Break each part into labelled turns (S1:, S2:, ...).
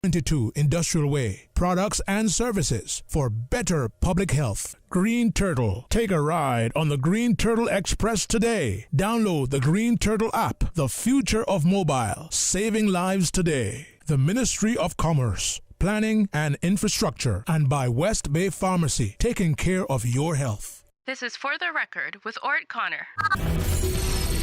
S1: 22 Industrial Way. Products and services for better public health. Green Turtle. Take a ride on the Green Turtle Express today. Download the Green Turtle app. The future of mobile. Saving lives today. The Ministry of Commerce, Planning and Infrastructure, and by West Bay Pharmacy, taking care of your health.
S2: This is For the Record with Ort Connor.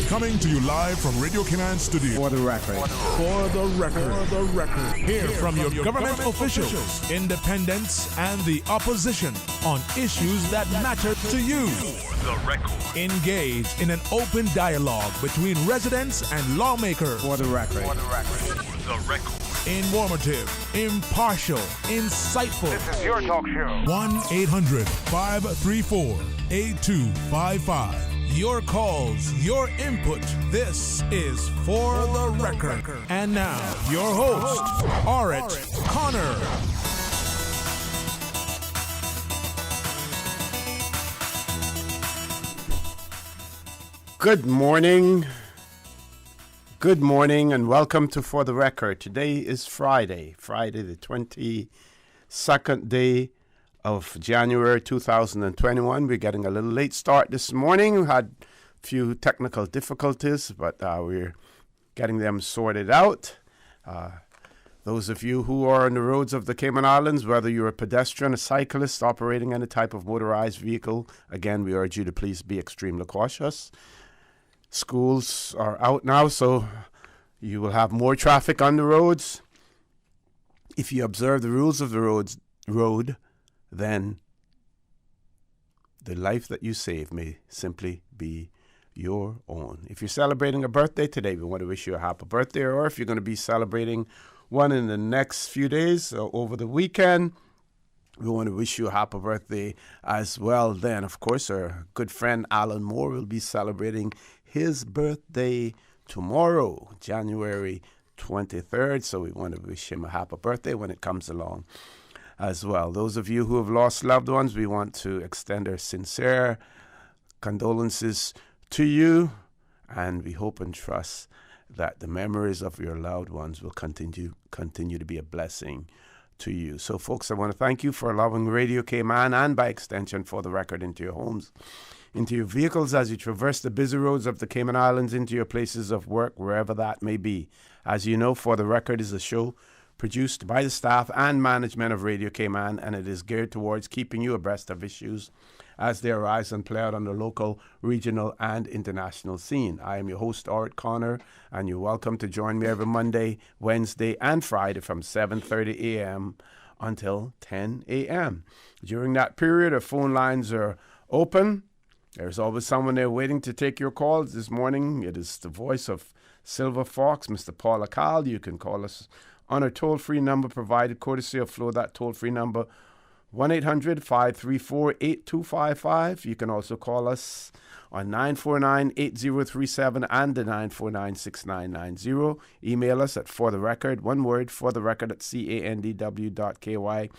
S3: Coming to you live from Radio Cayman Studio.
S4: For the record.
S1: For the record. For the record. Hear from your government officials, independents, and the opposition on issues that matter to you.
S3: For the record.
S1: Engage in an open dialogue between residents and lawmakers.
S4: For the record.
S3: For the record. For the record.
S1: Informative, impartial, insightful.
S3: This is your talk show.
S1: 1-800-534-8255. Your calls, your input. This is For the Record. And now, your host, Ort Connor.
S4: Good morning. Good morning and welcome to For the Record. Today is Friday the 22nd day of January 2021. We're getting a little late start this morning. We had a few technical difficulties, but we're getting them sorted out. Those of you who are on the roads of the Cayman Islands, whether you're a pedestrian, a cyclist, operating any type of motorized vehicle, again, we urge you to please be extremely cautious. Schools are out now, so you will have more traffic on the roads. If you observe the rules of the road, then the life that you save may simply be your own. If you're celebrating a birthday today, we want to wish you a happy birthday. Or if you're going to be celebrating one in the next few days or over the weekend, we want to wish you a happy birthday as well. Then, of course, our good friend Alan Moore will be celebrating his birthday tomorrow, January 23rd. So we want to wish him a happy birthday when it comes along as well. Those of you who have lost loved ones, we want to extend our sincere condolences to you, and we hope and trust that the memories of your loved ones will continue to be a blessing to you. So, folks, I want to thank you for allowing Radio Cayman and, by extension, For the Record into your homes, into your vehicles as you traverse the busy roads of the Cayman Islands, into your places of work, wherever that may be. As you know, For the Record is a show produced by the staff and management of Radio Cayman, and it is geared towards keeping you abreast of issues as they arise and play out on the local, regional, and international scene. I am your host, Ort Connor, and you're welcome to join me every Monday, Wednesday, and Friday from 7:30 a.m. until 10 a.m. During that period, our phone lines are open. There's always someone there waiting to take your calls. This morning, it is the voice of Silver Fox, Mr. Paul Akal. You can call us on our toll-free number provided courtesy of Flow. That toll-free number, 1-800-534-8255. You can also call us on 949-8037 and the 949-6990. Email us at fortherecord, one word, fortherecord at candw.ky.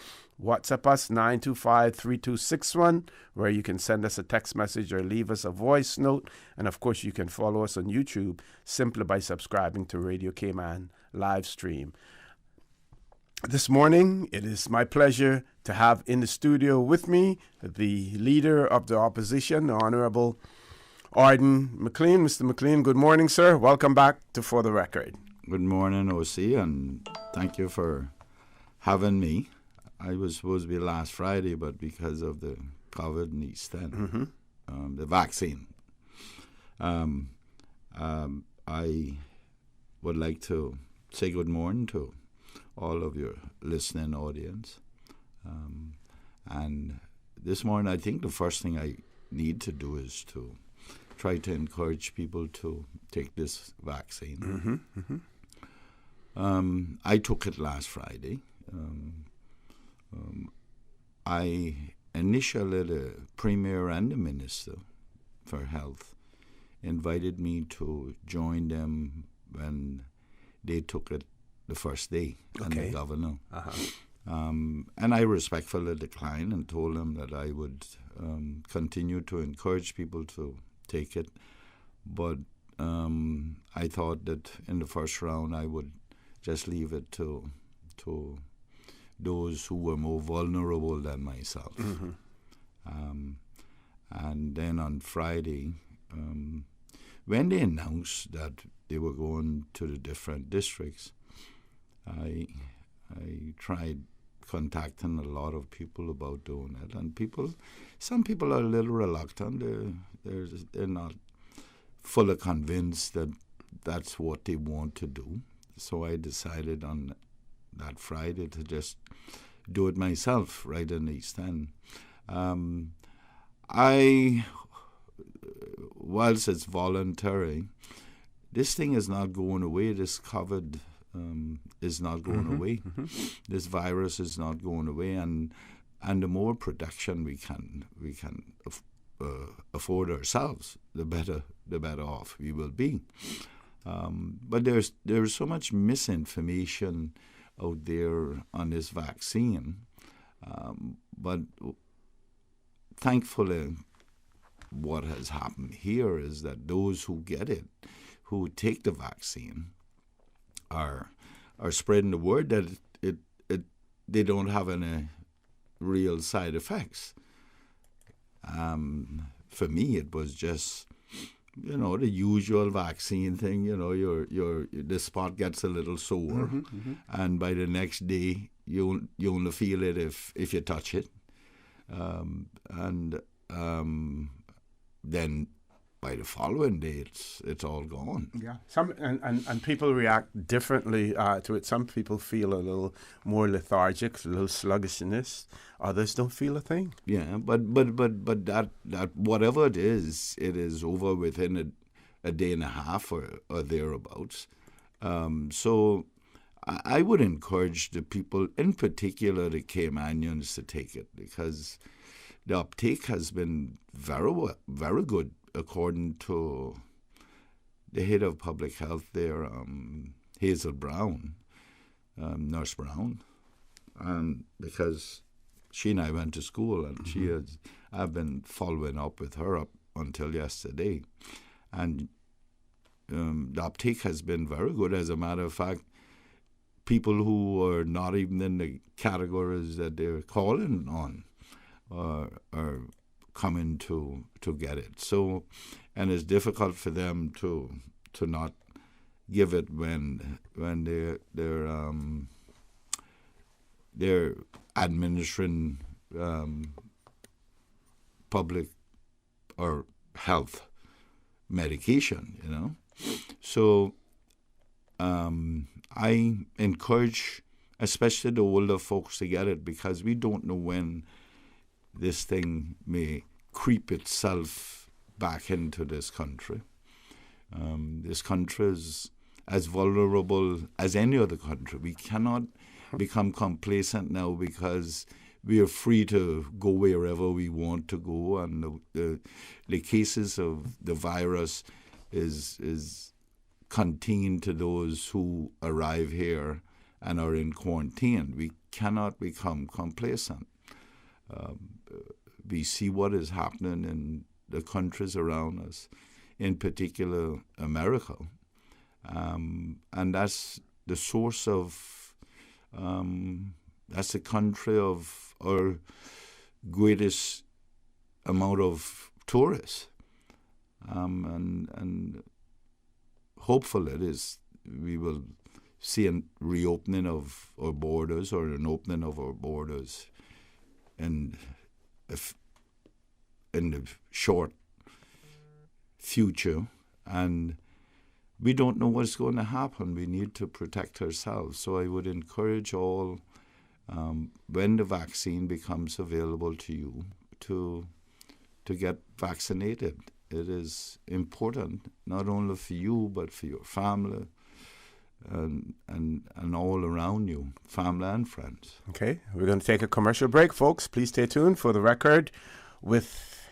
S4: WhatsApp us 925-3261, where you can send us a text message or leave us a voice note. And of course, you can follow us on YouTube simply by subscribing to Radio Cayman live stream. This morning, it is my pleasure to have in the studio with me the leader of the opposition, the Honorable Arden McLean. Mr. McLean, good morning, sir. Welcome back to For the Record.
S5: Good morning, OC, and thank you for having me. I was supposed to be last Friday, but because of the COVID and East End, the vaccine, I would like to say good morning to all of your listening audience. And this morning, I think the first thing I need to do is to try to encourage people to take this vaccine. I took it last Friday. I initially, the Premier and the Minister for Health invited me to join them when they took it the first day, and the Governor. And I respectfully declined and told them that I would continue to encourage people to take it. But I thought that in the first round I would just leave it to to those who were more vulnerable than myself. And then on Friday, when they announced that they were going to the different districts, I tried contacting a lot of people about doing it, and some people are a little reluctant. They're not fully convinced that that's what they want to do. So I decided on that Friday to just do it myself right in the East End. Whilst it's voluntary, this thing is not going away. This COVID is not going away. This virus is not going away, and the more protection we can afford ourselves, the better off we will be. But there's so much misinformation out there on this vaccine. But thankfully, what has happened here is that those who get it, who take the vaccine, are spreading the word that they don't have any real side effects. For me, it was just, the usual vaccine thing. The spot gets a little sore, and by the next day you only feel it if you touch it, and then by the following day it's all gone.
S4: Yeah. And people react differently to it. Some people feel a little more lethargic, a little sluggishness. Others don't feel a thing.
S5: Yeah, but that whatever it is over within a day and a half or thereabouts. So I would encourage the people, in particular the Caymanians, to take it, because the uptake has been very, very good, according to the head of public health there, Hazel Brown, Nurse Brown, because she and I went to school, and I've been following up with her up until yesterday, and the uptake has been very good. As a matter of fact, people who are not even in the categories that they're calling on are coming to get it. So, and it's difficult for them to not give it when they're administering public or health medication. So I encourage especially the older folks to get it, because we don't know when this thing may creep itself back into this country. This country is as vulnerable as any other country. We cannot become complacent now because we are free to go wherever we want to go, and the cases of the virus is contained to those who arrive here and are in quarantine. We cannot become complacent. We see what is happening in the countries around us, in particular America, and that's the source of, that's the country of our greatest amount of tourists, and hopefully we will see a reopening of our borders, or an opening of our borders in the short future. And we don't know what's going to happen. We need to protect ourselves. So I would encourage all, when the vaccine becomes available to you, to get vaccinated. It is important, not only for you, but for your family and all around you, family and friends.
S4: Okay, we're going to take a commercial break, folks. Please stay tuned. For the record, with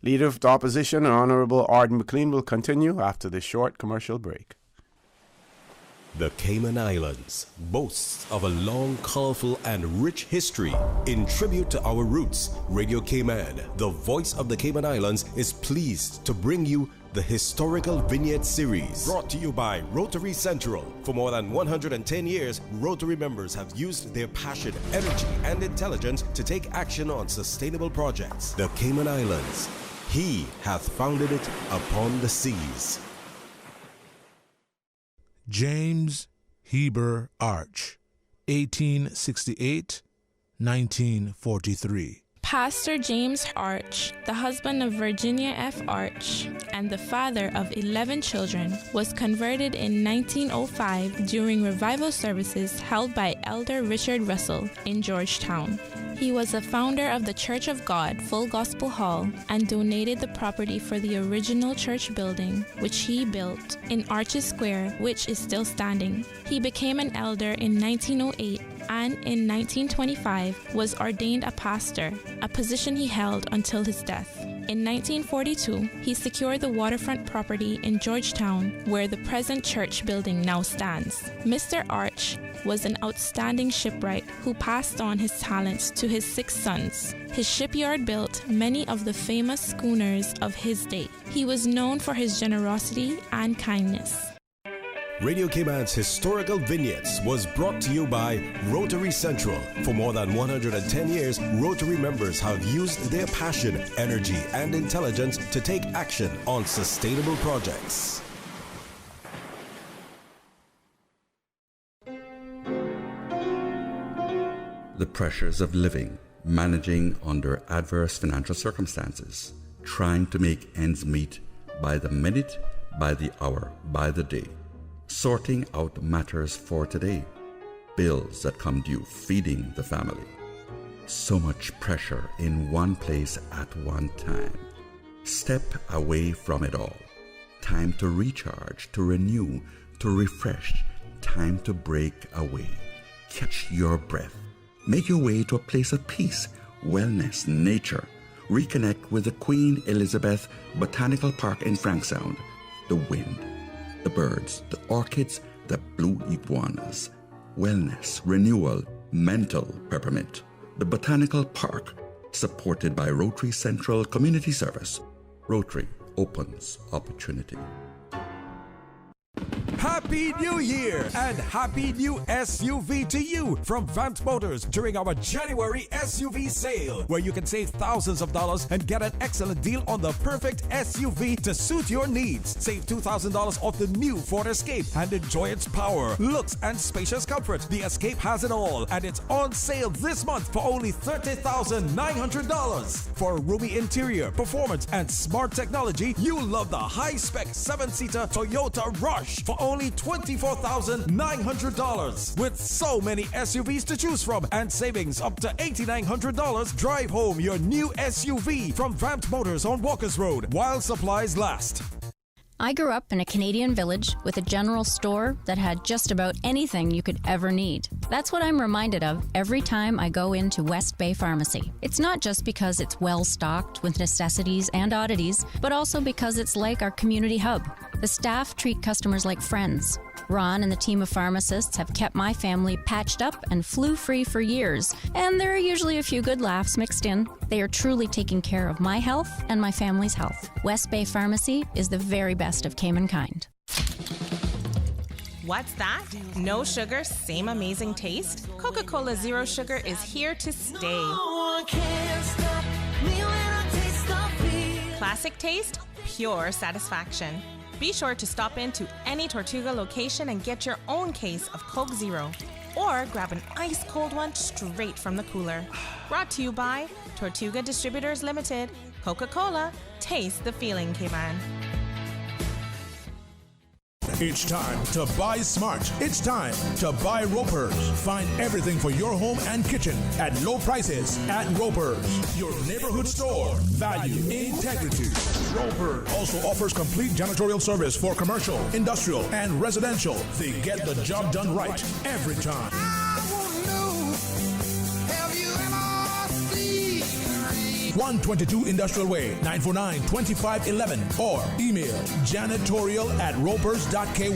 S4: Leader of the Opposition, Honorable Arden McLean, will continue after this short commercial break.
S6: The Cayman Islands boasts of a long, colorful, and rich history. In tribute to our roots, Radio Cayman, the voice of the Cayman Islands, is pleased to bring you the Historical Vignette Series, brought to you by Rotary Central. For more than 110 years, Rotary members have used their passion, energy, and intelligence to take action on sustainable projects. The Cayman Islands, He hath founded it upon the seas.
S1: James Heber Arch, 1868-1943.
S7: Pastor James Arch, the husband of Virginia F. Arch and the father of 11 children, was converted in 1905 during revival services held by Elder Richard Russell in Georgetown. He was a founder of the Church of God Full Gospel Hall and donated the property for the original church building, which he built in Arches Square, which is still standing. He became an elder in 1908 and in 1925 was ordained a pastor, a position he held until his death. In 1942, he secured the waterfront property in Georgetown, where the present church building now stands. Mr. Arch was an outstanding shipwright who passed on his talents to his 6 sons. His shipyard built many of the famous schooners of his day. He was known for his generosity and kindness.
S6: Radio Cayman's Historical Vignettes was brought to you by Rotary Central. For more than 110 years, Rotary members have used their passion, energy, and intelligence to take action on sustainable projects.
S8: The pressures of living, managing under adverse financial circumstances, trying to make ends meet by the minute, by the hour, by the day. Sorting out matters for today, bills that come due, feeding the family. So much pressure in one place at one time. Step away from it all. Time to recharge, to renew, to refresh. Time to break away. Catch your breath. Make your way to a place of peace, wellness, nature. Reconnect with the Queen Elizabeth Botanical Park in Franksound. The wind, the birds, the orchids, the blue iguanas. Wellness, renewal, mental peppermint. The Botanical Park, supported by Rotary Central Community Service. Rotary opens opportunity.
S9: Happy New Year and happy new SUV to you from Vant Motors during our January SUV sale, where you can save thousands of dollars and get an excellent deal on the perfect SUV to suit your needs. Save $2,000 off the new Ford Escape and enjoy its power, looks, and spacious comfort. The Escape has it all, and it's on sale this month for only $30,900. For a roomy interior, performance, and smart technology, you love the high-spec 7-seater Toyota Rush for only $24,900. With so many SUVs to choose from and savings up to $8,900, drive home your new SUV from Vant Motors on Walkers Road while supplies last.
S10: I grew up in a Canadian village with a general store that had just about anything you could ever need. That's what I'm reminded of every time I go into West Bay Pharmacy. It's not just because it's well stocked with necessities and oddities, but also because it's like our community hub. The staff treat customers like friends. Ron and the team of pharmacists have kept my family patched up and flu-free for years, and there are usually a few good laughs mixed in. They are truly taking care of my health and my family's health. West Bay Pharmacy is the very best of Cayman kind.
S11: What's that? No sugar, same amazing taste? Coca-Cola Zero Sugar is here to stay. Classic taste, pure satisfaction. Be sure to stop into any Tortuga location and get your own case of Coke Zero. Or grab an ice-cold one straight from the cooler. Brought to you by Tortuga Distributors Limited. Coca-Cola, taste the feeling, Cayman.
S1: It's time to buy smart. It's time to buy Ropers. Find everything for your home and kitchen at low prices at Ropers, your neighborhood store. Value, integrity. Ropers also offers complete janitorial service for commercial, industrial, and residential. They get the job done right every time. 122 Industrial Way, 949-2511, or email janitorial@ropers.ky.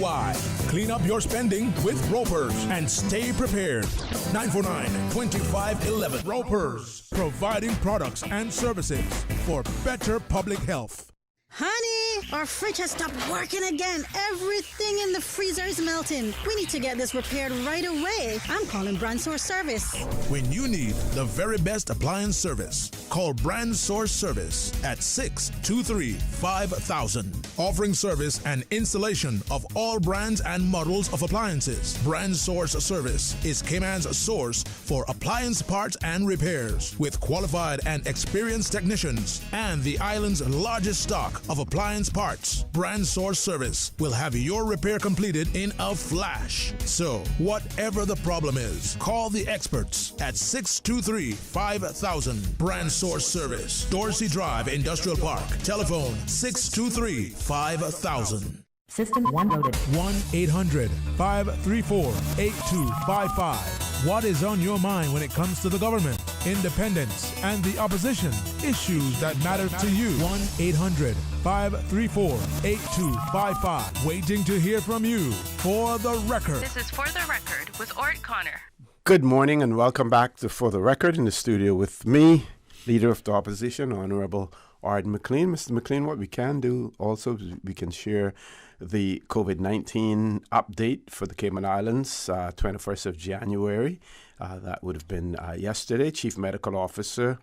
S1: Clean up your spending with Ropers and stay prepared. 949-2511. Ropers, providing products and services for better public health.
S12: Honey, our fridge has stopped working again. Everything in the freezer is melting. We need to get this repaired right away. I'm calling Brand Source Service.
S1: When you need the very best appliance service, call Brand Source Service at 623-5000. Offering service and installation of all brands and models of appliances. Brand Source Service is Cayman's source for appliance parts and repairs with qualified and experienced technicians and the island's largest stock of appliance parts. Brand Source Service will have your repair completed in a flash. So, whatever the problem is, call the experts at 623-5000. Brand Source Service, Dorsey Drive, Industrial Park. Telephone 623-5000.
S13: System 1 loaded.
S1: 1-800-534-8255. What is on your mind when it comes to the government, independence, and the opposition? Issues that matter to you. 1-800-534-8255. Waiting to hear from you. For the Record.
S2: This is For the Record with Ort Connor.
S4: Good morning and welcome back to For the Record in the studio with me, Leader of the Opposition, Honorable Art McLean. Mr. McLean, what we can do also, we can share the COVID-19 update for the Cayman Islands, 21st of January. That would have been yesterday. Chief Medical Officer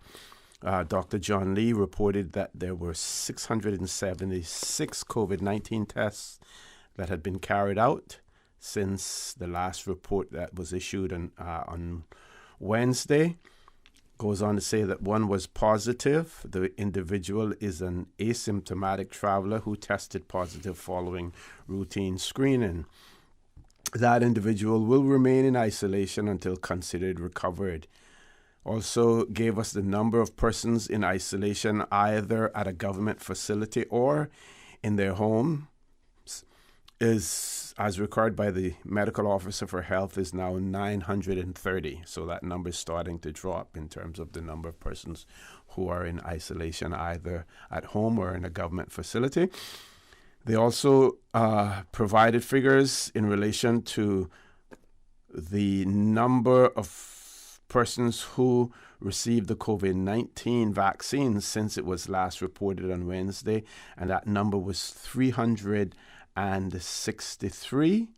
S4: Dr. John Lee reported that there were 676 COVID-19 tests that had been carried out since the last report that was issued on Wednesday. Goes on to say that one was positive. The individual is an asymptomatic traveler who tested positive following routine screening. That individual will remain in isolation until considered recovered. Also gave us the number of persons in isolation either at a government facility or in their home is, as recorded by the medical officer for health, is now 930. So that number is starting to drop in terms of the number of persons who are in isolation either at home or in a government facility. They also provided figures in relation to the number of persons who received the COVID-19 vaccine since it was last reported on Wednesday, and that number was 363.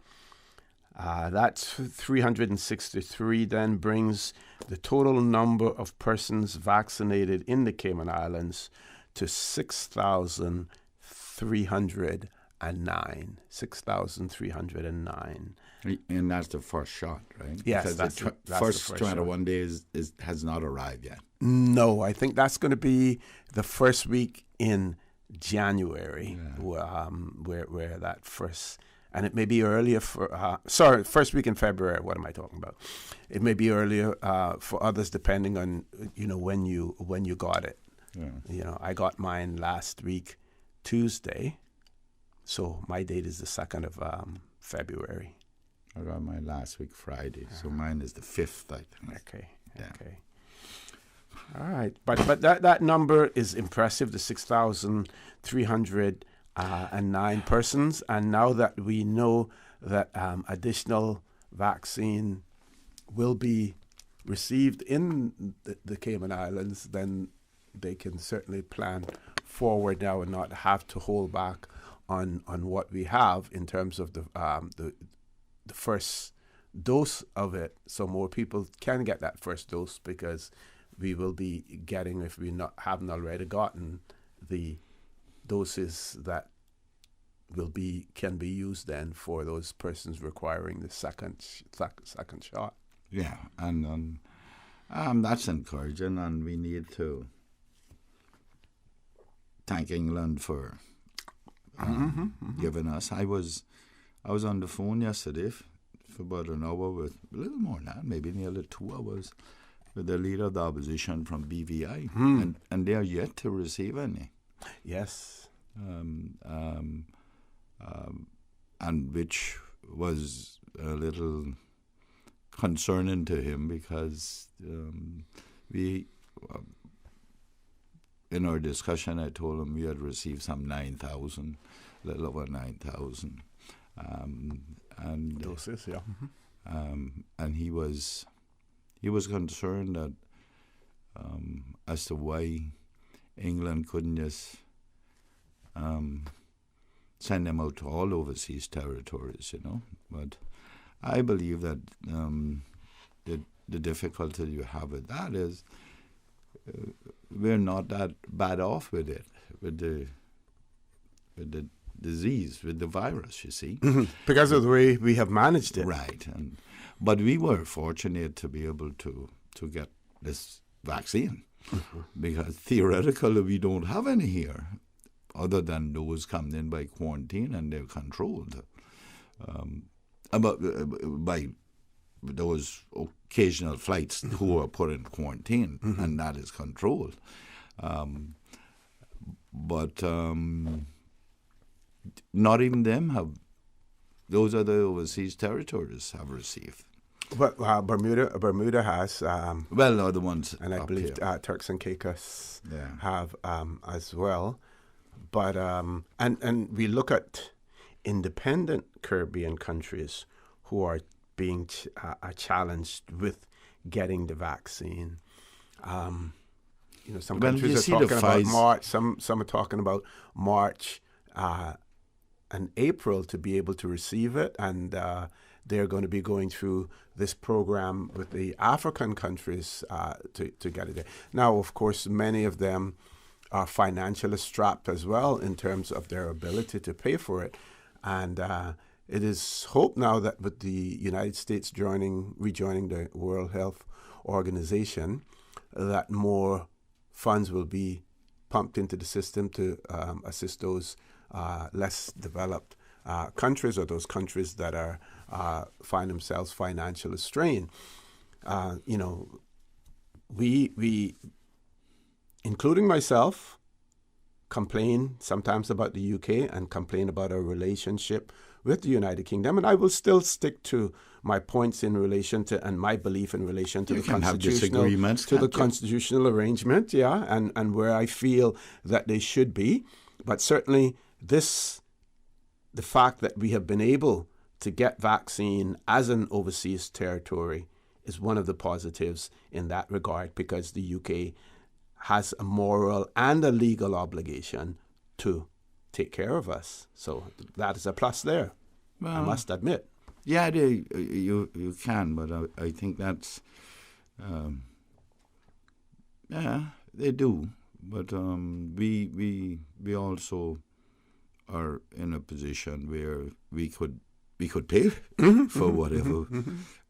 S4: That's 363 then brings the total number of persons vaccinated in the Cayman Islands to 6,309. 6,309.
S5: And that's the first shot, right?
S4: Yes,
S5: that's the first 21 days has not arrived yet.
S4: No, I think that's going to be the first week in January, where that first, and it may be earlier for, first week in February. What am I talking about? It may be earlier for others, depending on when you got it. Yeah. I got mine last week, Tuesday, so my date is the 2nd of February.
S5: I got mine last week, Friday, so mine is the 5th, I think.
S4: Okay. All right, but that number is impressive, the 6,309 persons, and now that we know that additional vaccine will be received in the Cayman Islands, then they can certainly plan forward now and not have to hold back on what we have in terms of the first dose of it, so more people can get that first dose, because we will be getting, if we haven't already gotten, the doses that can be used then for those persons requiring the second shot.
S5: Yeah, and that's encouraging, and we need to thank England for giving us. I was on the phone yesterday for about an hour, with a little more than that, maybe nearly 2 hours, with the leader of the opposition from BVI, and they are yet to receive any.
S4: Yes.
S5: And which was a little concerning to him, because we, in our discussion, I told him we had received some 9,000, a little over 9,000. and
S4: doses, yeah.
S5: And he was concerned that as to why England couldn't just send them out to all overseas territories, But I believe that the difficulty you have with that is we're not that bad off with it, with the disease, with the virus, you see.
S4: Because of the way we have managed it.
S5: Right. But we were fortunate to be able to get this vaccine because theoretically we don't have any here other than those coming in by quarantine and they're controlled. By those occasional flights who are put in quarantine, and that is controlled. But not even them have. Those are the overseas territories have received.
S4: But Bermuda has.
S5: Well, are the ones,
S4: and I believe Turks and Caicos have as well. But and we look at independent Caribbean countries who are being challenged with getting the vaccine. Some countries are talking about March. Some are talking about March and April to be able to receive it, and they're going to be going through this program with the African countries to get it there. Now, of course, many of them are financially strapped as well in terms of their ability to pay for it, and it is hoped now that with the United States rejoining the World Health Organization, that more funds will be pumped into the system to assist those less developed countries, or those countries that are find themselves financially strained. We, including myself, complain sometimes about the UK and complain about our relationship with the United Kingdom, and I will still stick to my points in relation to and my belief in relation to the constitutional arrangement, and where I feel that they should be. But certainly the fact that we have been able to get vaccine as an overseas territory is one of the positives in that regard, because the UK has a moral and a legal obligation to take care of us. So that is a plus there, I must admit.
S5: Yeah, you can, but I think that's, they do. But we also are in a position where we could pay for whatever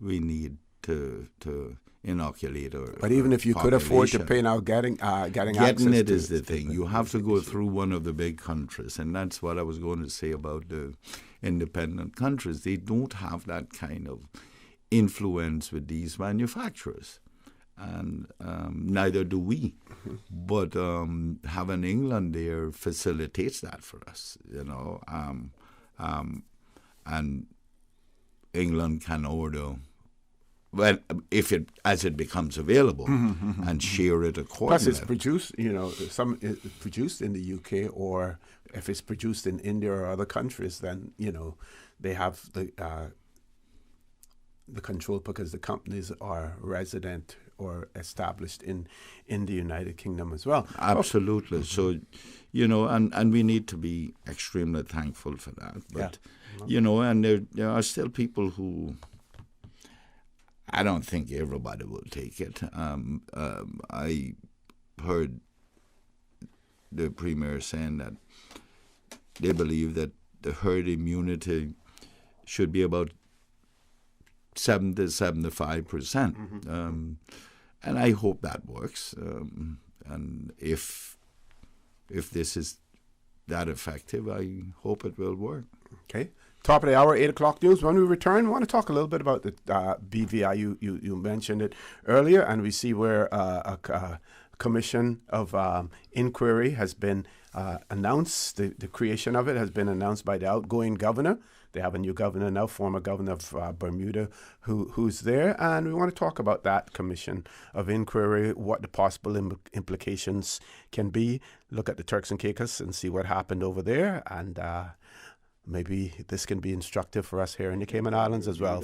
S5: we need to inoculate our
S4: But even if you could afford to pay now, getting access
S5: it is the thing. You have to go through one of the big countries, and that's what I was going to say about the independent countries. They don't have that kind of influence with these manufacturers, and neither do we. But having England there facilitates that for us, and England can order. Well, as it becomes available, and share it accordingly.
S4: Plus, it's produced. Some is produced in the UK, or if it's produced in India or other countries, then they have the control because the companies are resident or established in the United Kingdom as well.
S5: Absolutely. So, and we need to be extremely thankful for that. But and there are still people who. I don't think everybody will take it. I heard the Premier saying that they believe that the herd immunity should be about 70 to 75%. And I hope that works. And if this is that effective, I hope it will work.
S4: Okay. Top of the hour, 8 o'clock news. When we return, we want to talk a little bit about the BVI. You mentioned it earlier, and we see where a commission of inquiry has been announced. The creation of it has been announced by the outgoing governor. They have a new governor now, former governor of Bermuda, who's there. And we want to talk about that commission of inquiry, what the possible implications can be. Look at the Turks and Caicos and see what happened over there. And maybe this can be instructive for us here in the Cayman Islands as well.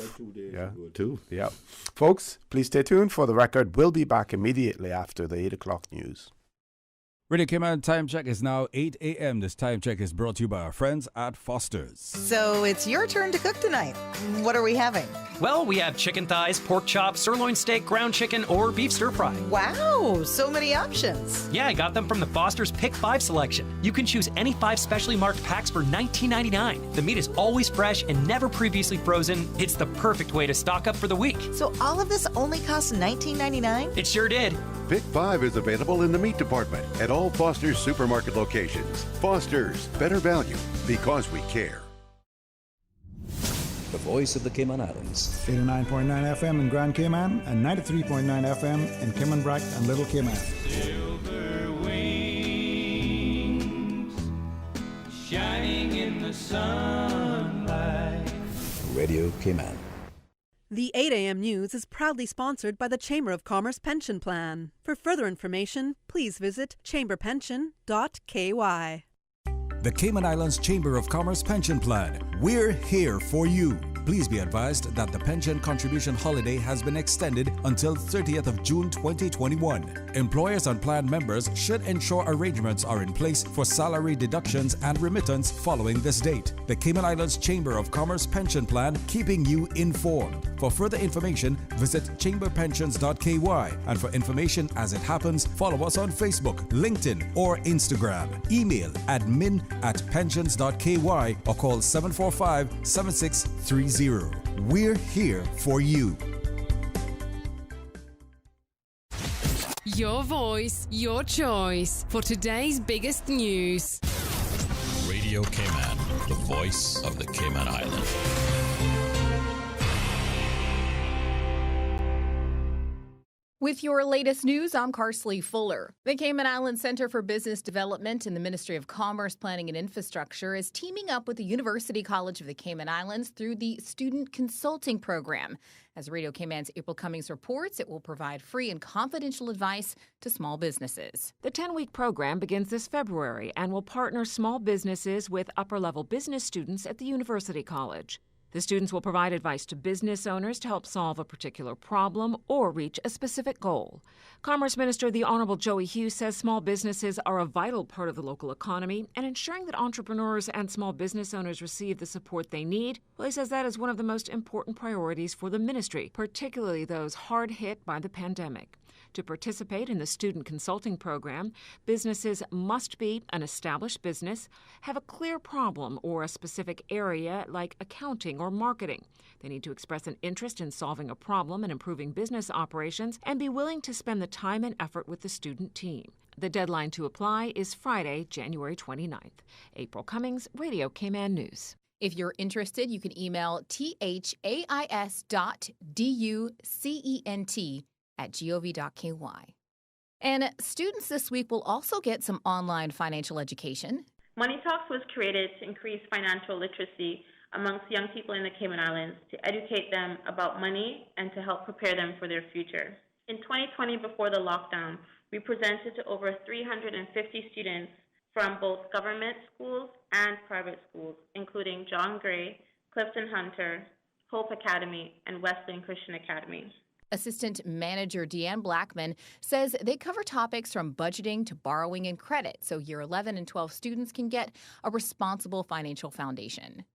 S5: Too.
S4: Yeah. Folks, please stay tuned for The Record. We'll be back immediately after the 8 o'clock news.
S9: Radio Cayman time check is now 8 a.m. This time check is brought to you by our friends at Foster's.
S13: So it's your turn to cook tonight. What are we having?
S14: Well, we have chicken thighs, pork chop, sirloin steak, ground chicken, or beef stir fry.
S13: Wow, so many options.
S14: Yeah, I got them from the Foster's Pick 5 selection. You can choose any 5 specially marked packs for $19.99. The meat is always fresh and never previously frozen. It's the perfect way to stock up for the week.
S13: So all of this only costs $19.99?
S14: It sure did.
S15: Pick 5 is available in the meat department at all Foster's supermarket locations. Foster's, better value because we care.
S6: The voice of the Cayman Islands.
S16: 89.9 FM in Grand Cayman and 93.9 FM in Cayman Brac and Little Cayman.
S17: Silver wings shining in the sunlight.
S6: Radio Cayman.
S18: The 8 a.m. news is proudly sponsored by the Chamber of Commerce Pension Plan. For further information, please visit chamberpension.ky.
S9: The Cayman Islands Chamber of Commerce Pension Plan. We're here for you. Please be advised that the pension contribution holiday has been extended until 30th of June 2021. Employers and plan members should ensure arrangements are in place for salary deductions and remittance following this date. The Cayman Islands Chamber of Commerce Pension Plan, keeping you informed. For further information, visit chamberpensions.ky, and for information as it happens, follow us on Facebook, LinkedIn, or Instagram. Email admin@pensions.ky or call 745-7630. We're here for you.
S19: Your voice, your choice for today's biggest news.
S20: Radio Cayman, the voice of the Cayman Islands.
S21: With your latest news, I'm Carsley Fuller. The Cayman Islands Center for Business Development in the Ministry of Commerce, Planning and Infrastructure is teaming up with the University College of the Cayman Islands through the Student Consulting Program. As Radio Cayman's April Cummings reports, it will provide free and confidential advice to small businesses.
S22: The 10-week program begins this February and will partner small businesses with upper-level business students at the University College. The students will provide advice to business owners to help solve a particular problem or reach a specific goal. Commerce Minister the Honorable Joey Hughes says small businesses are a vital part of the local economy, and ensuring that entrepreneurs and small business owners receive the support they need, well, he says that is one of the most important priorities for the ministry, particularly those hard hit by the pandemic. To participate in the student consulting program, businesses must be an established business, have a clear problem or a specific area like accounting or marketing. They need to express an interest in solving a problem and improving business operations, and be willing to spend the time and effort with the student team. The deadline to apply is Friday, January 29th. April Cummings, Radio Cayman News.
S21: If you're interested, you can email thais.ducent@gov.ky. And students this week will also get some online financial education.
S23: Money Talks was created to increase financial literacy amongst young people in the Cayman Islands, to educate them about money and to help prepare them for their future. In 2020, before the lockdown, we presented to over 350 students from both government schools and private schools, including John Gray, Clifton Hunter, Hope Academy, and Wesleyan Christian Academy.
S21: Assistant Manager Deanne Blackman says they cover topics from budgeting to borrowing and credit, so year 11 and 12 students can get a responsible financial foundation.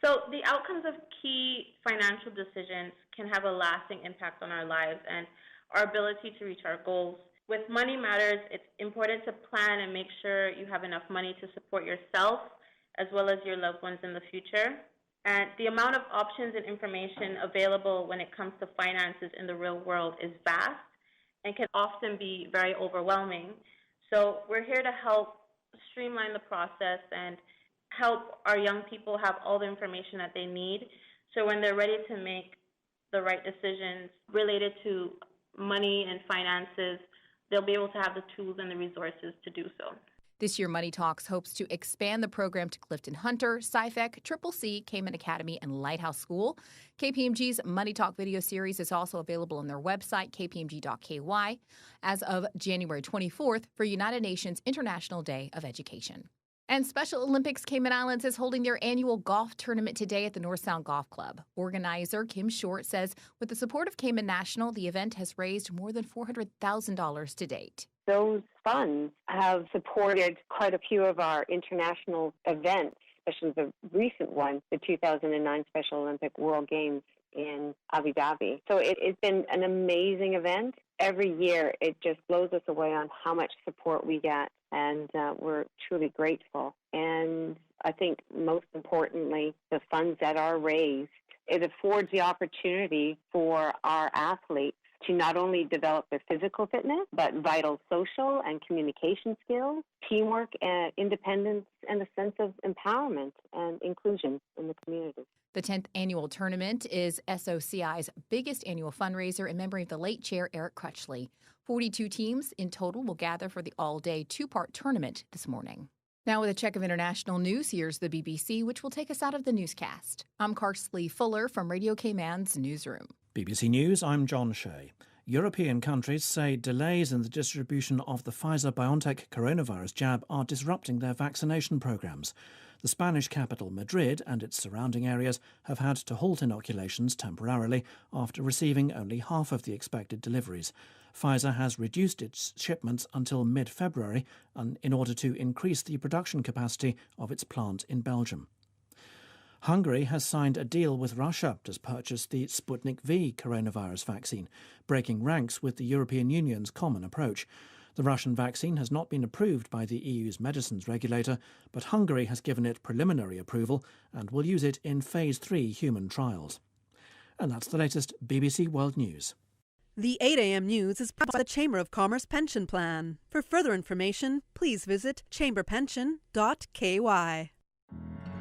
S23: So the outcomes of key financial decisions can have a lasting impact on our lives and our ability to reach our goals. With Money Matters, it's important to plan and make sure you have enough money to support yourself as well as your loved ones in the future. And the amount of options and information available when it comes to finances in the real world is vast and can often be very overwhelming. So we're here to help streamline the process and help our young people have all the information that they need, so when they're ready to make the right decisions related to money and finances, they'll be able to have the tools and the resources to do so.
S21: This year, Money Talks hopes to expand the program to Clifton Hunter, SciFec, CCC, Cayman Academy, and Lighthouse School. KPMG's Money Talk video series is also available on their website, kpmg.ky, as of January 24th for United Nations International Day of Education. And Special Olympics Cayman Islands is holding their annual golf tournament today at the North Sound Golf Club. Organizer Kim Short says with the support of Cayman National, the event has raised more than $400,000 to date.
S3: Those funds have supported quite a few of our international events, especially the recent one, the 2009 Special Olympic World Games in Abu Dhabi. So it's been an amazing event. Every year it just blows us away on how much support we get, and we're truly grateful. And I think most importantly, the funds that are raised, it affords the opportunity for our athletes to not only develop their physical fitness, but vital social and communication skills, teamwork, and independence, and a sense of empowerment and inclusion in the community.
S21: The 10th annual tournament is SOCI's biggest annual fundraiser in memory of the late chair Eric Crutchley. 42 teams in total will gather for the all-day two-part tournament this morning. Now with a check of international news, here's the BBC, which will take us out of the newscast. I'm Carsley Fuller from Radio Cayman's newsroom.
S7: BBC News, I'm John Shea. European countries say delays in the distribution of the Pfizer-BioNTech coronavirus jab are disrupting their vaccination programmes. The Spanish capital, Madrid, and its surrounding areas have had to halt inoculations temporarily after receiving only half of the expected deliveries. Pfizer has reduced its shipments until mid-February in order to increase the production capacity of its plant in Belgium. Hungary has signed a deal with Russia to purchase the Sputnik V coronavirus vaccine, breaking ranks with the European Union's common approach. The Russian vaccine has not been approved by the EU's medicines regulator, but Hungary has given it preliminary approval and will use it in Phase 3 human trials. And that's the latest BBC World News.
S18: The 8 a.m. news is brought by the Chamber of Commerce Pension Plan. For further information, please visit chamberpension.ky.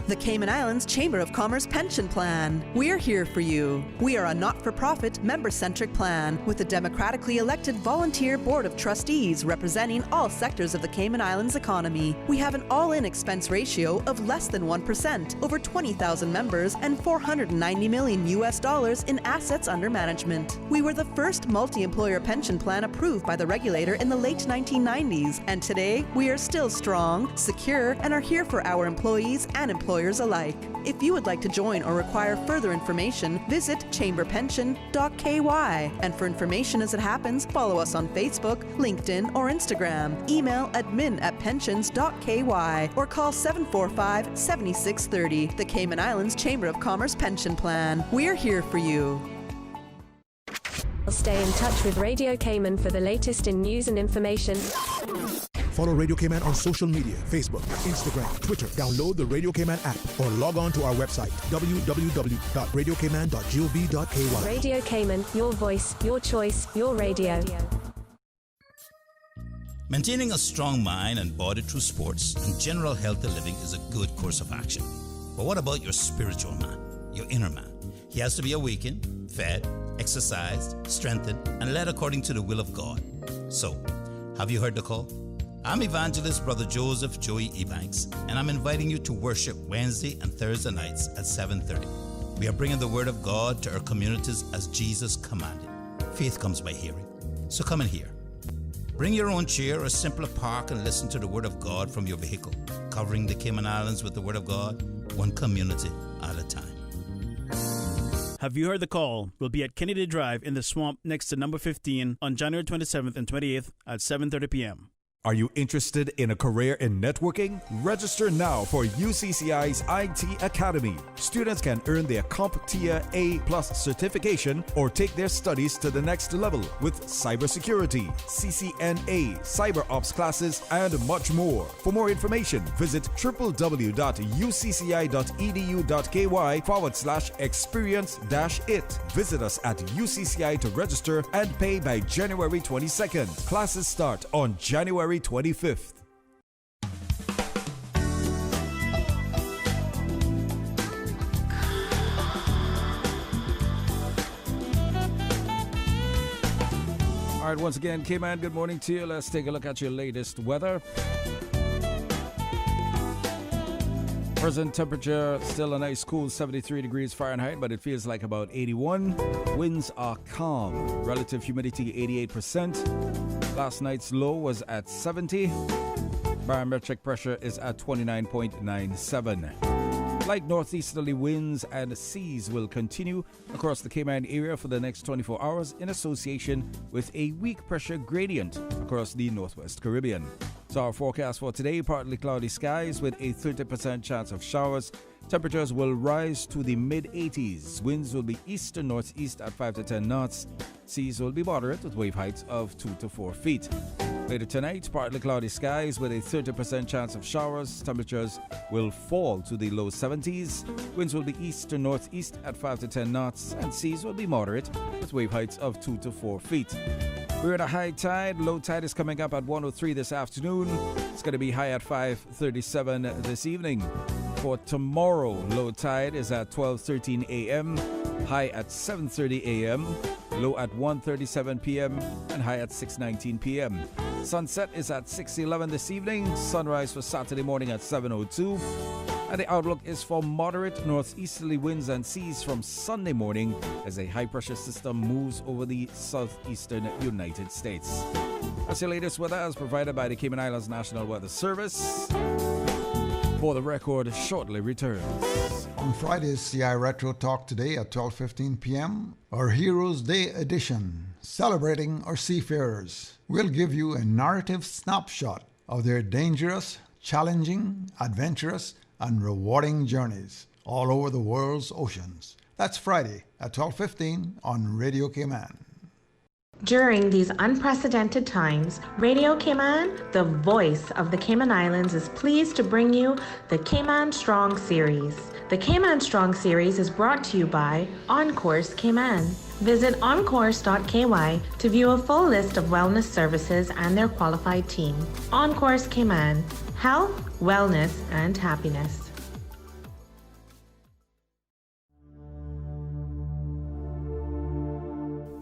S18: The Cayman Islands Chamber of Commerce Pension Plan. We're here for you. We are a not-for-profit, member-centric plan with a democratically elected volunteer board of trustees representing all sectors of the Cayman Islands economy. We have an all-in expense ratio of less than 1%, over 20,000 members, and $490 million in assets under management. We were the first multi-employer pension plan approved by the regulator in the late 1990s, and today we are still strong, secure, and are here for our employees and employers alike. If you would like to join or require further information, visit chamberpension.ky. And for information as it happens, follow us on Facebook, LinkedIn, or Instagram. Email admin@pensions.ky or call 745-7630. The Cayman Islands Chamber of Commerce Pension Plan. We're here for you.
S8: Stay in touch with Radio Cayman for the latest in news and information.
S1: Follow Radio Cayman on social media, Facebook, Instagram, Twitter. Download the Radio Cayman app or log on to our website, www.radiocayman.gov.ky.
S8: Radio Cayman, your voice, your choice, your radio.
S24: Maintaining a strong mind and body through sports and general healthy living is a good course of action. But what about your spiritual man, your inner man? He has to be awakened, fed, exercised, strengthened, and led according to the will of God. So, have you heard the call? I'm evangelist Brother Joseph Joey Ebanks, and I'm inviting you to worship Wednesday and Thursday nights at 7:30. We are bringing the Word of God to our communities as Jesus commanded. Faith comes by hearing, so come and hear. Bring your own chair or simply park and listen to the Word of God from your vehicle, covering the Cayman Islands with the Word of God, one community at a time.
S25: Have you heard the call? We'll be at Kennedy Drive in the swamp next to number 15 on January 27th and 28th at 7:30 p.m.
S9: Are you interested in a career in networking? Register now for UCCI's IT Academy. Students can earn their CompTIA A+ certification or take their studies to the next level with cybersecurity, CCNA, cyber ops classes, and much more. For more information, visit www.ucci.edu.ky/experience-it. Visit us at UCCI to register and pay by January 22nd. Classes start on January 25th. All right, once again, Cayman, good morning to you. Let's take a look at your latest weather. Present temperature still a nice cool 73 degrees Fahrenheit, but it feels like about 81. Winds are calm. Relative humidity 88%. Last night's low was at 70.
S2: Barometric pressure is at 29.97. Light northeasterly winds and seas will continue across the Cayman area for the next 24 hours in association with a weak pressure gradient across the northwest Caribbean. So our forecast for today, partly cloudy skies with a 30% chance of showers. Temperatures will rise to the mid-80s. Winds will be east to northeast at 5 to 10 knots. Seas will be moderate with wave heights of 2 to 4 feet. Later tonight, partly cloudy skies with a 30% chance of showers. Temperatures will fall to the low 70s. Winds will be east to northeast at 5 to 10 knots, and seas will be moderate with wave heights of 2 to 4 feet. We're at a high tide. Low tide is coming up at 1:03 this afternoon. It's going to be high at 5:37 this evening. For tomorrow, low tide is at 12:13 a.m., high at 7:30 a.m., low at 1:37 p.m., and high at 6:19 p.m. Sunset is at 6:11 this evening. Sunrise for Saturday morning at 7:02. And the outlook is for moderate northeasterly winds and seas from Sunday morning as a high-pressure system moves over the southeastern United States. That's your latest weather as provided by the Cayman Islands National Weather Service. For the Record shortly returns.
S16: On Friday's CI Retro Talk today at 12:15 p.m., our Heroes Day edition, celebrating our seafarers. We'll give you a narrative snapshot of their dangerous, challenging, adventurous, and rewarding journeys all over the world's oceans. That's Friday at 12:15 on Radio Cayman.
S5: During these unprecedented times, Radio Cayman, the voice of the Cayman Islands, is pleased to bring you the Cayman Strong Series. The Cayman Strong Series is brought to you by OnCourse Cayman. Visit oncourse.ky to view a full list of wellness services and their qualified team. OnCourse Cayman, health, wellness, and happiness.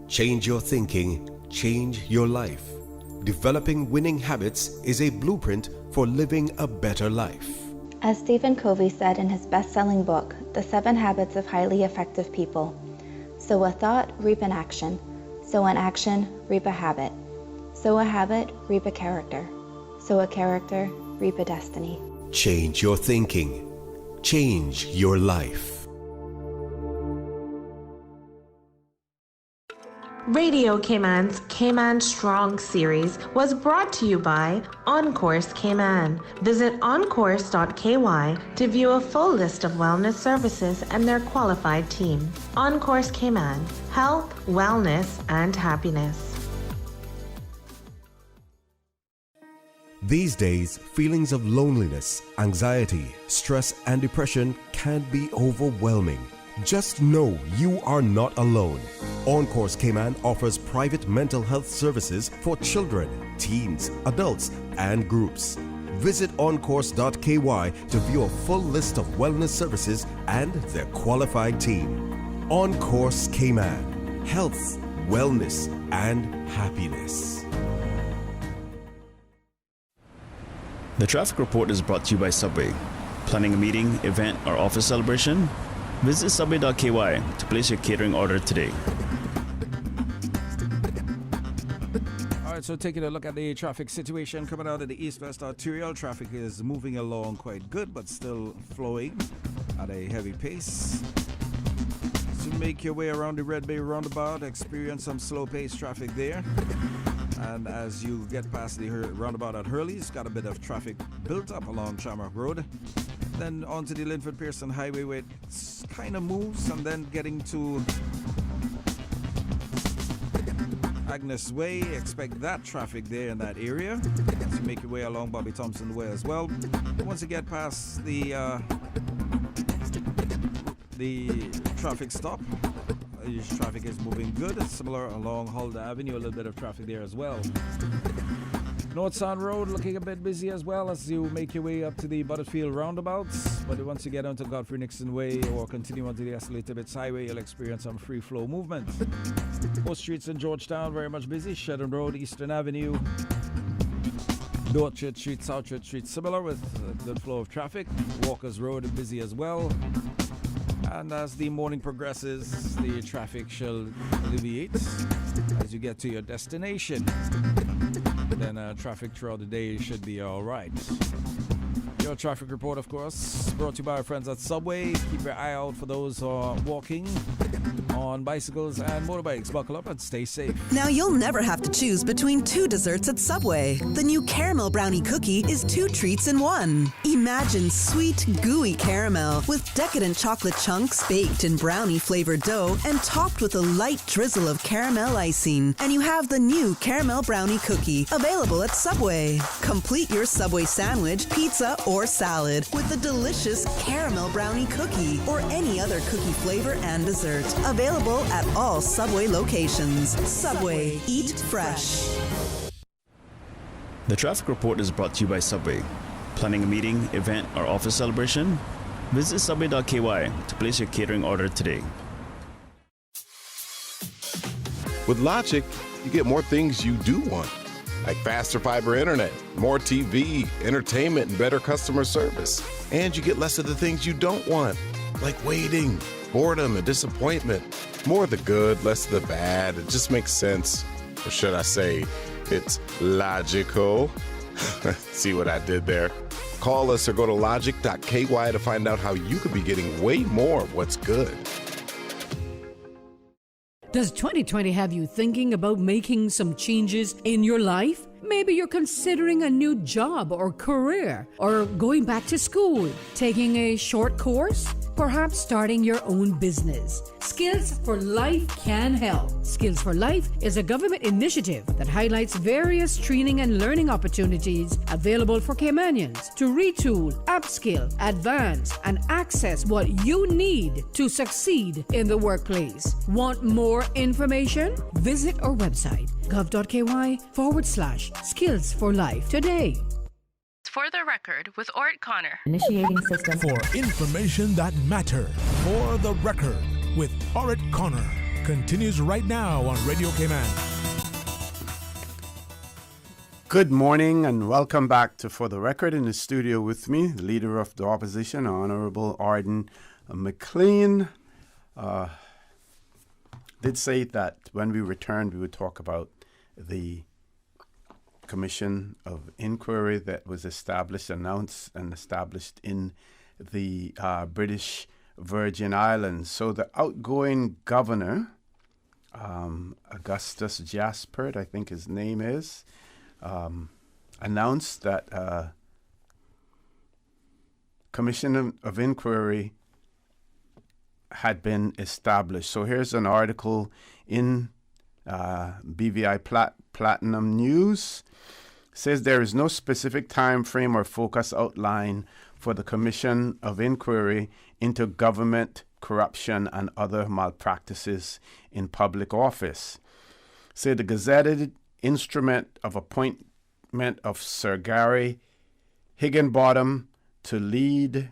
S6: Change your thinking, change your life. Developing winning habits is a blueprint for living a better life.
S10: As Stephen Covey said in his best-selling book, The 7 Habits of Highly Effective People, sow a thought, reap an action. Sow an action, reap a habit. Sow a habit, reap a character. Sow a character, reap a destiny.
S6: Change your thinking, change your life.
S5: Radio Cayman's Cayman Strong series was brought to you by OnCourse Cayman. Visit oncourse.ky to view a full list of wellness services and their qualified team. OnCourse Cayman, health, wellness, and happiness.
S6: These days, feelings of loneliness, anxiety, stress, and depression can be overwhelming. Just know you are not alone. OnCourse Cayman offers private mental health services for children, teens, adults, and groups. Visit oncourse.ky to view a full list of wellness services and their qualified team. OnCourse Cayman, health, wellness, and happiness.
S25: The traffic report is brought to you by Subway. Planning a meeting, event, or office celebration? Visit subway.ky to place your catering order today.
S2: All right, so taking a look at the traffic situation coming out of the east-west arterial. Traffic is moving along quite good, but still flowing at a heavy pace. So make your way around the Red Bay roundabout, experience some slow-paced traffic there. And as you get past the roundabout at Hurley's, got a bit of traffic built up along Shamrock Road. Then onto the Linford Pearson Highway where it kind of moves, and then getting to Agnes Way. Expect that traffic there in that area as you make your way along Bobby Thompson Way as well. Once you get past the traffic stop, traffic is moving good. Similar along Huldah Avenue, a little bit of traffic there as well. North Sound Road looking a bit busy as well as you make your way up to the Butterfield roundabouts. But once you get onto Godfrey Nixon Way or continue onto the Escalade Tibbetts Highway, you'll experience some free flow movement. Most streets in Georgetown very much busy. Shedden Road, Eastern Avenue, North Church Street, South Church Street, similar with a good flow of traffic. Walker's Road busy as well. And as the morning progresses, the traffic shall alleviate as you get to your destination. then traffic throughout the day should be all right. Your traffic report, of course, brought to you by our friends at Subway. Keep your eye out for those walking on bicycles and motorbikes. Buckle up and stay safe.
S18: Now you'll never have to choose between two desserts at Subway. The new caramel brownie cookie is 2 treats in 1. Imagine sweet, gooey caramel with decadent chocolate chunks baked in brownie-flavored dough and topped with a light drizzle of caramel icing. And you have the new caramel brownie cookie, available at Subway. Complete your Subway sandwich, pizza, or salad with the delicious caramel brownie cookie or any other cookie flavor and dessert. Available at all Subway locations. Subway, eat fresh.
S25: The traffic report is brought to you by Subway. Planning a meeting, event, or office celebration? Visit subway.ky to place your catering order today.
S4: With Logic, you get more things you do want, like faster fiber internet, more TV, entertainment, and better customer service. And you get less of the things you don't want, like waiting, boredom, and disappointment. More of the good, less of the bad. It just makes sense. Or should I say, it's logical. See what I did there? Call us or go to logic.ky to find out how you could be getting way more of what's good.
S11: Does 2020 have you thinking about making some changes in your life? Maybe you're considering a new job or career, or going back to school, taking a short course, perhaps starting your own business. Skills for Life can help. Skills for Life is a government initiative that highlights various training and learning opportunities available for Caymanians to retool, upskill, advance, and access what you need to succeed in the workplace. Want more information? Visit our website, gov.ky/skills for life today.
S12: For the record, with Ort Connor.
S1: Initiating system. For information that matter. For the record, with Orit Connor. Continues right now on Radio Cayman.
S13: Good morning and welcome back to For the Record. In the studio with me, the Leader of the Opposition, Honorable Arden McLean. Did say that when we returned we would talk about the Commission of Inquiry that was announced in the British Virgin Islands. So the outgoing governor, Augustus Jaspert, I think his name is, announced that Commission of Inquiry had been established. So here's an article in BVI Platinum News. It says there is no specific time frame or focus outline for the Commission of Inquiry into government corruption and other malpractices in public office. Say the gazetted instrument of appointment of Sir Gary Higginbottom to lead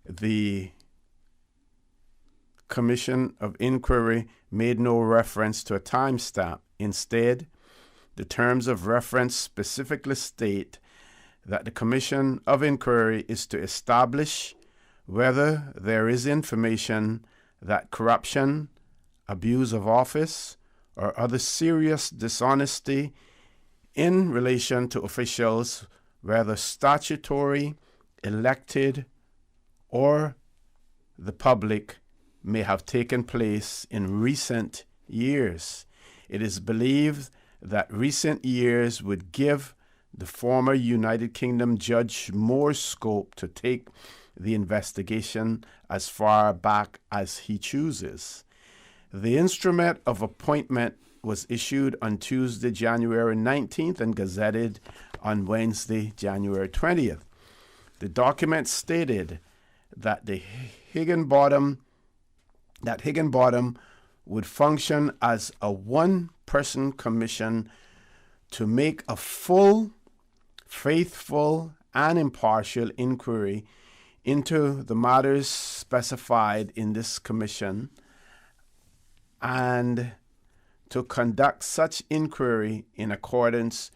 S13: the Commission of Inquiry made no reference to a timestamp. Instead, the terms of reference specifically state that the Commission of Inquiry is to establish whether there is information that corruption, abuse of office, or other serious dishonesty in relation to officials, whether statutory, elected, or the public, may have taken place in recent years. It is believed that recent years would give the former United Kingdom judge more scope to take the investigation as far back as he chooses. The instrument of appointment was issued on Tuesday, January 19th and gazetted on Wednesday, January 20th. The document stated that Higginbottom would function as a one-person commission to make a full, faithful, and impartial inquiry into the matters specified in this commission, and to conduct such inquiry in accordance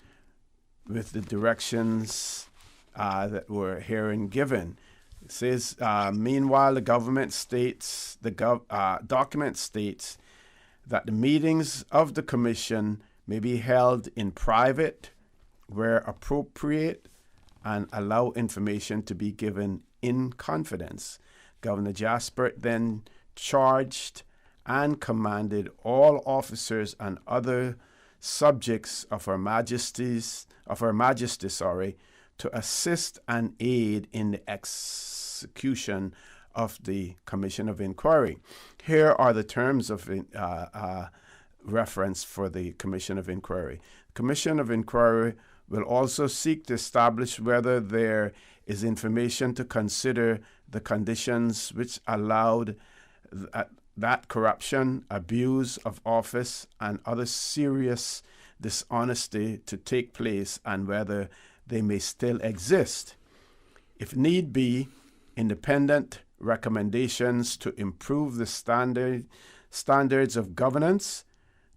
S13: with the directions that were herein given. It says, meanwhile, the document states that the meetings of the commission may be held in private, where appropriate, and allow information to be given in confidence. Governor Jasper then charged and commanded all officers and other subjects of Her Majesty, to assist and aid in the execution of the Commission of Inquiry. Here are the terms of reference for the Commission of Inquiry. The Commission of Inquiry will also seek to establish whether there is information to consider the conditions which allowed that corruption, abuse of office, and other serious dishonesty to take place, and whether they may still exist. If need be, independent recommendations to improve the standards of governance,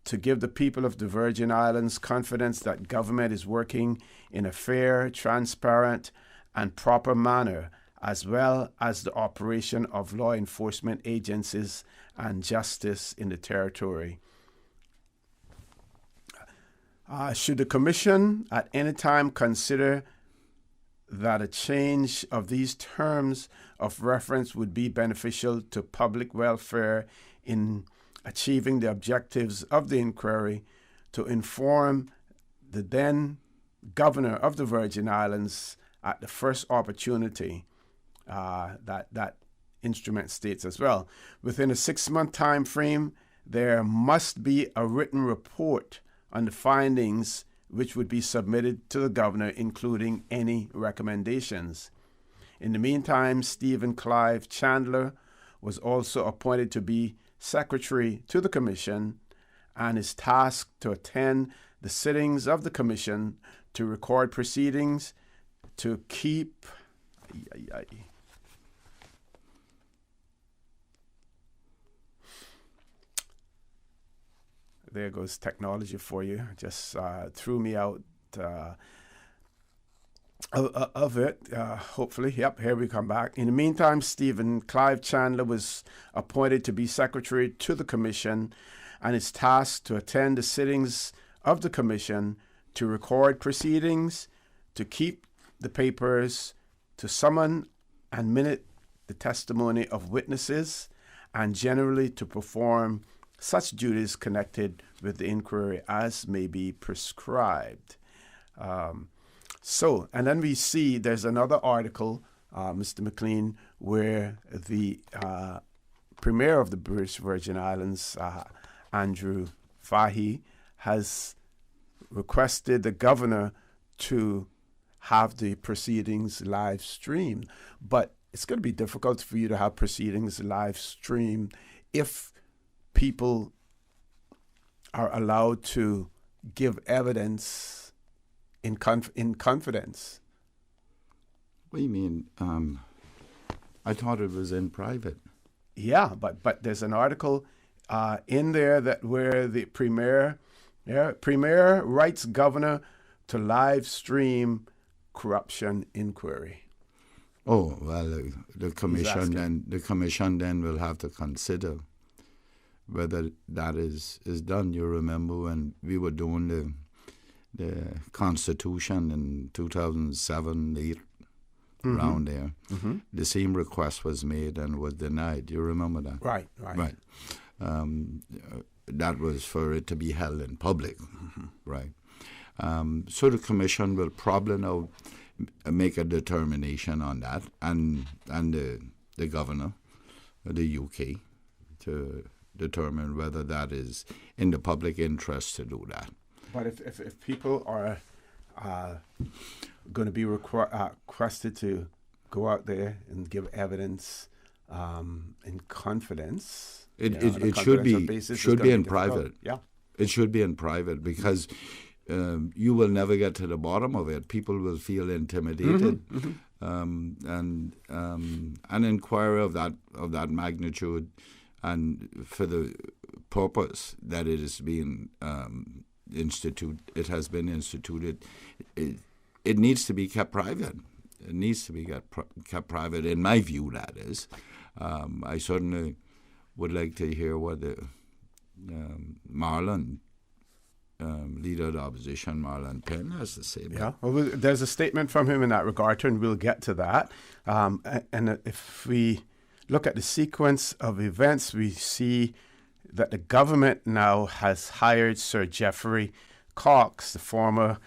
S13: to give the people of the Virgin Islands confidence that government is working in a fair, transparent, and proper manner, as well as the operation of law enforcement agencies and justice in the territory. Should the Commission at any time consider that a change of these terms of reference would be beneficial to public welfare in achieving the objectives of the inquiry, to inform the then Governor of the Virgin Islands at the first opportunity, that instrument states as well. Within a 6-month time frame, there must be a written report on the findings which would be submitted to the Governor, including any recommendations. In the meantime, Stephen Clive Chandler was also appointed to be Secretary to the Commission and is tasked to attend the sittings of the Commission, to record proceedings, to keep... There goes technology for you. Just threw me out of it. Hopefully, yep, here we come back. In the meantime, Stephen Clive Chandler was appointed to be Secretary to the Commission and is tasked to attend the sittings of the Commission, to record proceedings, to keep the papers, to summon and minute the testimony of witnesses, and generally to perform such duties connected with the inquiry as may be prescribed. And then we see there's another article, Mr. McLean, where the Premier of the British Virgin Islands, Andrew Fahey, has requested the Governor to have the proceedings live streamed. But it's going to be difficult for you to have proceedings live streamed if people are allowed to give evidence in confidence.
S14: What do you mean? I thought it was in private.
S13: Yeah, but there's an article in there that where the Premier writes Governor to live stream corruption inquiry.
S14: Oh well, the commission then will have to consider whether that is done. You remember when we were doing the Constitution in 2007, 8, around there, the same request was made and was denied. You remember that?
S13: Right.
S14: That was for it to be held in public, right? So the commission will probably now make a determination on that, and the governor of the UK to determine whether that is in the public interest to do that.
S13: But if people are going to be requested to go out there and give evidence in confidence,
S14: it should be in private.
S13: Yeah,
S14: it should be in private because you will never get to the bottom of it. People will feel intimidated, and an inquiry of that magnitude, and for the purpose that it is being it has been instituted. It needs to be kept private. It needs to be kept private, in my view, that is. I certainly would like to hear what the Marlon Leader of the Opposition, Marlon Penn, has to say.
S13: Yeah, well, there's a statement from him in that regard, and we'll get to that. And if we look at the sequence of events, we see that the government now has hired Sir Geoffrey Cox, the former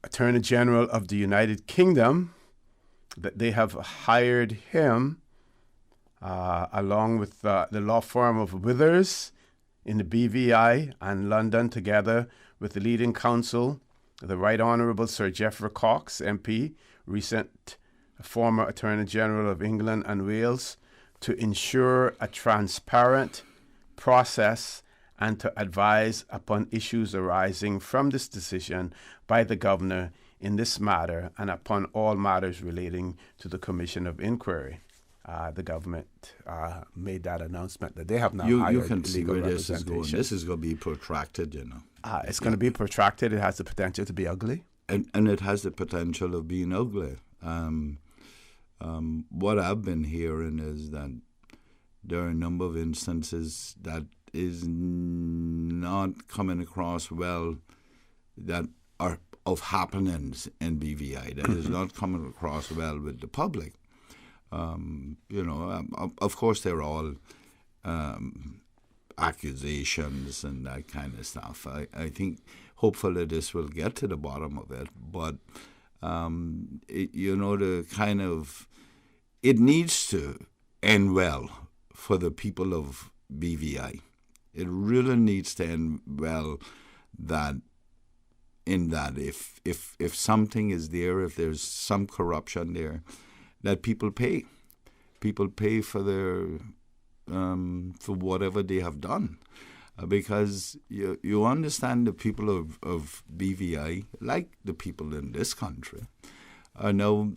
S13: Attorney General of the United Kingdom, that they have hired him along with the law firm of Withers in the BVI and London, together with the leading counsel, the Right Honourable Sir Geoffrey Cox, MP, recent former Attorney General of England and Wales, to ensure a transparent process and to advise upon issues arising from this decision by the Governor in this matter and upon all matters relating to the Commission of Inquiry. The government made that announcement that they have now hired
S14: you can see where this is going.
S13: representation.
S14: This is going to be protracted, you know.
S13: It's going to be protracted. It has the potential to be ugly.
S14: And it has the potential of being ugly. What I've been hearing is that there are a number of instances that is not coming across well, that are of happenings in BVI, that is not coming across well with the public. Of course, they're all accusations and that kind of stuff. I think hopefully this will get to the bottom of it, but it needs to end well for the people of BVI. It really needs to end well if something is there, if there's some corruption there, that people pay. People pay for their for whatever they have done, because you understand the people of BVI, like the people in this country, are now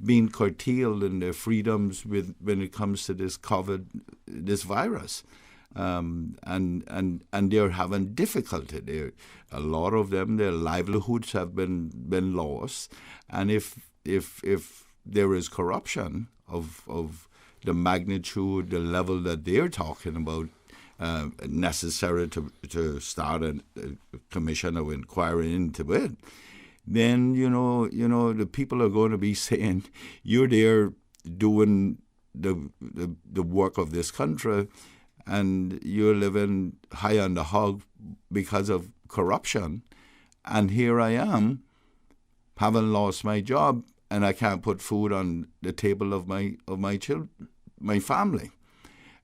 S14: being curtailed in their freedoms when it comes to this this virus, and they're having difficulty. A lot of them, their livelihoods have been lost, and if there is corruption of the magnitude, the level that they're talking about, necessary to start a commission of inquiry into it, then the people are going to be saying, you're there doing the work of this country, and you're living high on the hog because of corruption, and here I am, having lost my job, and I can't put food on the table of my children, my family,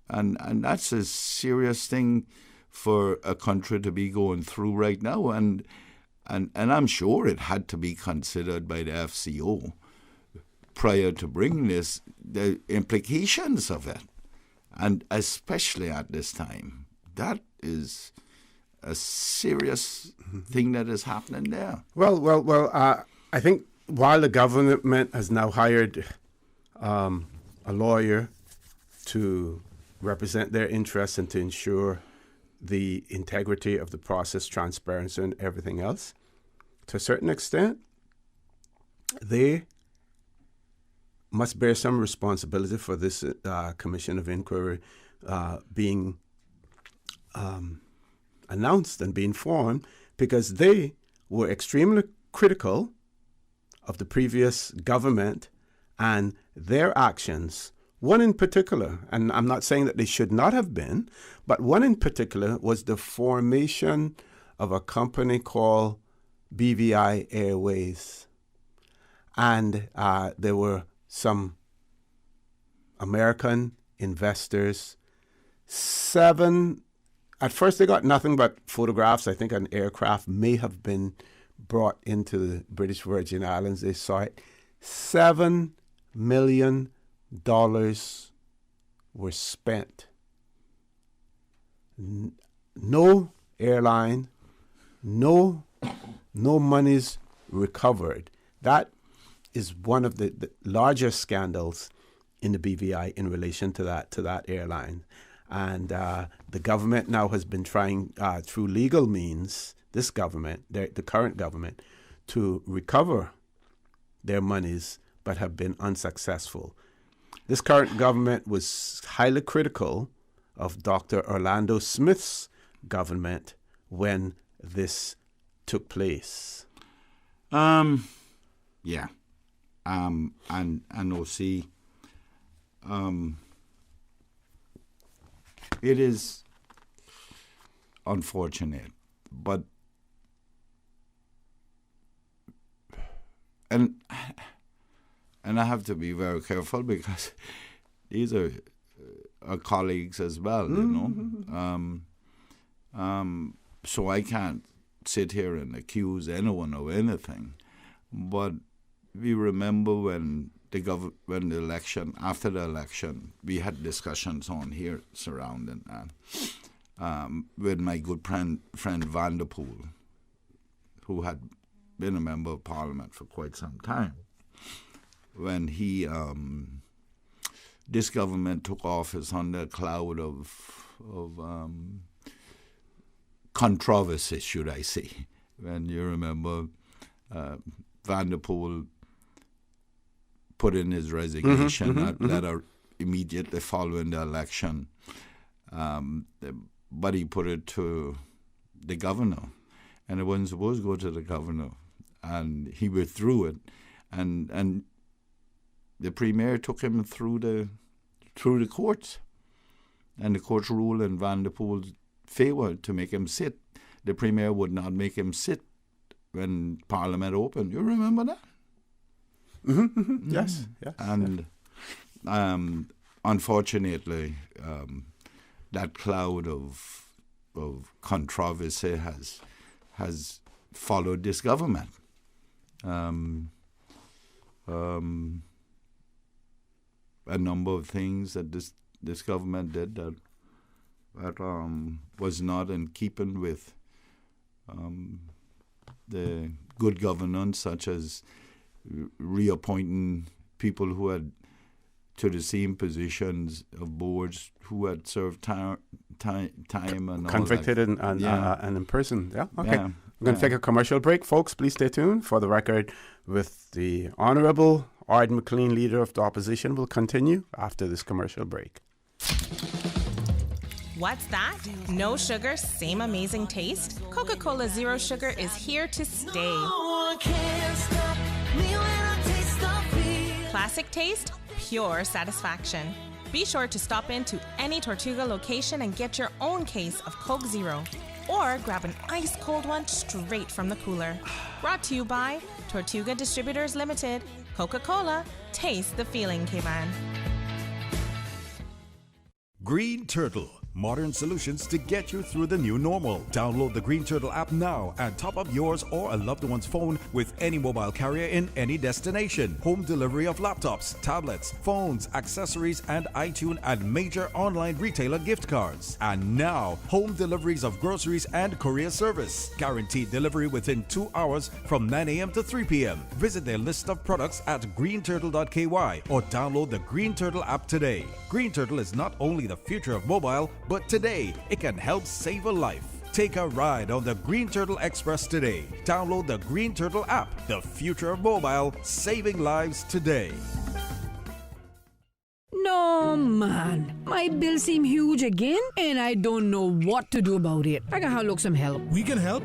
S14: and that's a serious thing for a country to be going through right now, and I'm sure it had to be considered by the FCO prior to bringing this, the implications of it, and especially at this time, that is a serious thing that is happening there.
S13: Well, I think while the government has now hired a lawyer to represent their interests and to ensure the integrity of the process, transparency, and everything else, to a certain extent, they must bear some responsibility for this Commission of Inquiry being announced and being formed, because they were extremely critical of the previous government and their actions. One in particular, and I'm not saying that they should not have been, but one in particular was the formation of a company called BVI Airways. And there were some American investors, 7, at first they got nothing but photographs. I think an aircraft may have been brought into the British Virgin Islands. They saw it. $7 million were spent. No airline, no monies recovered. That is one of the largest scandals in the BVI in relation to that airline. And the government now has been trying through legal means, this government, the current government, to recover their monies, but have been unsuccessful. This current government was highly critical of Dr. Orlando Smith's government when this took place?
S14: Yeah. And OC, it is unfortunate, but and I have to be very careful because these are our colleagues as well, you know. So I can't sit here and accuse anyone of anything, but we remember when when the election, after the election, we had discussions on here surrounding that with my good friend Vanderpool, who had been a member of Parliament for quite some time. When he, this government took office under a cloud of controversy, should I say. When you remember Vanderpool put in his resignation letter immediately following the election, but he put it to the governor, and it wasn't supposed to go to the governor, and he withdrew it, and the premier took him through the courts, and the courts ruled in Vanderpool's favor to make him sit. The premier would not make him sit when Parliament opened. You remember that?
S13: Yes.
S14: And unfortunately, that cloud of controversy has followed this government. A number of things that this government did that was not in keeping with the good governance, such as reappointing people who had to the same positions of boards who had served time and
S13: convicted
S14: all that.
S13: and in prison. Yeah, okay.
S14: Yeah.
S13: We're going to take a commercial break. Folks, please stay tuned. For the record, with the Honourable Ard McLean, Leader of the Opposition, will continue after this commercial break.
S15: What's that? No sugar, same amazing taste? Coca-Cola Zero Sugar is here to stay. Classic taste, pure satisfaction. Be sure to stop into any Tortuga location and get your own case of Coke Zero. Or grab an ice-cold one straight from the cooler. Brought to you by Tortuga Distributors Limited. Coca-Cola, taste the feeling, K-Man.
S9: Green Turtle. Modern solutions to get you through the new normal. Download the Green Turtle app now and top up yours or a loved one's phone with any mobile carrier in any destination. Home delivery of laptops, tablets, phones, accessories, and iTunes and major online retailer gift cards. And now, home deliveries of groceries and courier service. Guaranteed delivery within 2 hours from 9 a.m. to 3 p.m. Visit their list of products at greenturtle.ky or download the Green Turtle app today. Green Turtle is not only the future of mobile, but today, it can help save a life. Take a ride on the Green Turtle Express today. Download the Green Turtle app, the future of mobile, saving lives today.
S11: No, man. My bill seem huge again, and I don't know what to do about it. I gotta look some help.
S1: We can help.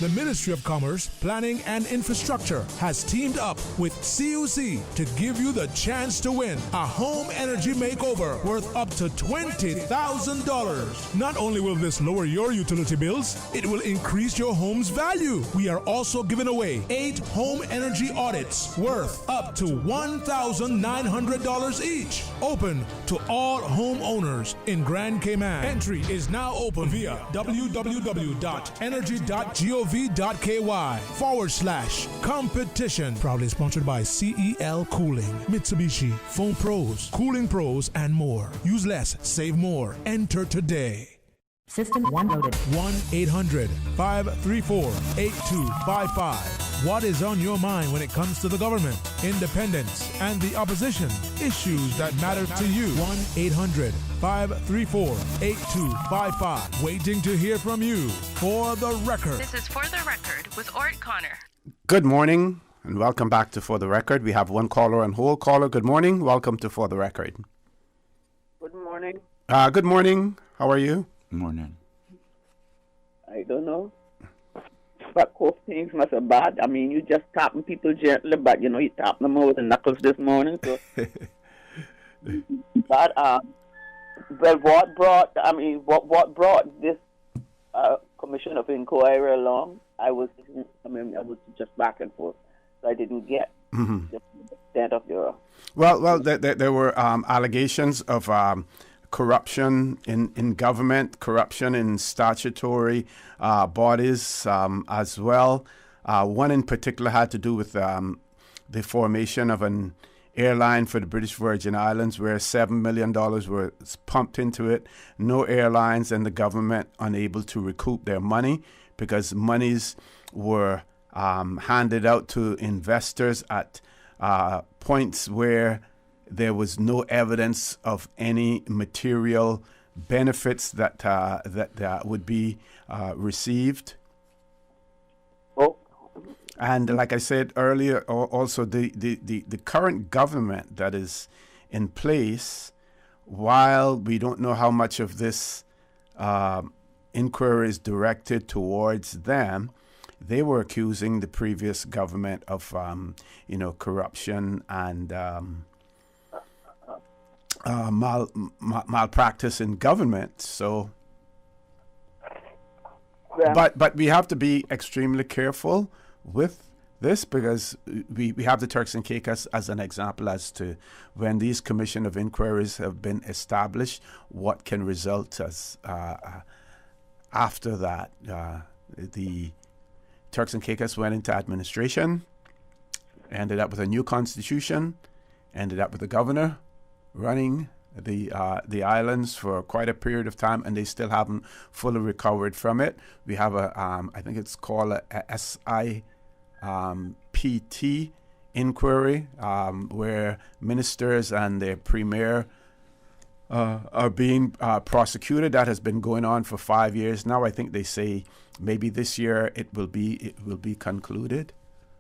S1: The Ministry of Commerce, Planning and Infrastructure has teamed up with CUC to give you the chance to win a home energy makeover worth up to $20,000. Not only will this lower your utility bills, it will increase your home's value. We are also giving away 8 home energy audits worth up to $1,900 each. Open to all homeowners in Grand Cayman. Entry is now open via www.energy.gov.ky/competition. Proudly sponsored by CEL Cooling, Mitsubishi, Phone Pros, Cooling Pros, and more. Use less, save more. Enter today.
S17: System 1 loaded.
S1: 1-800-534-8255. What is on your mind when it comes to the government, independence, and the opposition? Issues that matter to you. 1-800-534-8255. Waiting to hear from you. For the record.
S12: This is For the Record with Ort Connor.
S13: Good morning and welcome back to For the Record. We have one caller on hold. Caller, good morning. Welcome to For the Record.
S19: Good morning.
S13: Good morning. How are you?
S14: Morning.
S17: I don't know. But cough things must have bad. I mean, you just tapping people gently, but you tapped them over the knuckles this morning. So, but well, what brought this commission of inquiry along? I was just back and forth, so I didn't get the extent of your.
S13: Well, there were allegations of corruption in government, corruption in statutory bodies as well. One in particular had to do with the formation of an airline for the British Virgin Islands where $7 million were pumped into it. No airlines and the government unable to recoup their money because monies were handed out to investors at points where there was no evidence of any material benefits that would be received.
S17: Oh.
S13: And like I said earlier, also the current government that is in place, while we don't know how much of this inquiry is directed towards them, they were accusing the previous government of, corruption and malpractice in government. So,
S17: yeah.
S13: but we have to be extremely careful with this because we have the Turks and Caicos as an example as to when these commission of inquiries have been established, what can result as after that. The Turks and Caicos went into administration, ended up with a new constitution, ended up with a governor running the islands for quite a period of time, and they still haven't fully recovered from it. We have I think it's called a SIPT inquiry, where ministers and their premier are being prosecuted. That has been going on for 5 years now. I think they say maybe this year it will be concluded,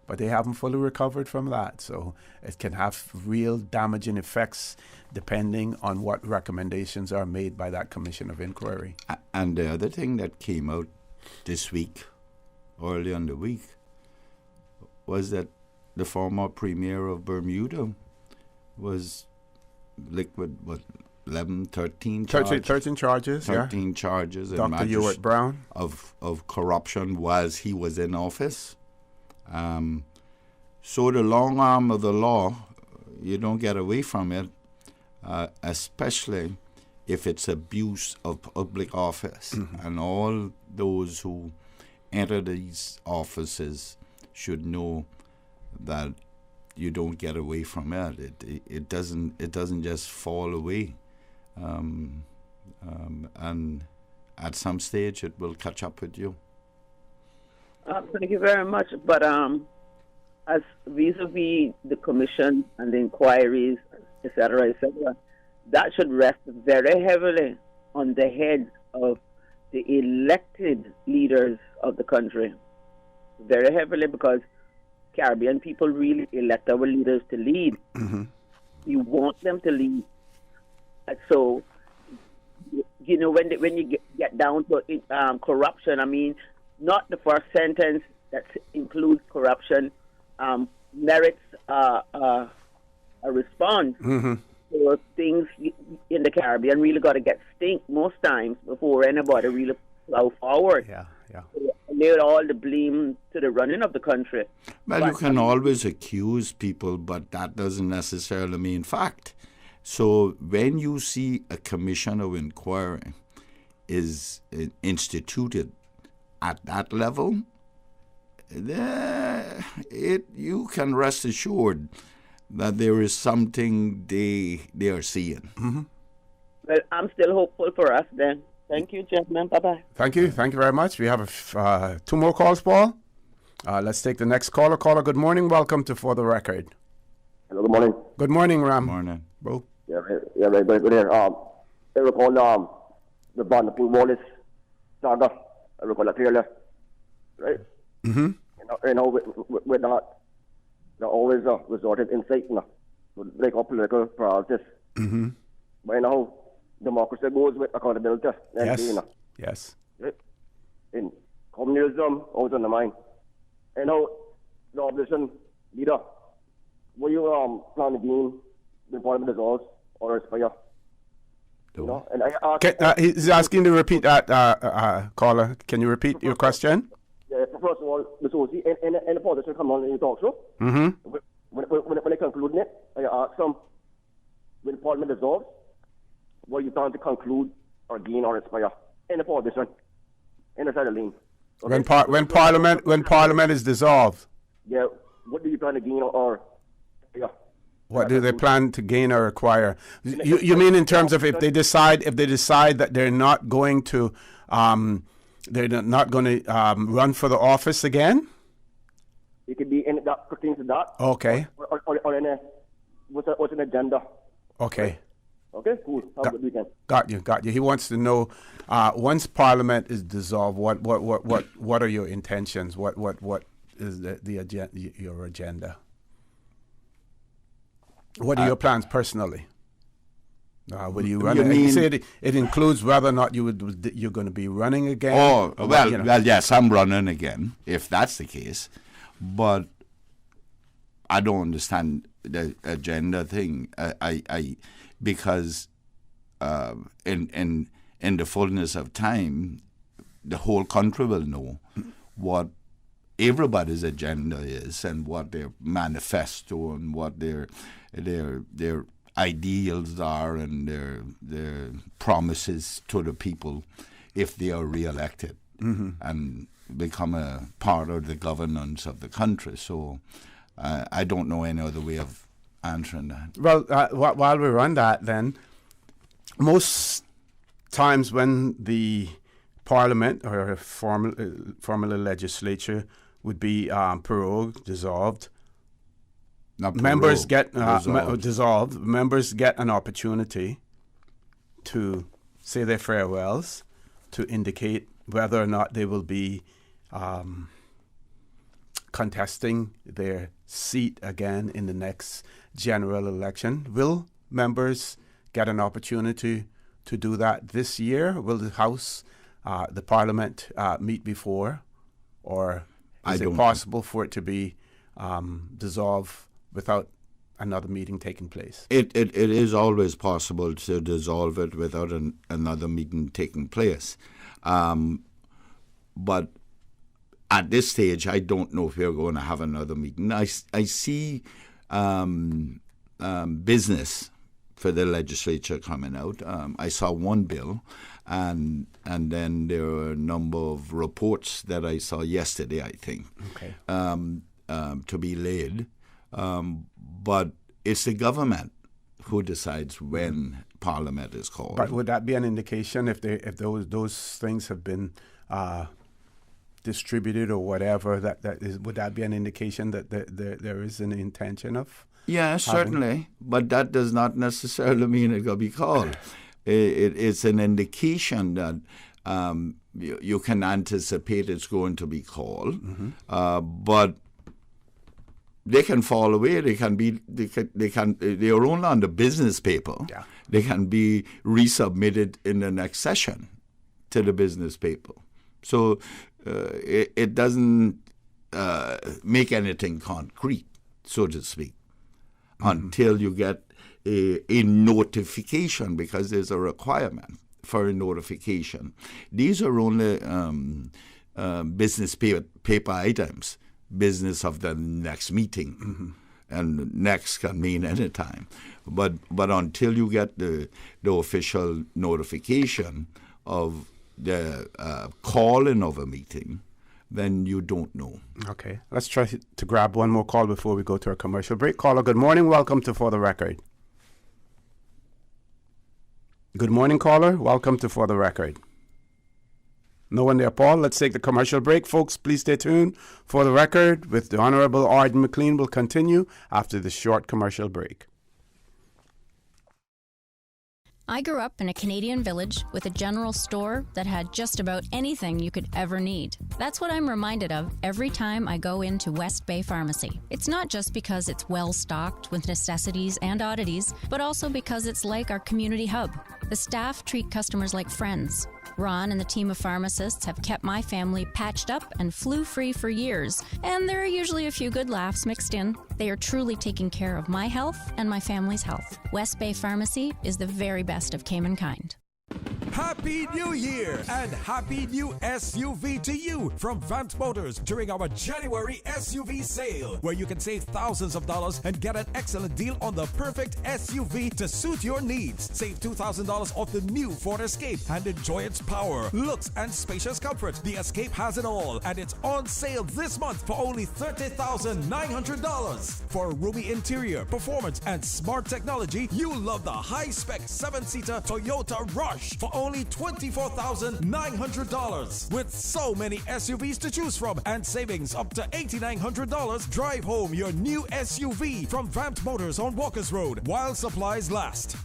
S13: but they haven't fully recovered from that. So it can have real damaging effects depending on what recommendations are made by that commission of inquiry.
S14: And the other thing that came out this week, early in the week, was that the former premier of Bermuda was liquid, 13 charges?
S13: 13 charges,
S14: 13 charges.
S13: Dr. Ewart Brown.
S14: Of corruption whilst he was in office. So the long arm of the law, you don't get away from it, especially if it's abuse of public office. Mm-hmm. And all those who enter these offices should know that you don't get away from it. It doesn't just fall away. And at some stage it will catch up with you.
S17: Thank you very much. But as vis-a-vis the commission and the inquiries, etc., that should rest very heavily on the heads of the elected leaders of the country. Very heavily, because Caribbean people really elect our leaders to lead.
S13: Mm-hmm.
S17: We want them to lead. So, when you get down to corruption, I mean, not the first sentence that includes corruption merits a response.
S13: Mm-hmm.
S17: So things in the Caribbean really got to get stink most times before anybody really plow forward.
S13: Yeah.
S17: Lay all the blame to the running of the country.
S14: Well, you can always accuse people, but that doesn't necessarily mean fact. So when you see a commission of inquiry is instituted at that level, you can rest assured that there is something they are seeing.
S13: Mm-hmm.
S17: Well, I'm still hopeful for us then. Thank you, gentlemen. Bye-bye.
S13: Thank you very much. We have 2 more calls, Paul. Let's take the next caller. Caller, good morning. Welcome to For the Record.
S19: Hello, good morning.
S13: Good morning, Ram.
S14: Morning.
S13: Bro.
S19: Yeah, very good here. I recall the Barnacle Wallace saga. I recall that clearly. Right?
S13: Mm-hmm.
S19: We're not always resorted in Satan to break up political priorities.
S13: Mm-hmm.
S19: But democracy goes with accountability.
S13: Yes. Yes.
S19: Right? In communism, out on the mind. And now, the opposition leader, will you plan again when Parliament dissolves or expire? You know? And I ask,
S13: he's asking to repeat that, caller. Can you repeat your question?
S19: Yeah, first of all, Mr. Osi, and the politician come on and you talk show.
S13: Mm-hmm.
S19: When they conclude it, I ask them, when Parliament dissolves, what you plan to conclude or gain or expire in the politician, in the side of lane. Okay?
S13: When Parliament is dissolved.
S19: Yeah, what do you plan to gain or expire?
S13: What do they plan to gain or acquire? You mean in terms of if they decide that they're not going to run for the office again?
S19: It could be in that pertains to that.
S13: Okay.
S19: Or in what's an agenda?
S13: Okay.
S19: Okay, cool. Have a good weekend.
S13: Got you. He wants to know once Parliament is dissolved, what are your intentions? What is the agenda, your agenda? What are your plans personally? Will you run? You said it includes whether or not you're going to be running again.
S14: Oh well, yes, I'm running again if that's the case, but I don't understand the agenda thing. Because in the fullness of time, the whole country will know what everybody's agenda is and what their manifesto and what their ideals are and their promises to the people if they are re-elected and become a part of the governance of the country. So I don't know any other way of answering that.
S13: Well, while we're on that, then, most times when the Parliament or formerly legislature would be prorogued, dissolved, members get dissolved. Members get an opportunity to say their farewells, to indicate whether or not they will be contesting their seat again in the next general election. Will members get an opportunity to do that this year? Will the House, the Parliament, meet before? Or is it possible for it to be dissolved without another meeting taking place?
S14: It is always possible to dissolve it without another meeting taking place. But at this stage, I don't know if we're going to have another meeting. I see business for the legislature coming out. I saw one bill, and then there are a number of reports that I saw yesterday, I think, to be laid. But it's the government who decides when Parliament is called.
S13: But would that be an indication if those things have been distributed or whatever, would that be an indication that there is an intention of?
S14: Yeah, certainly, but that does not necessarily mean it's going to be called. It's an indication that you can anticipate it's going to be called, but they can fall away. They are only on the business paper. Yeah. They can be resubmitted in the next session to the business paper. So it doesn't make anything concrete, so to speak, until you get a notification, because there's a requirement for a notification. These are only business paper items, business of the next meeting, and next can mean any time. But until you get the official notification of the calling of a meeting, then you don't know.
S13: Okay. Let's try to grab one more call before we go to our commercial break. Caller, good morning. Welcome to For the Record. Good morning, caller. Welcome to For the Record. No one there, Paul. Let's take the commercial break. Folks, please stay tuned. For the Record with the Honorable Arden McLean will continue after this short commercial break.
S3: I grew up in a Canadian village with a general store that had just about anything you could ever need. That's what I'm reminded of every time I go into West Bay Pharmacy. It's not just because it's well stocked with necessities and oddities, but also because it's like our community hub. The staff treat customers like friends. Ron and the team of pharmacists have kept my family patched up and flu-free for years, and there are usually a few good laughs mixed in. They are truly taking care of my health and my family's health. West Bay Pharmacy is the very best of Cayman kind.
S9: Happy New Year and happy new SUV to you from Vant Motors during our January SUV sale, where you can save thousands of dollars and get an excellent deal on the perfect SUV to suit your needs. Save $2,000 off the new Ford Escape and enjoy its power, looks, and spacious comfort. The Escape has it all, and it's on sale this month for only $30,900. For a roomy interior, performance, and smart technology, you'll love the high-spec 7-seater Toyota Rush for only $24,900. With so many SUVs to choose from and savings up to $8,900, drive home your new SUV from Vant Motors on Walkers Road while supplies last.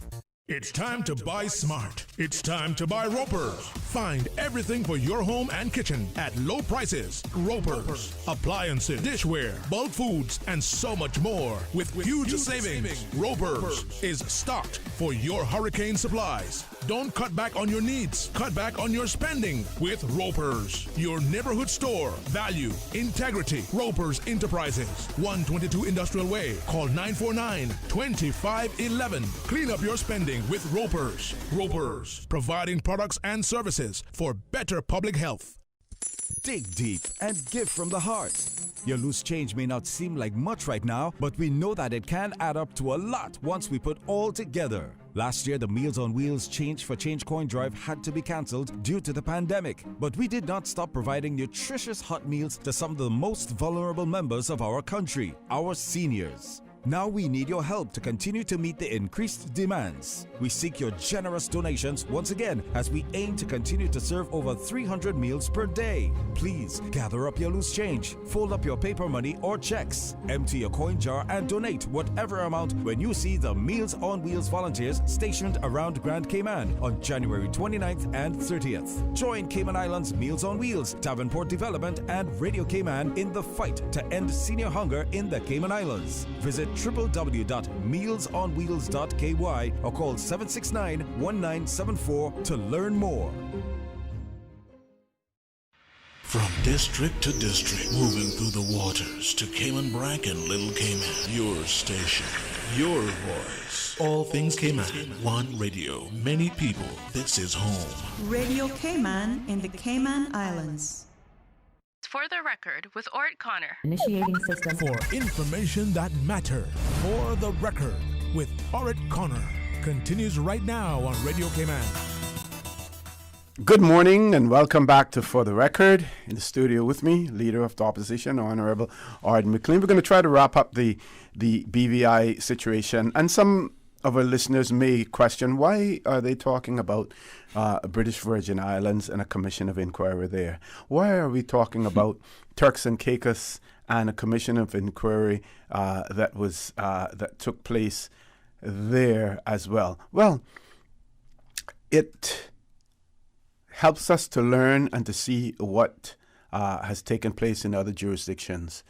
S1: It's time to buy smart. It's time to buy Ropers. Find everything for your home and kitchen at low prices. Ropers. Appliances, dishware, bulk foods, and so much more. With huge savings. Ropers is stocked for your hurricane supplies. Don't cut back on your needs. Cut back on your spending with Ropers. Your neighborhood store. Value. Integrity. Ropers Enterprises. 122 Industrial Way. Call 949-2511. Clean up your spending with Ropers. Ropers, providing products and services for better public health.
S2: Dig deep and give from the heart. Your loose change may not seem like much right now, but we know that it can add up to a lot once we put all together. Last year, the Meals on Wheels Change for Change coin drive had to be cancelled due to the pandemic. But we did not stop providing nutritious hot meals to some of the most vulnerable members of our country, our seniors. Now we need your help to continue to meet the increased demands. We seek your generous donations once again as we aim to continue to serve over 300 meals per day. Please gather up your loose change, fold up your paper money or checks, empty your coin jar and donate whatever amount when you see the Meals on Wheels volunteers stationed around Grand Cayman on January 29th and 30th. Join Cayman Islands Meals on Wheels, Davenport Development and Radio Cayman in the fight to end senior hunger in the Cayman Islands. Visit www.mealsonwheels.ky or call 769-1974 to learn more.
S1: From district to district, moving through the waters to Cayman Brac and Little Cayman. Your station, your voice. All things Cayman, one radio, many people. This is home.
S7: Radio Cayman in the Cayman Islands.
S12: For the record with Ort Connor.
S1: Initiating system. For information that matters. For the record with Ort Connor. Continues right now on Radio Cayman.
S13: Good morning and welcome back to For the Record. In the studio with me, Leader of the Opposition, Honorable Arden McLean. We're going to try to wrap up the BVI situation. And some of our listeners may question, why are they talking about British Virgin Islands and a commission of inquiry there? Why are we talking about Turks and Caicos and a commission of inquiry that took place there as well? Well, it helps us to learn and to see what has taken place in other jurisdictions.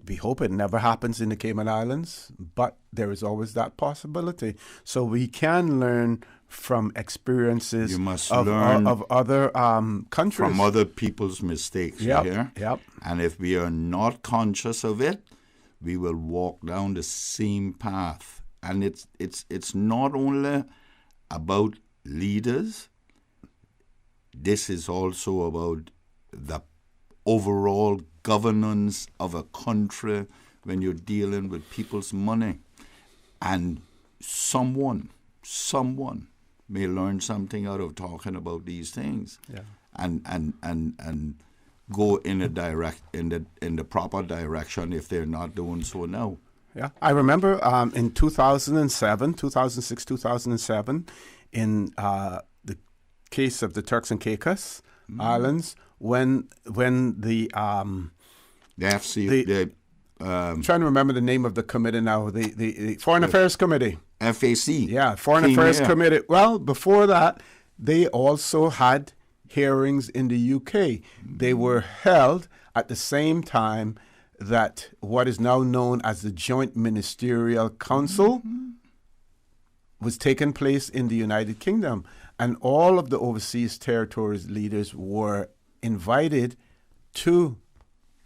S13: We hope it never happens in the Cayman Islands, but there is always that possibility. So we can learn from experiences of other countries.
S14: From other people's mistakes,
S13: Yep.
S14: And if we are not conscious of it, we will walk down the same path. And it's not only about leaders. This is also about the overall governance of a country when you're dealing with people's money. And someone may learn something out of talking about these things.
S13: Yeah.
S14: And go in the proper direction if they're not doing so now.
S13: Yeah. I remember in 2006, 2007, in the case of the Turks and Caicos Islands, when the
S14: FC,
S13: I'm trying to remember the name of the committee now, the Foreign Affairs Committee.
S14: FAC.
S13: Yeah, Foreign Affairs Committee. Well, before that, they also had hearings in the UK. They were held at the same time that what is now known as the Joint Ministerial Council was taking place in the United Kingdom, and all of the overseas territories leaders were invited to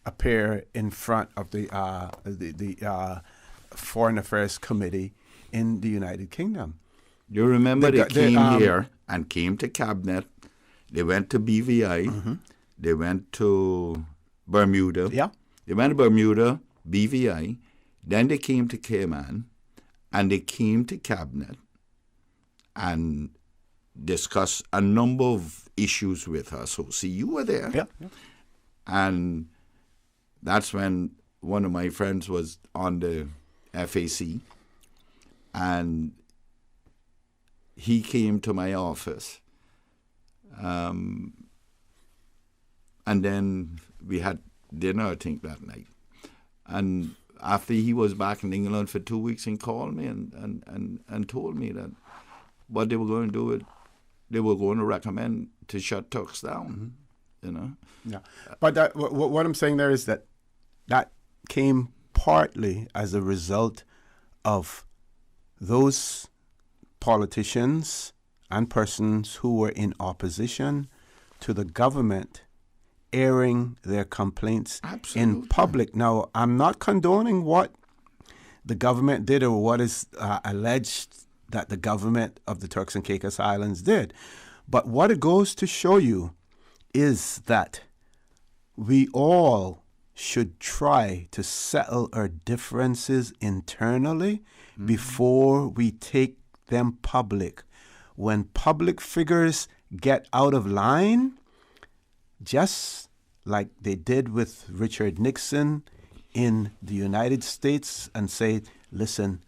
S13: appear in front of the Foreign Affairs Committee in the United Kingdom.
S14: You remember they came here and came to Cabinet. They went to BVI. Mm-hmm. They went to Bermuda.
S13: Yeah.
S14: They went to Bermuda, BVI. Then they came to Cayman, and they came to Cabinet and discussed a number of issues with us. So, see, you were there.
S13: Yeah.
S14: And that's when one of my friends was on the FAC, and he came to my office. And then we had dinner, I think, that night. And after he was back in England for 2 weeks, he called me and told me that what they were going to do, they were going to recommend to shut Turks down, you know.
S13: Yeah, but what I'm saying there is that came partly as a result of those politicians and persons who were in opposition to the government airing their complaints in public. Now, I'm not condoning what the government did or what is alleged that the government of the Turks and Caicos Islands did. But what it goes to show you is that we all should try to settle our differences internally before we take them public. When public figures get out of line, just like they did with Richard Nixon in the United States, and say, listen,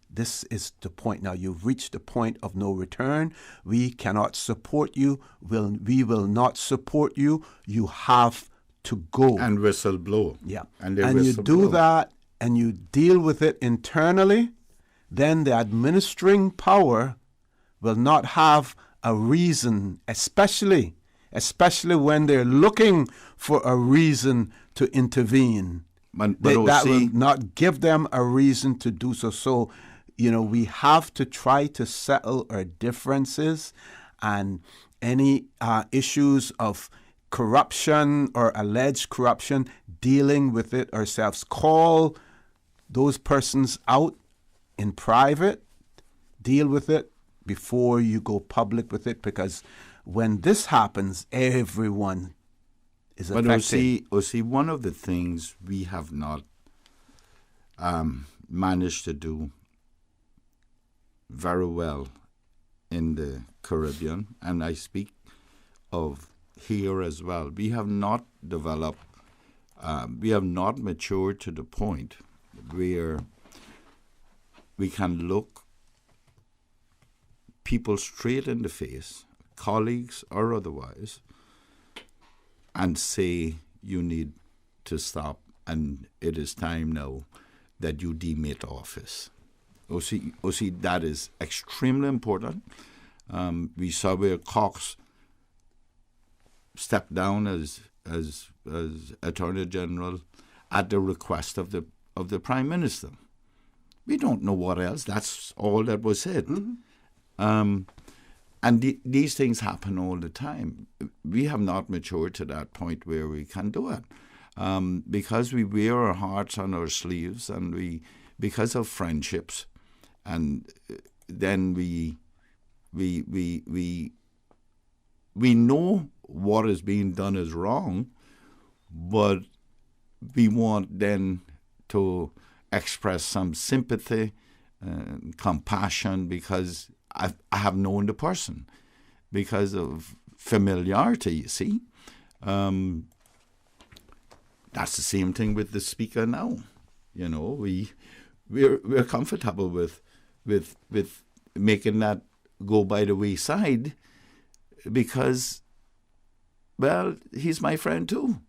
S13: this is the point now. You've reached the point of no return. We cannot support you. We will not support you. You have to go.
S14: And whistleblow.
S13: Yeah.
S14: And
S13: you do that and you deal with it internally, then the administering power will not have a reason, especially when they're looking for a reason to intervene.
S14: But
S13: that will not give them a reason to do so. So, we have to try to settle our differences, and any issues of corruption or alleged corruption, dealing with it ourselves. Call those persons out in private, deal with it before you go public with it, because when this happens, everyone is affected.
S14: But see, one of the things we have not managed to do very well in the Caribbean, and I speak of here as well, we have not developed, we have not matured to the point where we can look people straight in the face, colleagues or otherwise, and say, you need to stop, and it is time now that you demit office. See, that is extremely important. We saw where Cox stepped down as Attorney General at the request of the Prime Minister. We don't know what else. That's all that was said. Mm-hmm. And these things happen all the time. We have not matured to that point where we can do it. Because we wear our hearts on our sleeves, and because of friendships, and then we know what is being done is wrong, but we want then to express some sympathy and compassion because I have known the person, because of familiarity, you see. That's the same thing with the speaker now. We're comfortable with making that go by the wayside because, well, he's my friend too,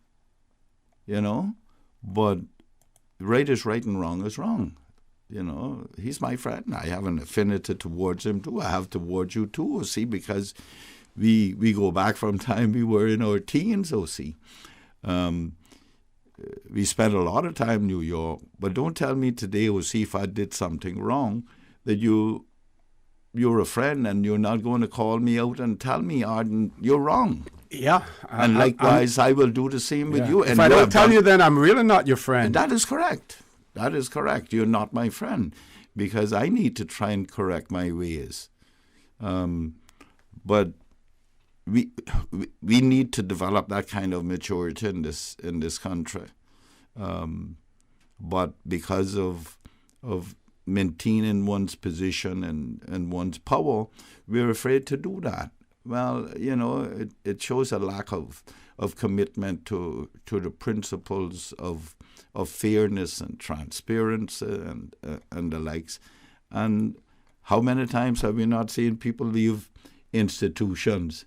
S14: but right is right and wrong is wrong. He's my friend. I have an affinity towards him too. I have towards you too, see, because we go back from time we were in our teens, see. We spent a lot of time in New York, but don't tell me today, see, if I did something wrong, that you you're a friend and you're not going to call me out and tell me, Arden, you're wrong.
S13: Yeah.
S14: And likewise, I will do the same with you.
S13: If
S14: And
S13: I don't tell you, then I'm really not your friend.
S14: That is correct. That is correct. You're not my friend, because I need to try and correct my ways. But we need to develop that kind of maturity in this country. But because of maintaining one's position and one's power, we're afraid to do that. Well, it shows a lack of commitment to the principles of fairness and transparency and the likes. And how many times have we not seen people leave institutions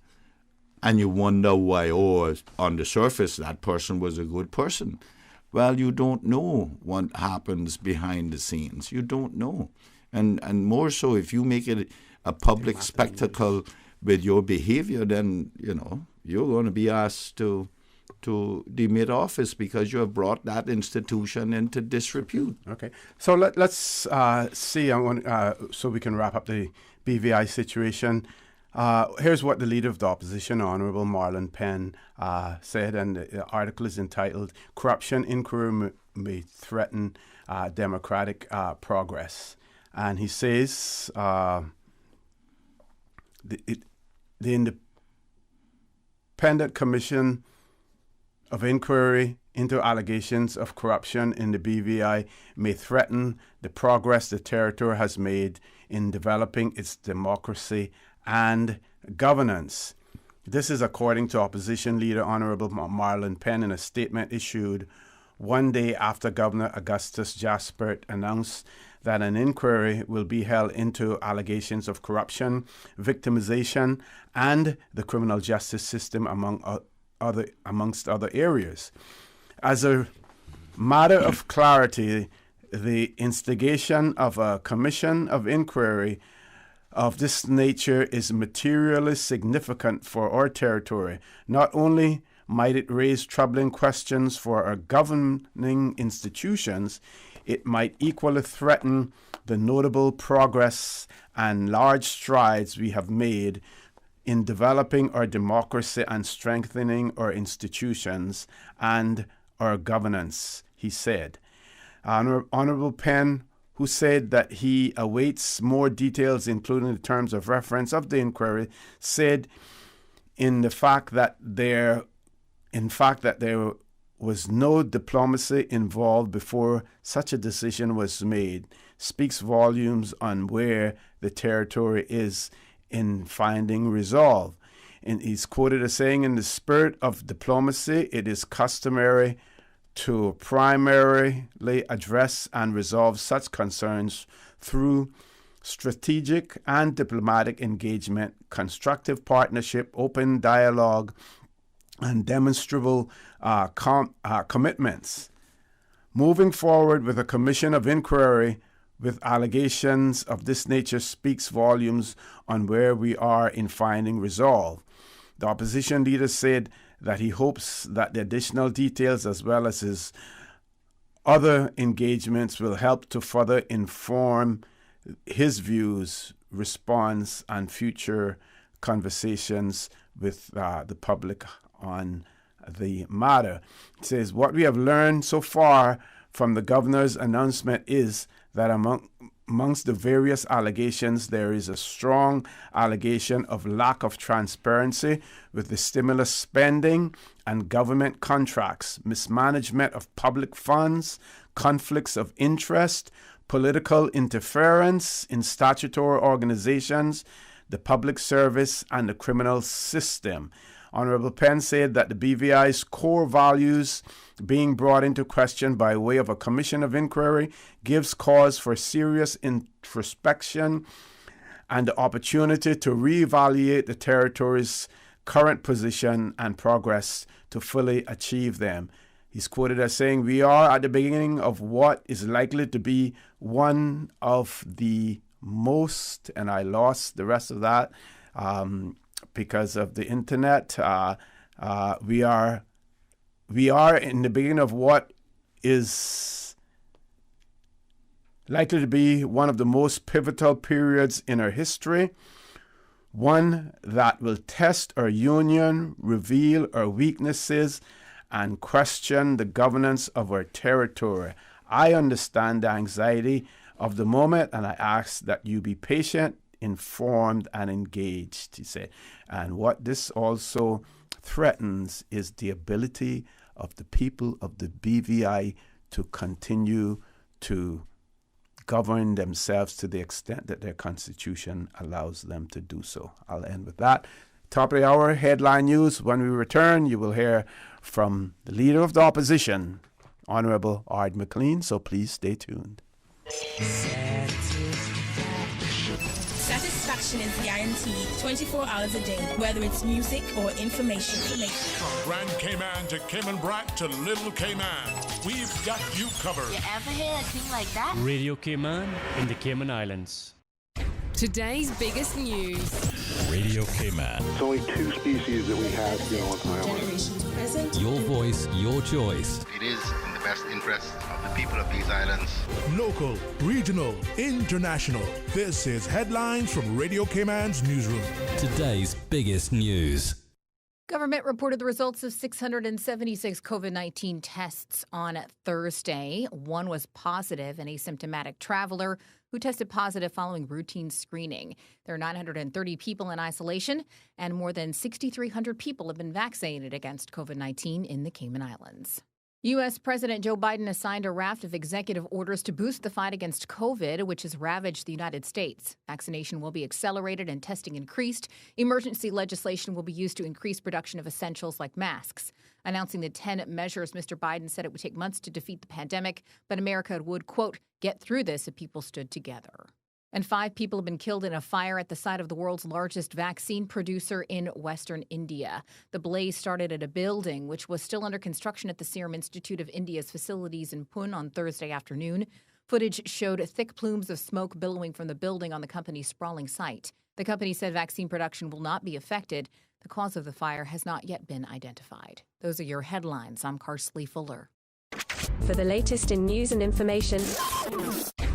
S14: and you wonder why, on the surface, that person was a good person. Well, you don't know what happens behind the scenes. You don't know. And more so, if you make it a public spectacle with your behavior, then, you're going to be asked to demit office because you have brought that institution into disrepute.
S13: Okay. So let's see, so we can wrap up the BVI situation. Here's what the Leader of the Opposition, Honourable Marlon Penn, said, and the article is entitled, "Corruption Inquiry May Threaten Democratic Progress." And he says the Independent Commission of Inquiry into allegations of corruption in the BVI may threaten the progress the territory has made in developing its democracy and governance. This is according to Opposition Leader Honourable Marlon Penn in a statement issued one day after Governor Augustus Jaspert announced that an inquiry will be held into allegations of corruption, victimization, and the criminal justice system amongst other areas. As a matter of clarity, the instigation of a commission of inquiry of this nature is materially significant for our territory. Not only might it raise troubling questions for our governing institutions, it might equally threaten the notable progress and large strides we have made in developing our democracy and strengthening our institutions and our governance, he said. Honourable Penn, who said that he awaits more details, including the terms of reference of the inquiry, said in fact that there was no diplomacy involved before such a decision was made, speaks volumes on where the territory is in finding resolve. And he's quoted as saying, "In the spirit of diplomacy, it is customary to primarily address and resolve such concerns through strategic and diplomatic engagement, constructive partnership, open dialogue, and demonstrable commitments. Moving forward with a commission of inquiry with allegations of this nature speaks volumes on where we are in finding resolve." The opposition leader said that he hopes that the additional details as well as his other engagements will help to further inform his views, response, and future conversations with the public on the matter. It says, "What we have learned so far from the governor's announcement is that amongst the various allegations, there is a strong allegation of lack of transparency with the stimulus spending and government contracts, mismanagement of public funds, conflicts of interest, political interference in statutory organizations, the public service, and the criminal system." Honourable Penn said that the BVI's core values being brought into question by way of a commission of inquiry gives cause for serious introspection and the opportunity to reevaluate the territory's current position and progress to fully achieve them. He's quoted as saying, "We are at the beginning of what is likely to be one of the most," and I lost the rest of that, because of the internet. We are in the beginning of what is likely to be one of the most pivotal periods in our history, one that will test our union, reveal our weaknesses, and question the governance of our territory. I understand the anxiety of the moment, and I ask that you be patient, informed, and engaged, he said. And what this also threatens is the ability of the people of the BVI to continue to govern themselves to the extent that their constitution allows them to do so. I'll end with that. Top of the hour, headline news. When we return, you will hear from the leader of the opposition, Honorable Ard McLean, so please stay tuned.
S8: Satisfaction is guaranteed 24 hours a day, whether it's music or information.
S1: From Grand Cayman to Cayman Brac to Little Cayman, we've got you covered.
S20: You ever hear a thing like that?
S21: Radio Cayman in the Cayman Islands.
S22: Today's biggest news.
S23: Radio Cayman.
S26: It's only two species that we have here on the island.
S8: Generations present.
S23: Your voice, your choice.
S27: It is in the best interest of the people of these islands.
S1: Local, regional, international. This is Headlines from Radio Cayman's newsroom.
S23: Today's biggest news.
S28: Government reported the results of 676 COVID-19 tests on Thursday. One was positive, an asymptomatic traveler who tested positive following routine screening. There are 930 people in isolation, and more than 6,300 people have been vaccinated against COVID-19 in the Cayman Islands. U.S. President Joe Biden has signed a raft of executive orders to boost the fight against COVID, which has ravaged the United States. Vaccination will be accelerated and testing increased. Emergency legislation will be used to increase production of essentials like masks. Announcing the 10 measures, Mr. Biden said it would take months to defeat the pandemic, but America would, quote, get through this if people stood together. And 5 people have been killed in a fire at the site of the world's largest vaccine producer in Western India. The blaze started at a building which was still under construction at the Serum Institute of India's facilities in Pune on Thursday afternoon. Footage showed thick plumes of smoke billowing from the building on the company's sprawling site. The company said vaccine production will not be affected. The cause of the fire has not yet been identified. Those are your headlines. I'm Karsley Fuller.
S22: For the latest in news and information,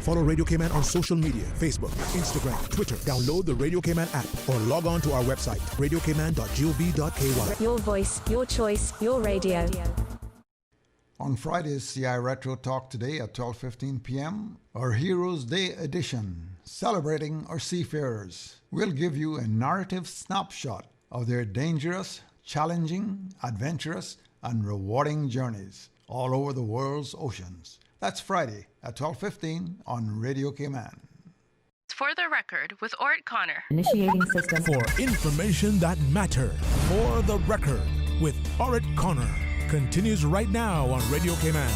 S1: follow Radio Cayman on social media, Facebook, Instagram, Twitter. Download the Radio Cayman app or log on to our website, radiocayman.gov.ky.
S22: your voice, your choice, your radio.
S16: On Friday's CI Retro Talk today at 12:15 p.m., our Heroes Day edition, celebrating our seafarers. We'll give you a narrative snapshot of their dangerous, challenging, adventurous, and rewarding journeys all over the world's oceans. That's Friday at 12:15 on Radio Cayman.
S12: For the record, with Ort Connor.
S22: Initiating system.
S1: For information that matters. For the record, with Ort Connor. Continues right now on Radio Cayman.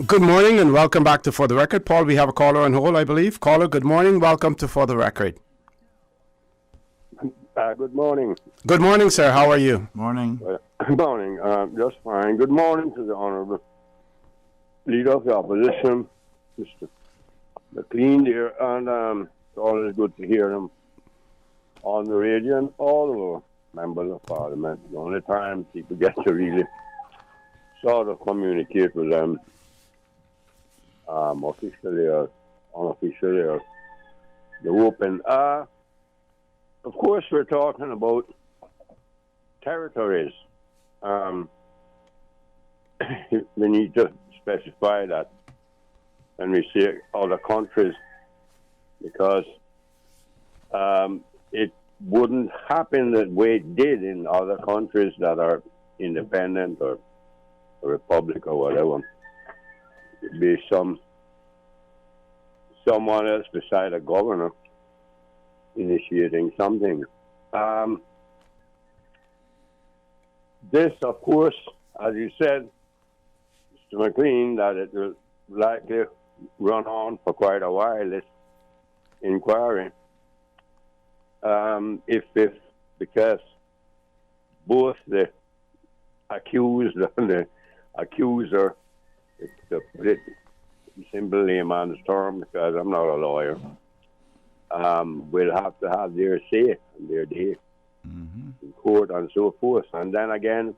S13: Good morning and welcome back to For the Record. Paul, we have a caller on hold, I believe. Caller, good morning. Welcome to For the Record.
S26: Good morning.
S13: Good morning, sir. How are you?
S14: Morning.
S26: Good morning. Just fine. Good morning to the Honorable Leader of the Opposition, Mr. McLean there. And it's always good to hear him on the radio and all the members of Parliament. The only time people get to really sort of communicate with them officially or unofficially or the open. Of course, we're talking about territories. We need to specify that when we say other countries, because it wouldn't happen the way it did in other countries that are independent or a republic or whatever. It'd be someone else beside a governor initiating something. This, of course, as you said, Mr. McLean, that it will likely run on for quite a while, this inquiry. Because both the accused and the accuser, to put it in simple layman's term, because I'm not a lawyer, will have to have their say and their day in court and so forth. And then again,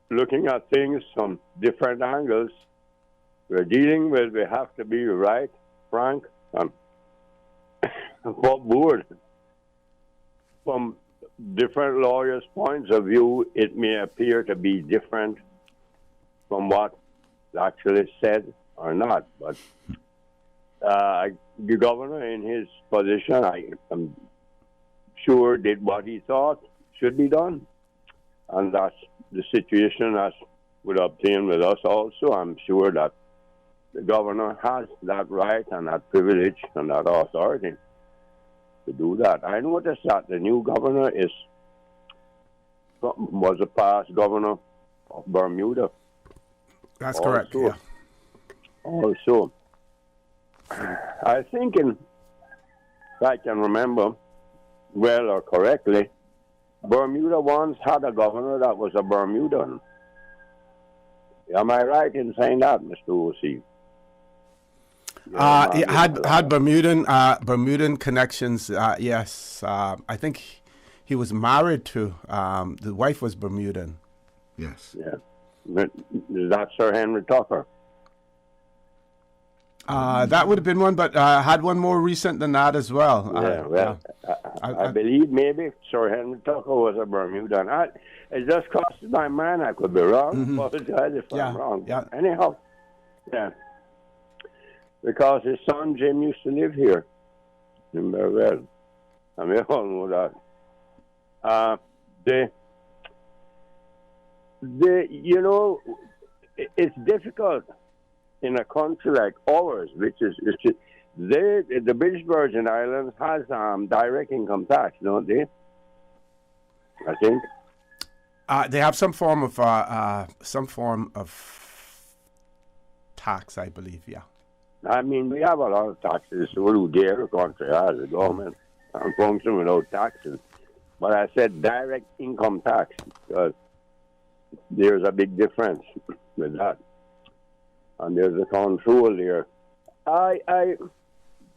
S26: looking at things from different angles, we're dealing with, we have to be right, frank, and board. From different lawyers' points of view, it may appear to be different from what is actually said or not. But the governor, in his position, I'm sure did what he thought should be done. And that's the situation that would obtain with us also. I'm sure that the governor has that right and that privilege and that authority to do that. I noticed that the new governor was a past governor of Bermuda.
S13: That's correct. Yeah.
S26: Also, I think, if I can remember well or correctly, Bermuda once had a governor that was a Bermudan. Am I right in saying that, Mr. O.C.?
S13: It had Bermudan connections. Yes, I think he was married to. The wife was Bermudan.
S14: Yes.
S26: Yeah. That's Sir Henry Tucker.
S13: That would have been one, but had one more recent than that as well.
S26: I believe maybe Sir Henry Tucker was a Bermudan. It just crossed my mind. I could be wrong.
S13: Mm-hmm.
S26: Apologize if I'm wrong.
S13: Yeah.
S26: Anyhow, yeah. Because his son Jim used to live here in Berwell. And we all know that. It's difficult in a country like ours, which is the British Virgin Islands has direct income tax, don't they? I think
S13: they have some form of tax, I believe. Yeah.
S26: I mean, we have a lot of taxes. So do the other country has the government and function without taxes. But I said direct income tax because there's a big difference with that. And there's a control there. I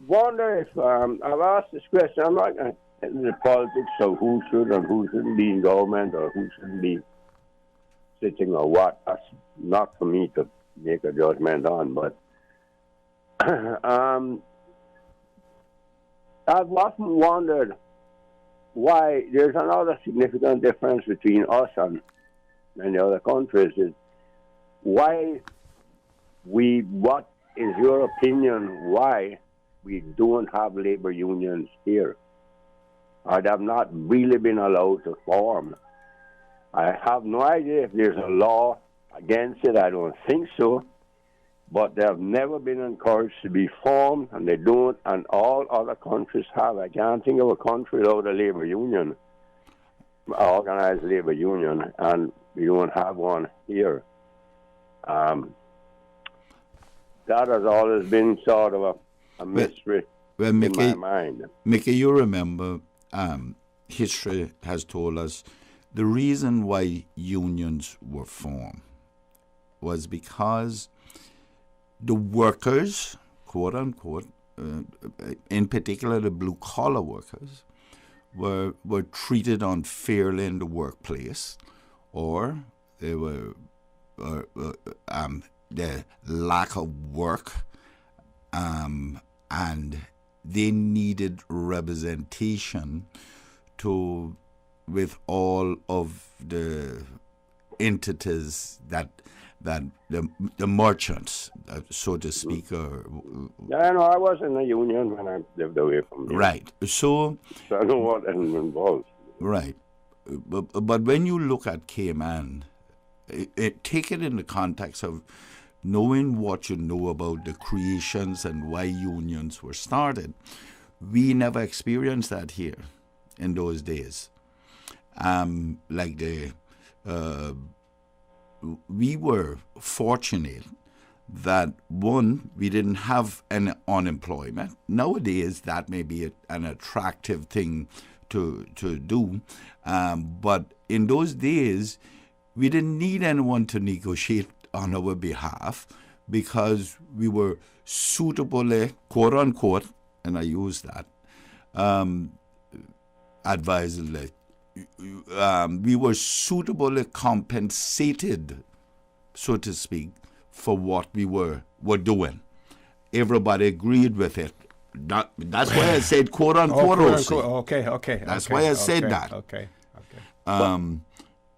S26: wonder if I've asked this question. I'm not going to get into the politics of who should and who shouldn't be in government or who shouldn't be sitting or what. That's not for me to make a judgment on. But I've often wondered why there's another significant difference between us and many other countries is why what is your opinion why we don't have labor unions here? Or they have not really been allowed to form. I have no idea if there's a law against it. I don't think so. But they have never been encouraged to be formed, and they don't, and all other countries have. I can't think of a country without a labor union, organized labor union, and we don't have one here. That has always been sort of a mystery in my mind.
S14: Mickey, you remember, history has told us the reason why unions were formed was because the workers, quote unquote, in particular the blue-collar workers, were treated unfairly in the workplace, or they were the lack of work, and they needed representation with all of the entities that the merchants, so to speak, are.
S26: Yeah, no, I was in a union when I lived away from here.
S14: Right. So
S26: I know what it involves.
S14: Right. But when you look at Cayman, take it in the context of knowing what you know about the creations and why unions were started. We never experienced that here in those days. We were fortunate that, one, we didn't have any unemployment. Nowadays, that may be an attractive thing to do. But in those days, we didn't need anyone to negotiate on our behalf because we were suitably, quote unquote, and I use that, advisedly, we were suitably compensated, so to speak, for what we were doing. Everybody agreed with it. That's why I said quote unquote.
S13: Okay.
S14: That's why I said that.
S13: Okay.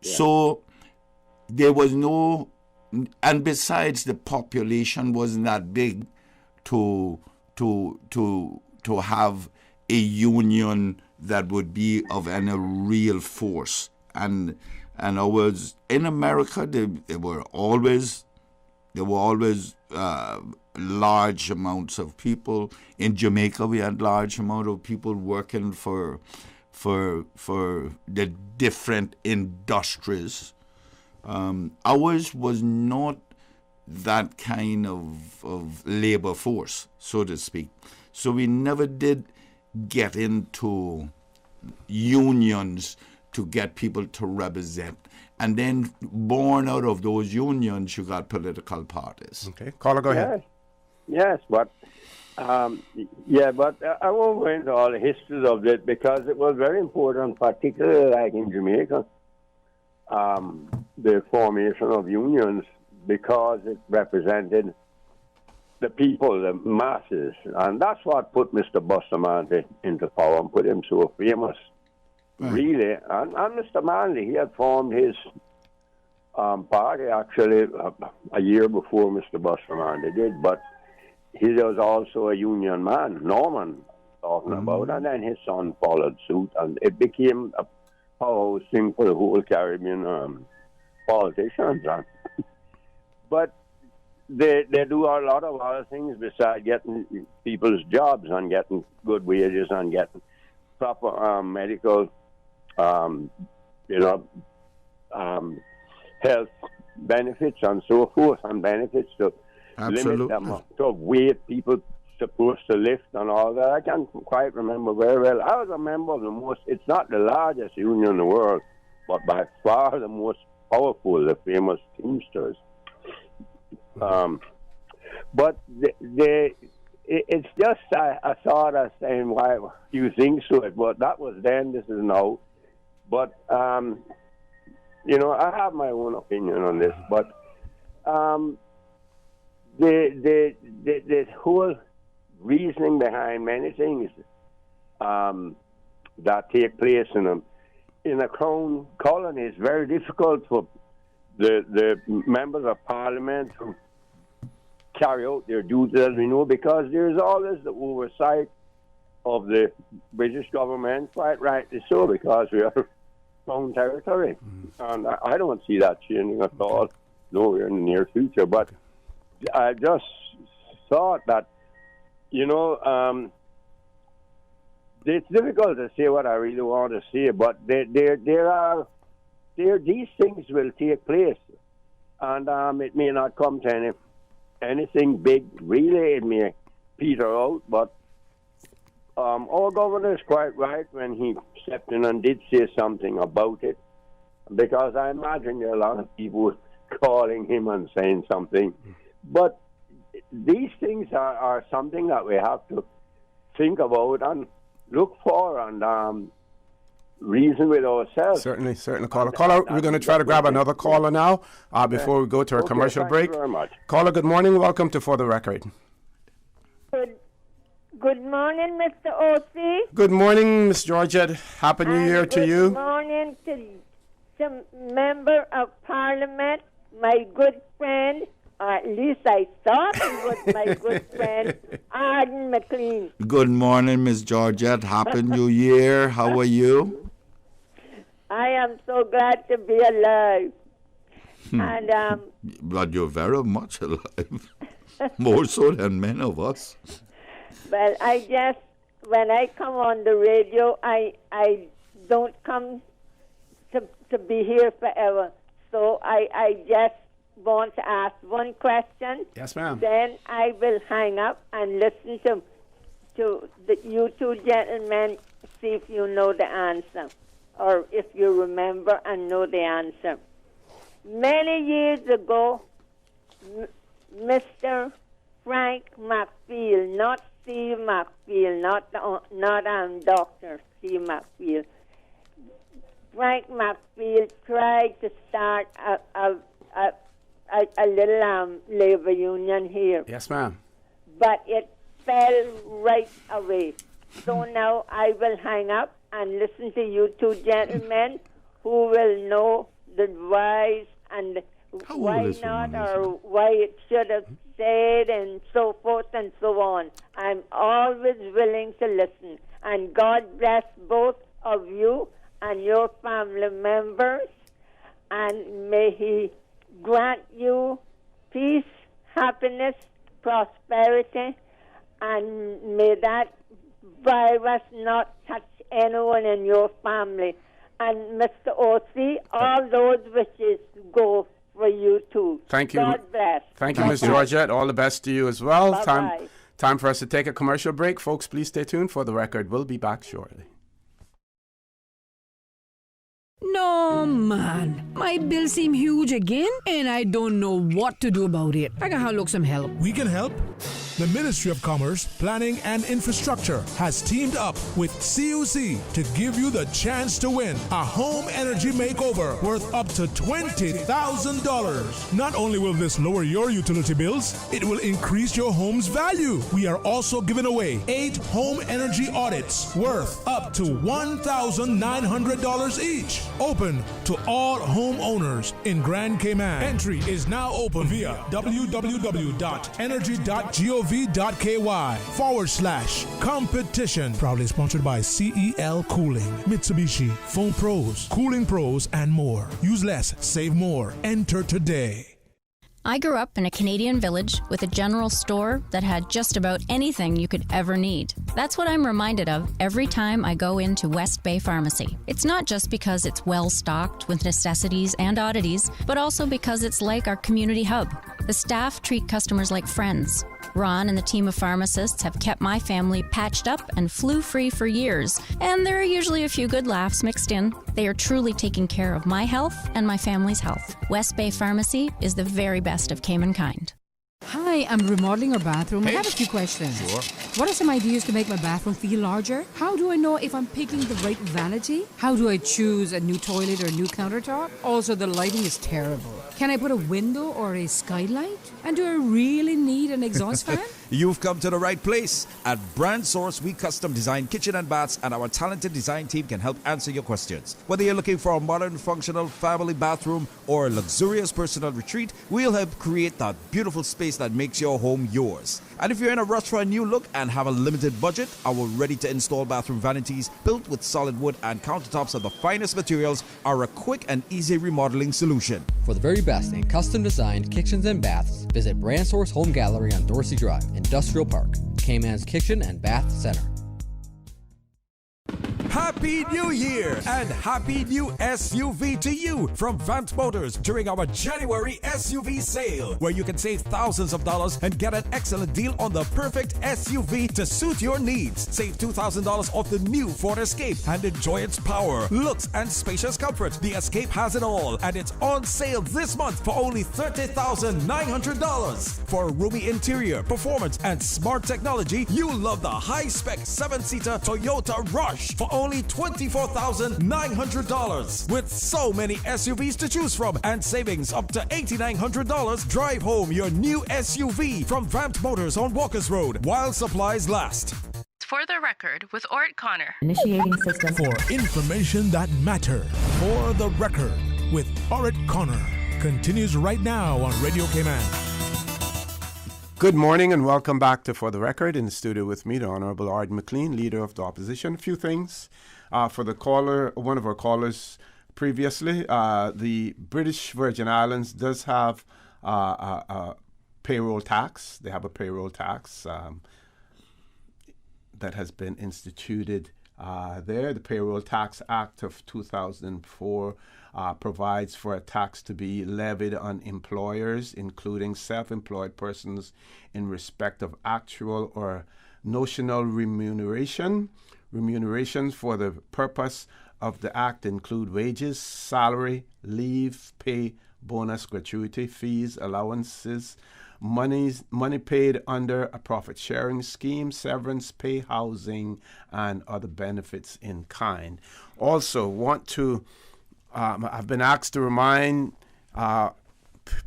S14: So there was no, and besides, the population wasn't that big to have a union that would be of any real force. And I was in America. There were always large amounts of people. In Jamaica, we had large amount of people working for the different industries. Ours was not that kind of labor force, so to speak. So we never did get into unions to get people to represent. And then born out of those unions, you got political parties.
S13: Okay. Caller, go ahead.
S26: Yes, but I won't go into all the histories of it because it was very important, particularly like in Jamaica, the formation of unions, because it represented the people, the masses, and that's what put Mr. Bustamante into power and put him so famous. Really, and Mr. Manley, he had formed his party actually a year before Mr. Bustamante did, but he was also a union man, Norman, talking about, and then his son followed suit, and it became a powerhouse thing for the whole Caribbean politicians. But they do a lot of other things besides getting people's jobs and getting good wages and getting proper medical health benefits and so forth, and benefits to limit the amount of weight people supposed to lift and all that. I can't quite remember very well. I was a member of the most, it's not the largest union in the world, but by far the most powerful, the famous Teamsters. But it's just I thought of saying why you think so. But that was then. This is now. But I have my own opinion on this. But the whole reasoning behind many things that take place in a crown colony is very difficult for the members of Parliament to carry out their duties, as we know, because there's always the oversight of the British government, quite rightly so, because we are crown territory. And I don't see that changing at all, nowhere in the near future. But I just thought that, it's difficult to say what I really want to say, but these things will take place, and it may not come to anything big. Really, it may peter out, but our governor is quite right when he stepped in and did say something about it, because I imagine there are a lot of people calling him and saying something. But these things are something that we have to think about and look for and reason with ourselves.
S13: Certainly, caller. We're going to try to grab another caller now before we go to our commercial break.
S26: Thank you very much.
S13: Caller, good morning. Welcome to For the Record.
S4: Good morning, Mr. O.C.
S13: Good morning, Miss Georgette. Happy New Year to you.
S4: Good morning to the Member of Parliament, my good friend, or at least I thought he was my good friend, Arden McLean.
S14: Good morning, Miss Georgette. Happy New Year. How are you?
S4: I am so glad to be alive. And
S14: But you're very much alive. More so than many of us.
S4: Well, when I come on the radio, I don't come to be here forever. So I just want to ask one question.
S13: Yes, ma'am.
S4: Then I will hang up and listen to you two gentlemen, see if you know the answer, or if you remember and know the answer. Many years ago, Mr. Frank McField, not Steve McField, not Dr. Steve McField. Frank McField tried to start a like a little labor union here.
S13: Yes, ma'am.
S4: But it fell right away. So now I will hang up and listen to you two gentlemen who will know the whys and why not or why it should have stayed and so forth and so on. I'm always willing to listen. And God bless both of you and your family members. And may He grant you peace, happiness, prosperity, and may that virus not touch anyone in your family. And Mr. O.C., all those wishes go for you too.
S13: Thank you.
S4: God bless.
S13: Thank you, Ms. Georgette. All the best to you as well.
S4: Bye-bye.
S13: Time for us to take a commercial break. Folks, please stay tuned. For the record, we'll be back shortly.
S5: No, man. My bills seem huge again, and I don't know what to do about it. I gotta look some help.
S1: We can help. The Ministry of Commerce, Planning and Infrastructure has teamed up with CUC to give you the chance to win a home energy makeover worth up to $20,000. Not only will this lower your utility bills, it will increase your home's value. We are also giving away 8 home energy audits worth up to $1,900 each. Open to all homeowners in Grand Cayman. Entry is now open via www.energy.gov.ky/competition. Proudly sponsored by CEL Cooling, Mitsubishi, Foam Pros, Cooling Pros, and more. Use less, save more. Enter today.
S3: I grew up in a Canadian village with a general store that had just about anything you could ever need. That's what I'm reminded of every time I go into West Bay Pharmacy. It's not just because it's well stocked with necessities and oddities, but also because it's like our community hub. The staff treat customers like friends. Ron and the team of pharmacists have kept my family patched up and flu-free for years, and there are usually a few good laughs mixed in. They are truly taking care of my health and my family's health. West Bay Pharmacy is the very best of Cayman kind.
S6: Hi, I'm remodeling our bathroom. I have a few questions.
S2: Sure.
S6: What are some ideas to make my bathroom feel larger? How do I know if I'm picking the right vanity? How do I choose a new toilet or a new countertop? Also, the lighting is terrible. Can I put a window or a skylight? And do I really need an exhaust fan?
S2: You've come to the right place. At Brand Source, we custom design kitchen and baths, and our talented design team can help answer your questions. Whether you're looking for a modern, functional family bathroom or a luxurious personal retreat, we'll help create that beautiful space that makes your home yours. And if you're in a rush for a new look and have a limited budget, our ready-to-install bathroom vanities, built with solid wood and countertops of the finest materials, are a quick and easy remodeling solution.
S10: For the very best in custom-designed kitchens and baths, visit Brand Source Home Gallery on Dorsey Drive, Industrial Park, Cayman's Kitchen and Bath Center.
S9: Happy New Year and happy new SUV to you from Vant Motors during our January SUV sale, where you can save thousands of dollars and get an excellent deal on the perfect SUV to suit your needs. Save $2,000 off the new Ford Escape and enjoy its power, looks, and spacious comfort. The Escape has it all, and it's on sale this month for only $30,900. For a roomy interior, performance, and smart technology, you'll love the high-spec 7-seater Toyota Rush for only $24,900. With so many SUVs to choose from and savings up to $8,900, drive home your new SUV from Vant Motors on Walkers Road while supplies last.
S12: For the record, with Ort Connor.
S1: Initiating system. For information that matters. For the record, with Ort Connor. Continues right now on Radio Cayman.
S13: Good morning and welcome back to For the Record. In the studio with me, the Honorable Ard McLean, Leader of the Opposition. A few things for the caller, one of our callers previously. The British Virgin Islands does have a payroll tax. They have a payroll tax that has been instituted there. The Payroll Tax Act of 2004 provides for a tax to be levied on employers, including self-employed persons, in respect of actual or notional remuneration. Remunerations for the purpose of the Act include wages, salary, leave, pay, bonus, gratuity, fees, allowances, money paid under a profit-sharing scheme, severance pay, housing, and other benefits in kind. Also, want to I've been asked to remind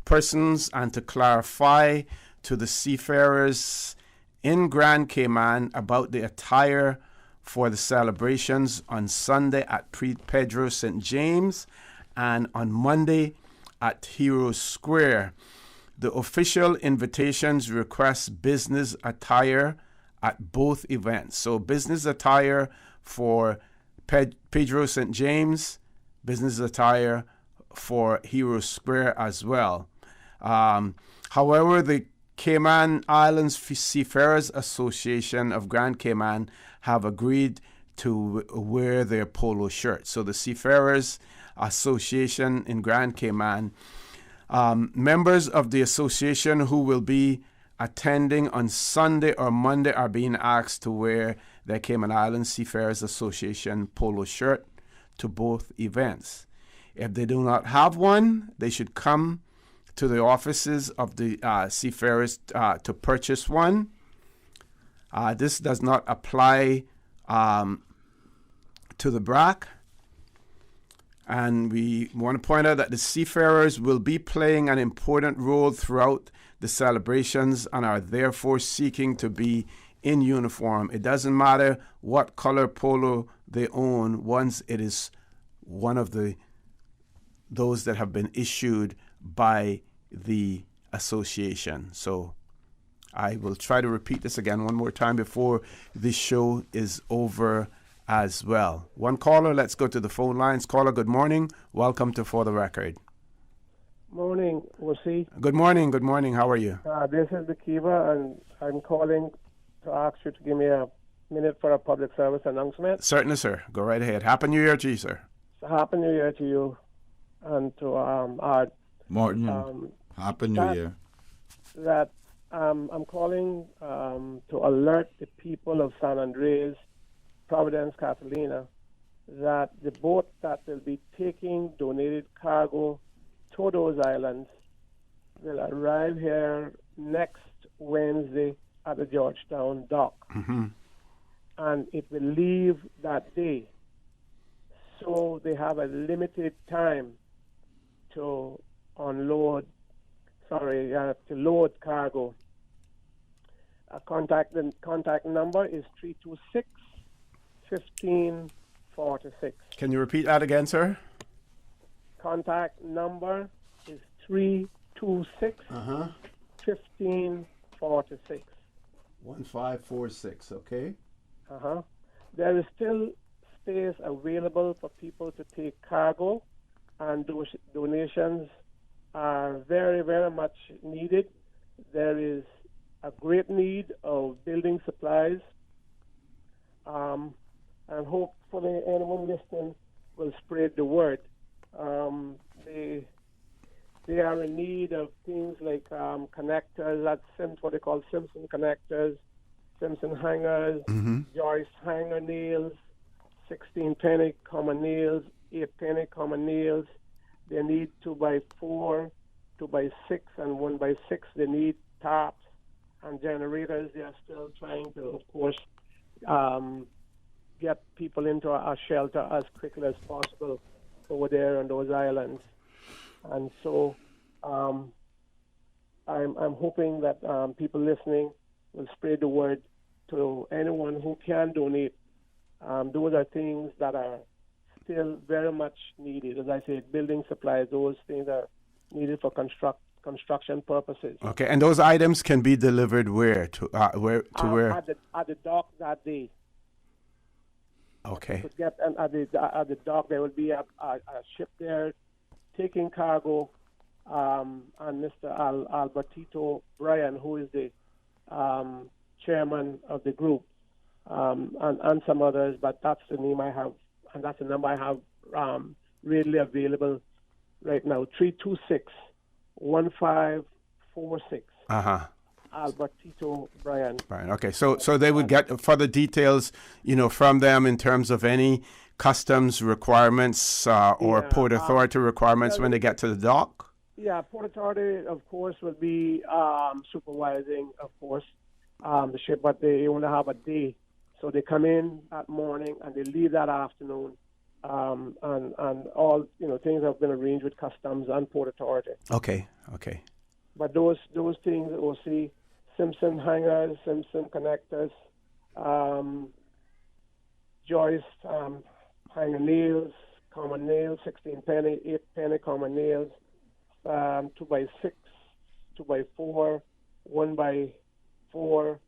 S13: persons and to clarify to the seafarers in Grand Cayman about the attire for the celebrations on Sunday at Pedro St. James and on Monday at Heroes Square. The official invitations request business attire at both events. So business attire for Pedro St. James, business attire for Heroes Square as well. However, the Cayman Islands Seafarers Association of Grand Cayman have agreed to wear their polo shirts. So the Seafarers Association in Grand Cayman, members of the association who will be attending on Sunday or Monday are being asked to wear their Cayman Islands Seafarers Association polo shirt to both events. If they do not have one, they should come to the offices of the seafarers to purchase one. This does not apply to the BRAC. And we want to point out that the seafarers will be playing an important role throughout the celebrations and are therefore seeking to be in uniform. It doesn't matter what color polo they own once it is one of those that have been issued by the association. So I will try to repeat this again one more time before the show is over as well. One caller, let's go to the phone lines. Caller, good morning. Welcome to For the Record.
S7: Morning, Wasi.
S13: Good morning. How are you?
S7: This is the Kiva, and I'm calling to ask you to give me a minute for a public service announcement.
S13: Certainly, sir. Go right ahead. Happy New Year to you, sir.
S7: Happy New Year to you and to Art.
S14: Martin, Happy New Year.
S7: I'm calling to alert the people of San Andres, Providence, Catalina, that the boat that will be taking donated cargo to those islands will arrive here next Wednesday at the Georgetown dock.
S13: Mm-hmm.
S7: And it will leave that day. So they have a limited time to load cargo. Contact number is 326-1546.
S13: Can you repeat that again, sir?
S7: Contact number is 326-1546.
S13: 1546, okay.
S7: There is still space available for people to take cargo, and those donations are very, very much needed. There is a great need of building supplies, and hopefully anyone listening will spread the word. They are in need of things like connectors, what they call Simpson connectors, Simpson hangers, Joyce hanger nails, 16-penny common nails, 8-penny common nails. They need 2x4, 2x6, and 1x6. They need tarps and generators. They are still trying to, of course, get people into a shelter as quickly as possible over there on those islands. And so I'm hoping that people listening will spread the word to anyone who can donate. Those are things that are still very much needed. As I said, building supplies, those things are needed for construction purposes.
S13: Okay, and those items can be delivered where? Where?
S7: At the dock that day.
S13: Okay.
S7: At the dock, there will be a ship there taking cargo, and Mr. Albertito Bryan, who is the chairman of the group, and some others, but that's the name I have, and that's the number I have readily available right now, 326-1546. Albertito Bryan.
S13: Right. Okay. So they would get further details, from them in terms of any customs requirements or Port Authority requirements when they get to the dock.
S7: Yeah, Port Authority, of course, will be supervising, of course, the ship, but they only have a day. So they come in that morning and they leave that afternoon. and all things have been arranged with customs and Port Authority.
S13: Okay.
S7: But those things, OC, Simpson hangers, Simpson connectors, joist, hanger nails, common nails, 16 penny, 8 penny common nails, 2x6, 2x4, 1x4,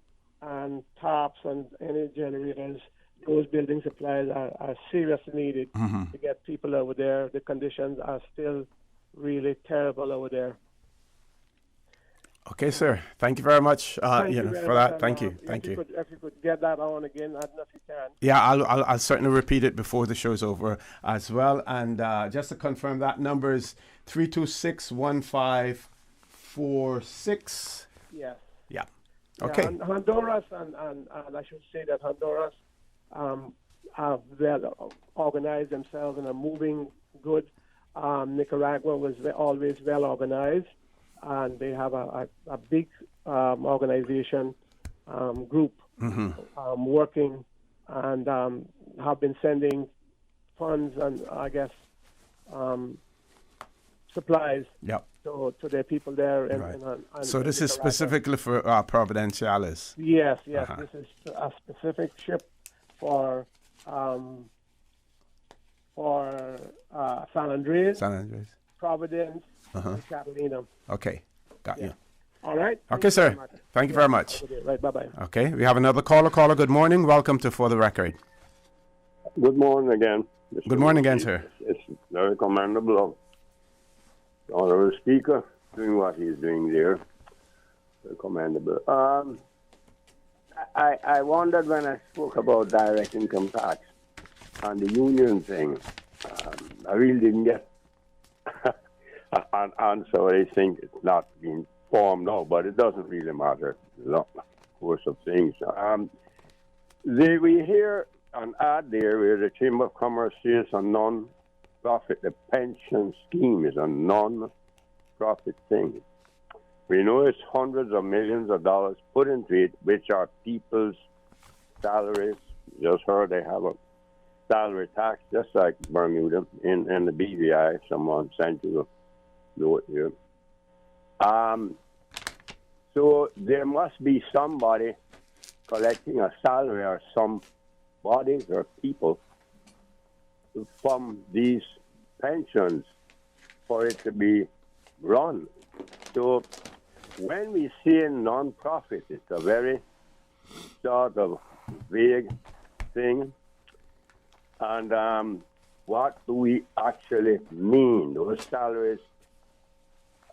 S7: and tops and any generators. Those building supplies are seriously needed to get people over there. The conditions are still really terrible over there.
S13: Okay, sir. Thank you very much.
S7: Thank you
S13: for that. Thank you.
S7: If you could get that on again, I don't know if you can.
S13: Yeah, I'll certainly repeat it before the show's over as well. And just to confirm, that number is 326-1546.
S7: Yes.
S13: Yeah. Okay.
S7: And Honduras, and I should say that Honduras have well organized themselves and are moving good. Nicaragua was always well organized, and they have a big organization group working, and have been sending funds and I guess supplies to their people there.
S13: So this is specifically for Providenciales?
S7: Yes. This is a specific ship for San Andres, Providence, and Catalina.
S13: Okay, got you.
S7: All right.
S13: Okay, sir. Thank you very much.
S7: Right, bye-bye.
S13: Okay, we have another caller. Caller, good morning. Welcome to For the Record.
S26: Good morning again.
S13: Good morning again, sir.
S26: It's very commendable of the Honourable Speaker doing what he's doing there. Very commendable. I wondered when I spoke about direct income tax and the union thing. I really didn't get an answer. I think it's not being formed now, but it doesn't really matter. There's a course of things. We hear an ad there where the Chamber of Commerce says a non-profit. The pension scheme is a non-profit thing. We know it's hundreds of millions of dollars put into it, which are people's salaries. Just heard they have a salary tax, just like Bermuda in the BVI. Someone sent you a note here. So there must be somebody collecting a salary, or some bodies or people from these pensions for it to be run. So when we say non-profit, it's a very sort of vague thing. And what do we actually mean? Those salaries,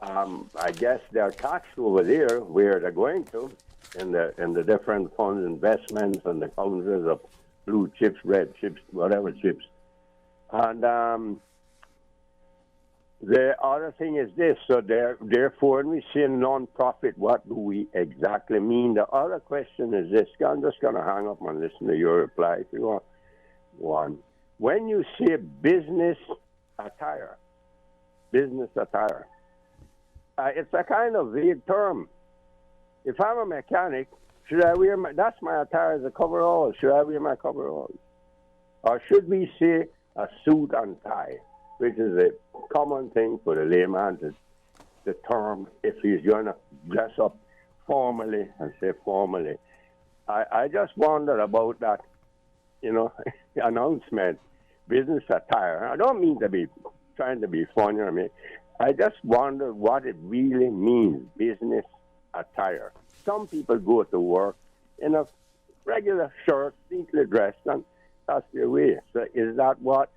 S26: I guess they're taxed over there where they're going to, in the different funds, investments, and the counters of blue chips, red chips, whatever chips. And the other thing is this, so therefore, when we say non-profit, what do we exactly mean? The other question is this. I'm just going to hang up and listen to your reply if you want one. When you say business attire, it's a kind of vague term. If I'm a mechanic, should I wear that's my attire as a coverall? Should I wear my coveralls? Or should we say a suit and tie, which is a common thing for the layman, the term, if he's going to dress up formally and say formally. I just wondered about that, announcement, business attire. I don't mean to be trying to be funny. I just wondered what it really means, business attire. Some people go to work in a regular shirt, neatly dressed, and that's their way. So is that what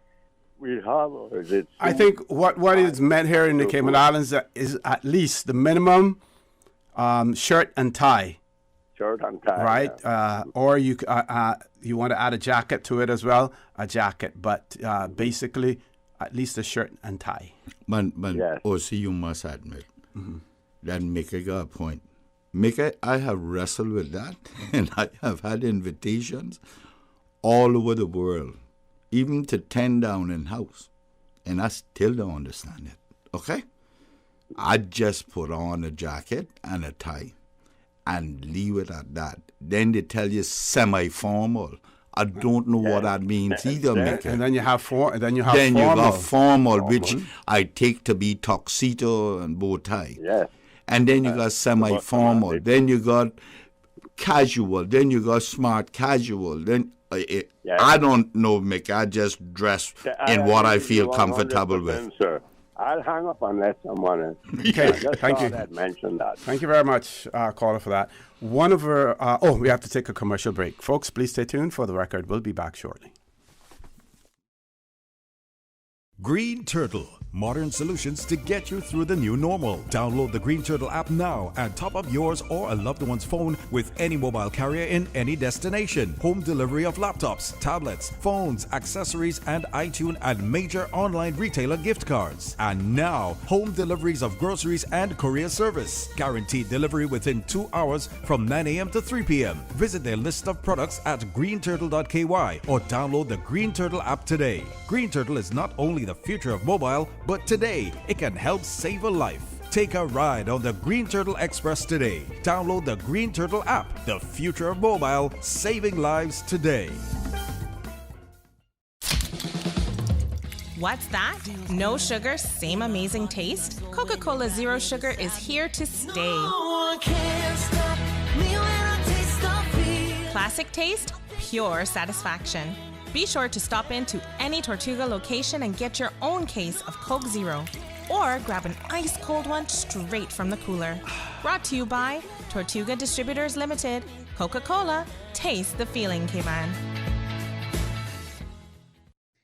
S26: we have, or is it? I
S13: think what is meant here in the Cayman Islands is at least the minimum shirt and tie.
S26: Shirt and tie,
S13: right? Yeah. Or you want to add a jacket to it as well, a jacket, but basically at least a shirt and tie.
S14: But yes. Also you must admit that Mika got a point. Mika, I have wrestled with that, and I have had invitations all over the world, even to 10 down in house, and I still don't understand it. Okay? I just put on a jacket and a tie and leave it at that. Then they tell you semi-formal I don't know what that means either, Mickey.
S13: And then you have
S14: then you
S13: formal.
S14: got formal, which I take to be tuxedo and bow tie.
S26: Yes.
S14: And then you got semi-formal. Then you got casual. Then you got smart casual. Then I don't know, Mickey. I just dress in what I feel comfortable with.
S26: Sir. I'll hang up unless someone else.
S13: Okay, thank you.
S26: Mention that.
S13: Thank you very much, caller, for that. One of our... we have to take a commercial break. Folks, please stay tuned for the record. We'll be back shortly.
S9: Green Turtle, modern solutions to get you through the new normal. Download the Green Turtle app now and top up yours or a loved one's phone with any mobile carrier in any destination. Home delivery of laptops, tablets, phones, accessories, and iTunes and major online retailer gift cards. And now, home deliveries of groceries and courier service. Guaranteed delivery within 2 hours from 9 a.m. to 3 p.m. Visit their list of products at greenturtle.ky or download the Green Turtle app today. Green Turtle is not only the future of mobile, but today it can help save a life. Take a ride on the Green Turtle Express today. Download the Green Turtle app, the future of mobile, saving lives today.
S11: What's that? No sugar, same amazing taste? Coca-Cola Zero Sugar is here to stay. Classic taste, pure satisfaction. Be sure to stop into any Tortuga location and get your own case of Coke Zero. Or grab an ice-cold one straight from the cooler. Brought to you by Tortuga Distributors Limited. Coca-Cola, taste the feeling, K-Man.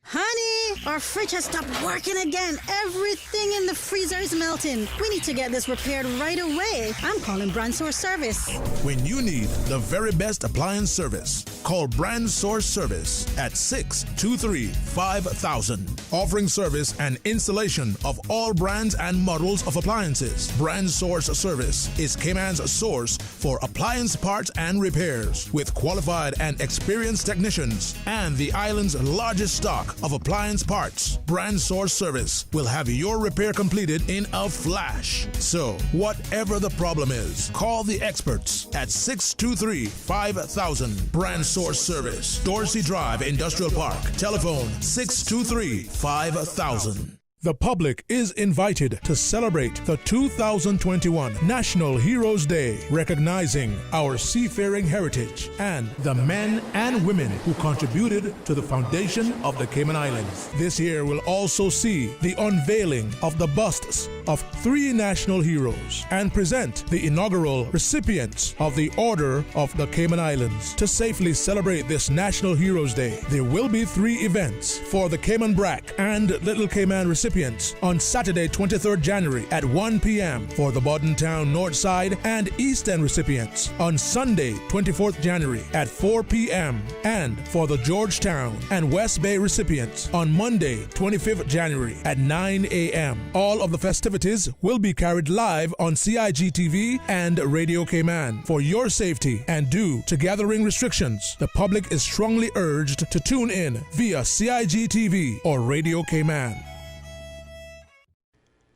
S15: Honey, our fridge has stopped working again. Everything in the freezer is melting. We need to get this repaired right away. I'm calling Brand Source Service.
S1: When you need the very best appliance service, call Brand Source Service at 623-5000. Offering service and installation of all brands and models of appliances. Brand Source Service is Cayman's source for appliance parts and repairs with qualified and experienced technicians and the island's largest stock of appliance parts. Brand Source Service will have your repair completed in a flash. So, whatever the problem is, call the experts at 623-5000. Brand Source Service, Dorsey Drive, Industrial Park. Telephone 623-5000. The public is invited to celebrate the 2021 National Heroes Day, recognizing our seafaring heritage and the men and women who contributed to the foundation of the Cayman Islands. This year will also see the unveiling of the busts of 3 national heroes and present the inaugural recipients of the Order of the Cayman Islands. To safely celebrate this National Heroes Day, there will be 3 events for the Cayman Brac and Little Cayman recipients on Saturday, 23rd January at 1 p.m. for the Bordentown North Side and East End recipients on Sunday, 24th January at 4 p.m. and for the Georgetown and West Bay recipients on Monday, 25th January at 9 a.m. All of the festivities will be carried live on CIG TV and Radio Cayman. For your safety and due to gathering restrictions, the public is strongly urged to tune in via CIG TV or Radio Cayman.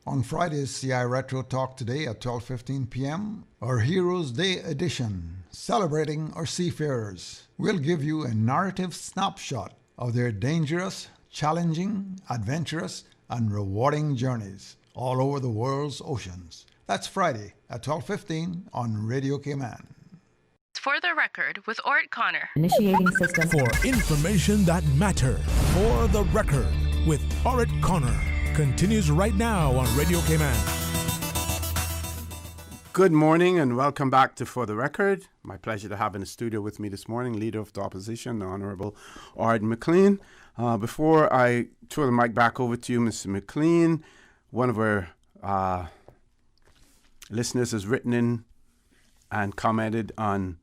S16: On Friday's CI Retro Talk today at 12:15 p.m., our Heroes Day edition, celebrating our seafarers. We'll give you a narrative snapshot of their dangerous, challenging, adventurous, and rewarding journeys all over the world's oceans. That's Friday at 12:15 on Radio Cayman.
S12: For the record with Ort Connor.
S22: Initiating system.
S1: For information that matter. For the record with Ort Connor. Continues right now on Radio Cayman.
S13: Good morning and welcome back to For the Record. My pleasure to have in the studio with me this morning, Leader of the Opposition, the Honourable Ard McLean. Before I throw the mic back over to you, Mr. McLean, one of our listeners has written in and commented on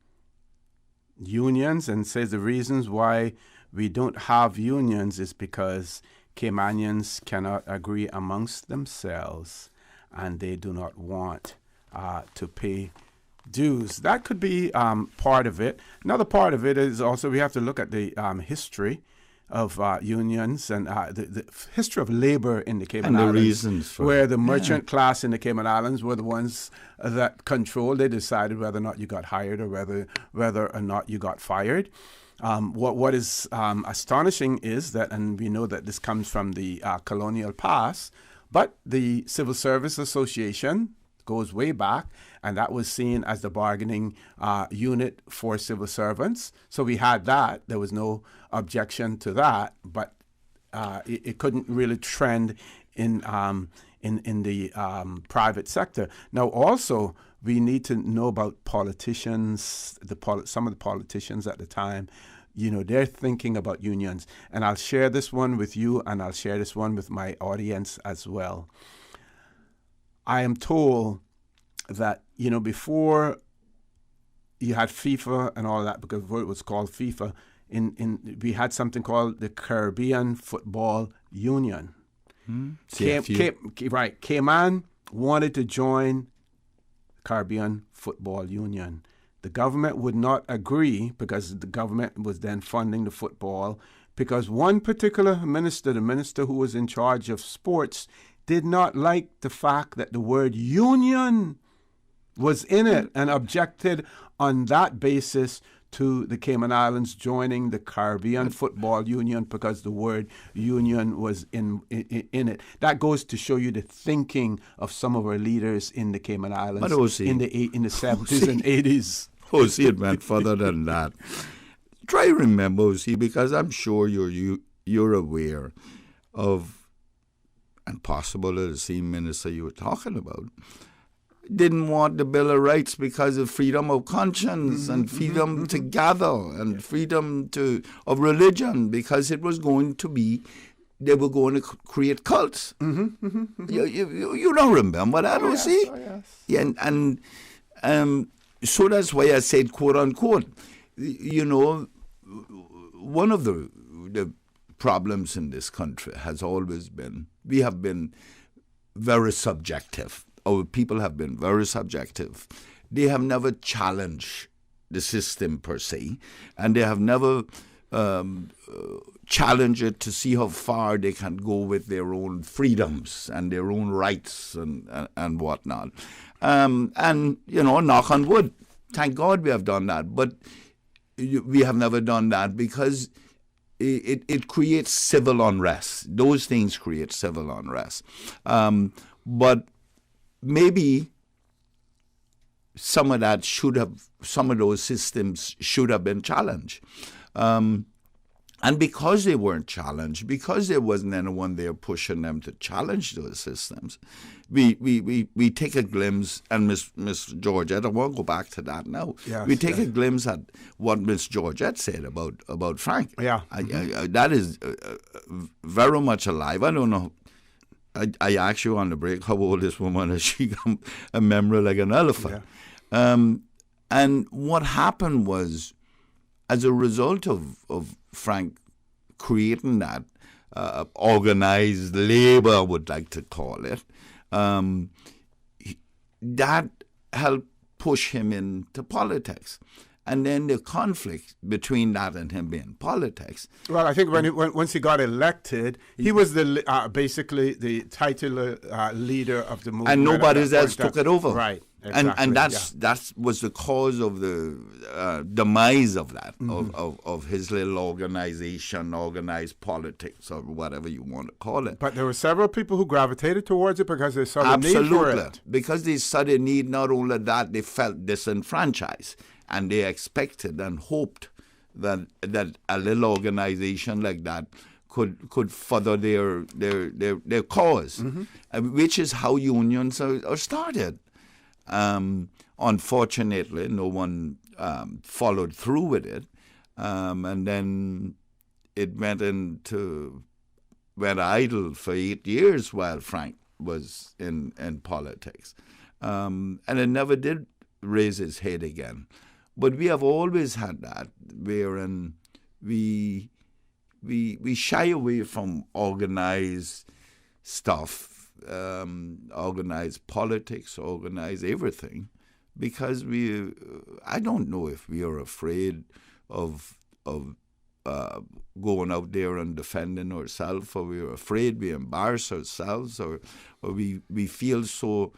S13: unions and says the reasons why we don't have unions is because Caymanians cannot agree amongst themselves and they do not want to pay dues. That could be part of it. Another part of it is also we have to look at the history of unions and the history of labor in the Cayman Islands.
S14: And the reasons for
S13: where the merchant class in the Cayman Islands were the ones that controlled. They decided whether or not you got hired or whether or not you got fired. What is astonishing is that, and we know that this comes from the colonial past, but the Civil Service Association goes way back, and that was seen as the bargaining unit for civil servants. So we had that. There was no objection to that, but it couldn't really trend in the private sector. Now, also, we need to know about politicians, some of the politicians at the time. They're thinking about unions. And I'll share this one with you, and I'll share this one with my audience as well. I am told that, before you had FIFA and all that, because it was called FIFA, we had something called the Caribbean Football Union. Cayman wanted to join Caribbean Football Union. The government would not agree, because the government was then funding the football, because one particular minister, the minister who was in charge of sports, did not like the fact that the word union was in it, and objected on that basis to the Cayman Islands joining the Caribbean Football Union, because the word union was in it. That goes to show you the thinking of some of our leaders in the Cayman Islands in the 70s and 80s.
S14: It went further than that. Try to remember, because I'm sure you're aware of, and possible the same minister you were talking about, didn't want the Bill of Rights because of freedom of conscience and freedom to gather and freedom of religion, because it was going to be, they were going to create cults. You don't remember that,
S13: yes.
S14: Yeah, and so that's why I said, quote unquote, one of the problems in this country has always been, we have been very subjective. Our people have been very subjective. They have never challenged the system per se, and they have never challenged it to see how far they can go with their own freedoms and their own rights and whatnot. And, knock on wood, thank God we have done that. But we have never done that because it creates civil unrest. Those things create civil unrest. But maybe some of those systems should have been challenged. And because they weren't challenged, because there wasn't anyone there pushing them to challenge those systems, we take a glimpse, and Miss Georgette, I want to go back to that now.
S13: Yes,
S14: we take a glimpse at what Miss Georgette said about Frank.
S13: Yeah.
S14: That is very much alive. I don't know. I asked you on the break how old this woman is. She got a memory like an elephant. Yeah. And what happened was, as a result of Frank creating that organized labor, I would like to call it, that helped push him into politics. And then the conflict between that and him being politics.
S13: Well, I think once he got elected, he was basically the titular leader of the movement.
S14: And nobody else took it over.
S13: Right. Exactly.
S14: And that was the cause of the demise of that, of his little organization, organized politics, or whatever you want to call it.
S13: But there were several people who gravitated towards it because they saw the need for it.
S14: Because they saw the need. Not only that, they felt disenfranchised. And they expected and hoped that a little organization like that could further their cause, which is how unions are started. Unfortunately, no one followed through with it, and then it went idle for 8 years while Frank was in politics, and it never did raise his head again. But we have always had that, wherein we shy away from organized stuff, organized politics, organized everything, because I don't know if we are afraid of going out there and defending ourselves, or we're afraid we embarrass ourselves, or we feel so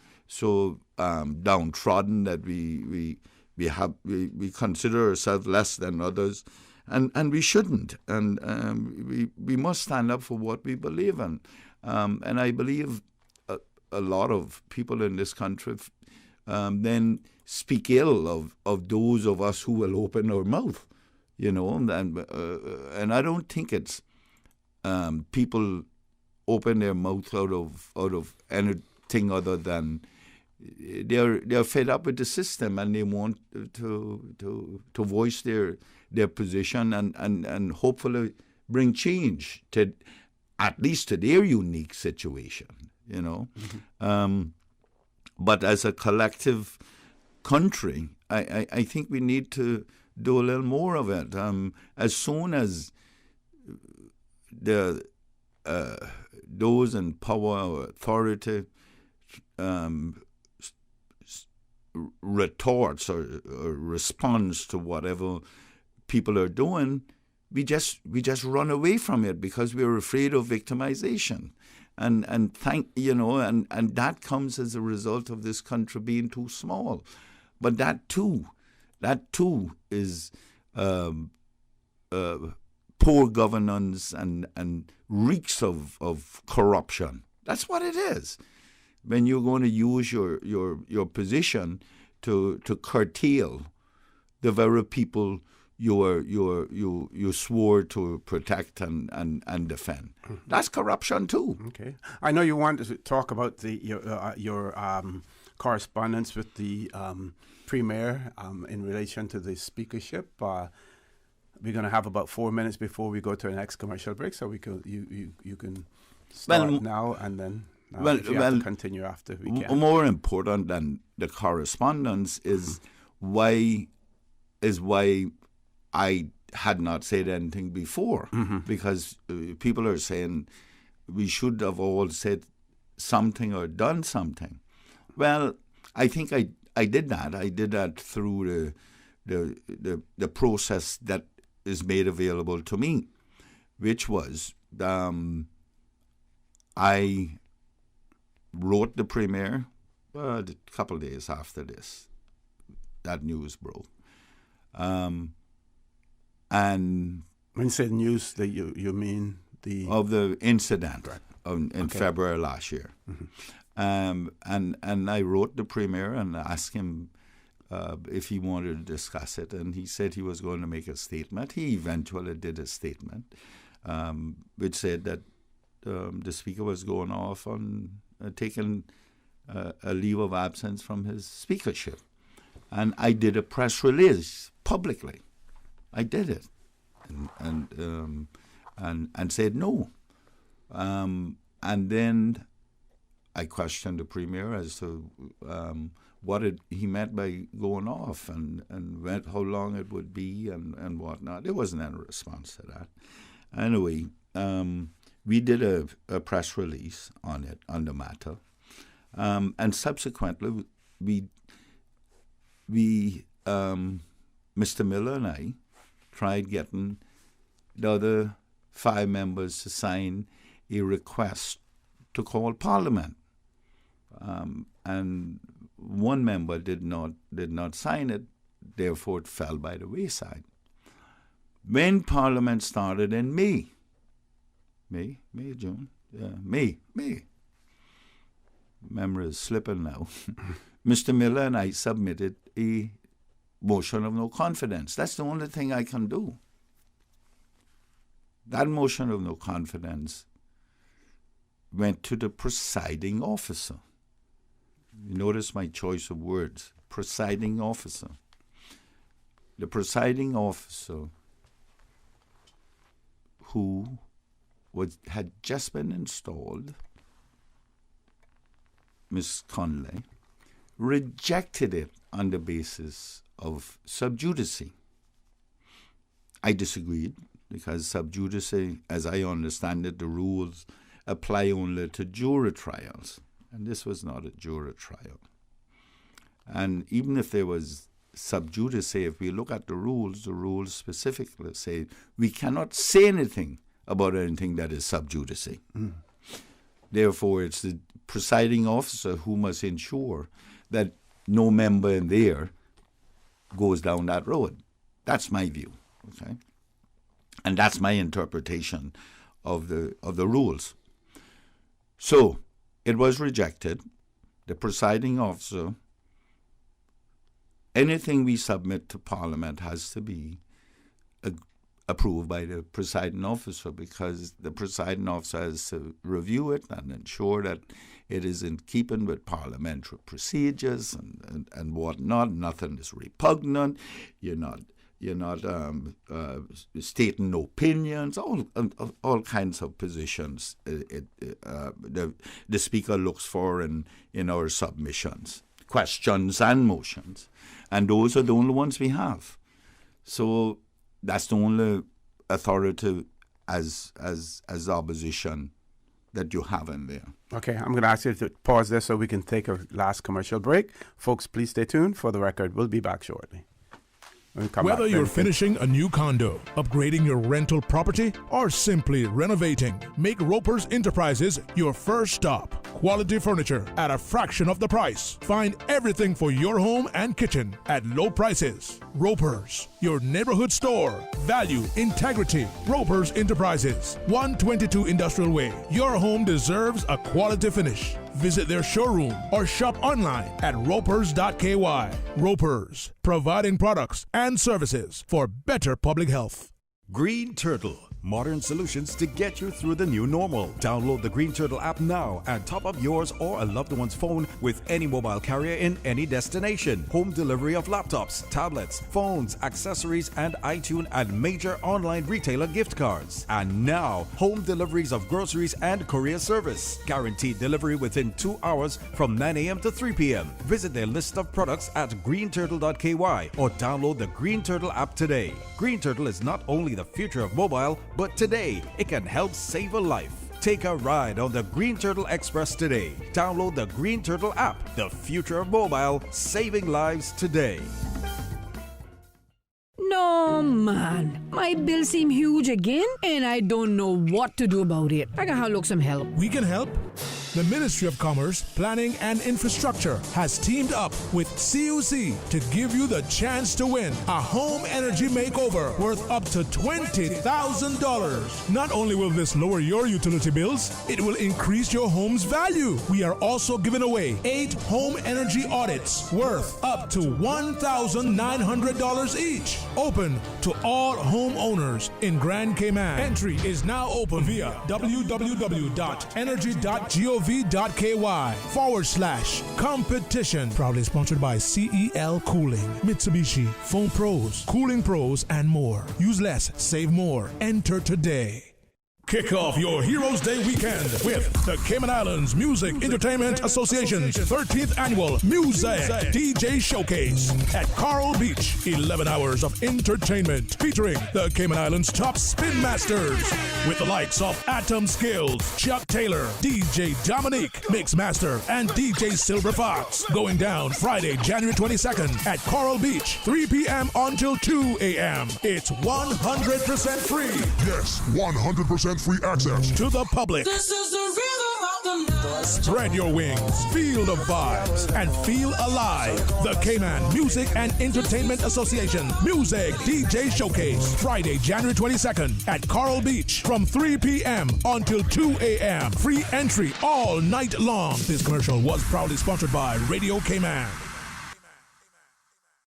S14: downtrodden that we consider ourselves less than others, and we shouldn't. And we must stand up for what we believe in. And I believe a lot of people in this country then speak ill of those of us who will open our mouth, and I don't think it's people open their mouth out of anything other than they're fed up with the system and they want to voice their position and hopefully bring change to at least to their unique situation, But as a collective country, I think we need to do a little more of it. As soon as those in power or authority retorts or responds to whatever people are doing, we just run away from it because we're afraid of victimization. And that comes as a result of this country being too small. But that too is poor governance and reeks of corruption. That's what it is. When you're going to use your position to curtail the very people you swore to protect and defend. That's corruption too.
S13: Okay. I know you wanted to talk about your correspondence with the Premier in relation to the speakership. We're going to have about 4 minutes before we go to our next commercial break, so you can start now and then if you have to continue after we can.
S14: More important than the correspondence is why I had not said anything before, because people are saying we should have all said something or done something. Well, I think I did that. I did that through the process that is made available to me, which was I wrote the Premier a couple of days after that news broke. And
S13: when you say news, that you mean
S14: of the incident
S13: right.
S14: in February last year. And I wrote the Premier and asked him if he wanted to discuss it, and he said he was going to make a statement. He eventually did a statement, which said that the Speaker was going off on taking a leave of absence from his speakership. And I did a press release publicly. I did it, and said no. And then I questioned the Premier as to what he meant by going off and how long it would be and whatnot. There wasn't any response to that. Anyway, we did a press release on the matter, and subsequently we Mr. Miller and I tried getting the other 5 members to sign a request to call Parliament, and one member did not sign it. Therefore, it fell by the wayside. When Parliament started in May, June, May. Memory is slipping now. Mr. Miller and I submitted a motion of no confidence. That's the only thing I can do. That motion of no confidence went to the presiding officer. You notice my choice of words. Presiding officer. The presiding officer who had just been installed, Ms. Conley, rejected it on the basis of sub judice. I disagreed because sub judice, as I understand it, the rules apply only to jury trials, and this was not a jury trial. And even if there was sub judice, if we look at the rules specifically say we cannot say anything about anything that is sub judice. Therefore, it's the presiding officer who must ensure that no member in there goes down that road. That's my view. Okay. And that's my interpretation of the rules. So it was rejected. The presiding officer, anything we submit to Parliament has to be approved by the presiding officer, because the presiding officer has to review it and ensure that it is in keeping with parliamentary procedures and whatnot. Nothing is repugnant. You're not stating opinions. All kinds of positions the Speaker looks for in our submissions, questions and motions, and those are the only ones we have. So that's the only authority as opposition that you have in there.
S13: Okay, I'm going to ask you to pause there so we can take a last commercial break. Folks, please stay tuned. For the record, we'll be back shortly.
S1: Whether you're finishing a new condo, upgrading your rental property, or simply renovating, make Roper's Enterprises your first stop. Quality furniture at a fraction of the price. Find everything for your home and kitchen at low prices. Roper's, your neighborhood store. Value, integrity. Roper's Enterprises, 122 Industrial Way. Your home deserves a quality finish. Visit their showroom or shop online at ropers.ky. Ropers, providing products and services for better public health.
S9: Green Turtle, modern solutions to get you through the new normal. Download the Green Turtle app now and top up yours or a loved one's phone with any mobile carrier in any destination. Home delivery of laptops, tablets, phones, accessories, and iTunes and major online retailer gift cards. And now, home deliveries of groceries and courier service. Guaranteed delivery within 2 hours from 9 a.m. to 3 p.m. Visit their list of products at greenturtle.ky or download the Green Turtle app today. Green Turtle is not only the future of mobile, but today it can help save a life. Take a ride on the Green Turtle Express today. Download the Green Turtle app, the future of mobile, saving lives today.
S5: No, man. My bill seem huge again, and I don't know what to do about it. I gotta look some help.
S1: We can help. The Ministry of Commerce, Planning and Infrastructure has teamed up with CUC to give you the chance to win a home energy makeover worth up to $20,000. Not only will this lower your utility bills, it will increase your home's value. We are also giving away 8 home energy audits worth up to $1,900 each. Open to all homeowners in Grand Cayman. Entry is now open via www.energy.gov.ky/competition. Proudly sponsored by CEL Cooling, Mitsubishi, Foam Pros, Cooling Pros, and more. Use less, save more. Enter today. Kick off your Heroes Day weekend with the Cayman Islands Music Entertainment Association's 13th annual Music DJ Showcase at Coral Beach. 11 hours of entertainment featuring the Cayman Islands top spin masters with the likes of Atom Skills, Chuck Taylor, DJ Dominique, Mixmaster, and DJ Silver Fox. Going down Friday, January 22nd at Coral Beach, 3 p.m. until 2 a.m. It's 100% free.
S8: Yes, 100% free access
S1: to the public.
S17: This is the rhythm of the night.
S1: Spread your wings, feel the vibes, and feel alive. The Cayman Music and Entertainment Association Music DJ Showcase, Friday, January 22nd at Coral Beach from 3 p.m. until 2 a.m. Free entry all night long. This commercial was proudly sponsored by Radio Cayman.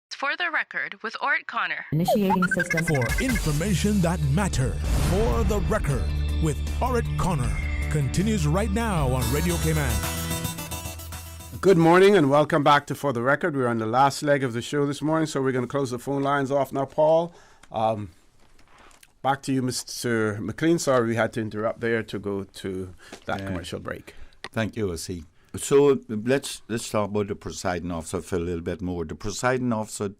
S12: For the record, with Ort Connor.
S22: Initiating system.
S1: For information that matters. For the record, with Ort Connor. Continues right now on Radio Cayman.
S13: Good morning and welcome back to For the Record. We're on the last leg of the show this morning, so we're going to close the phone lines off now. Paul, back to you, Mr. McLean. Sorry we had to interrupt there to go to that commercial break.
S14: Thank you, O.C. So let's talk about the presiding officer for a little bit more. The presiding officer,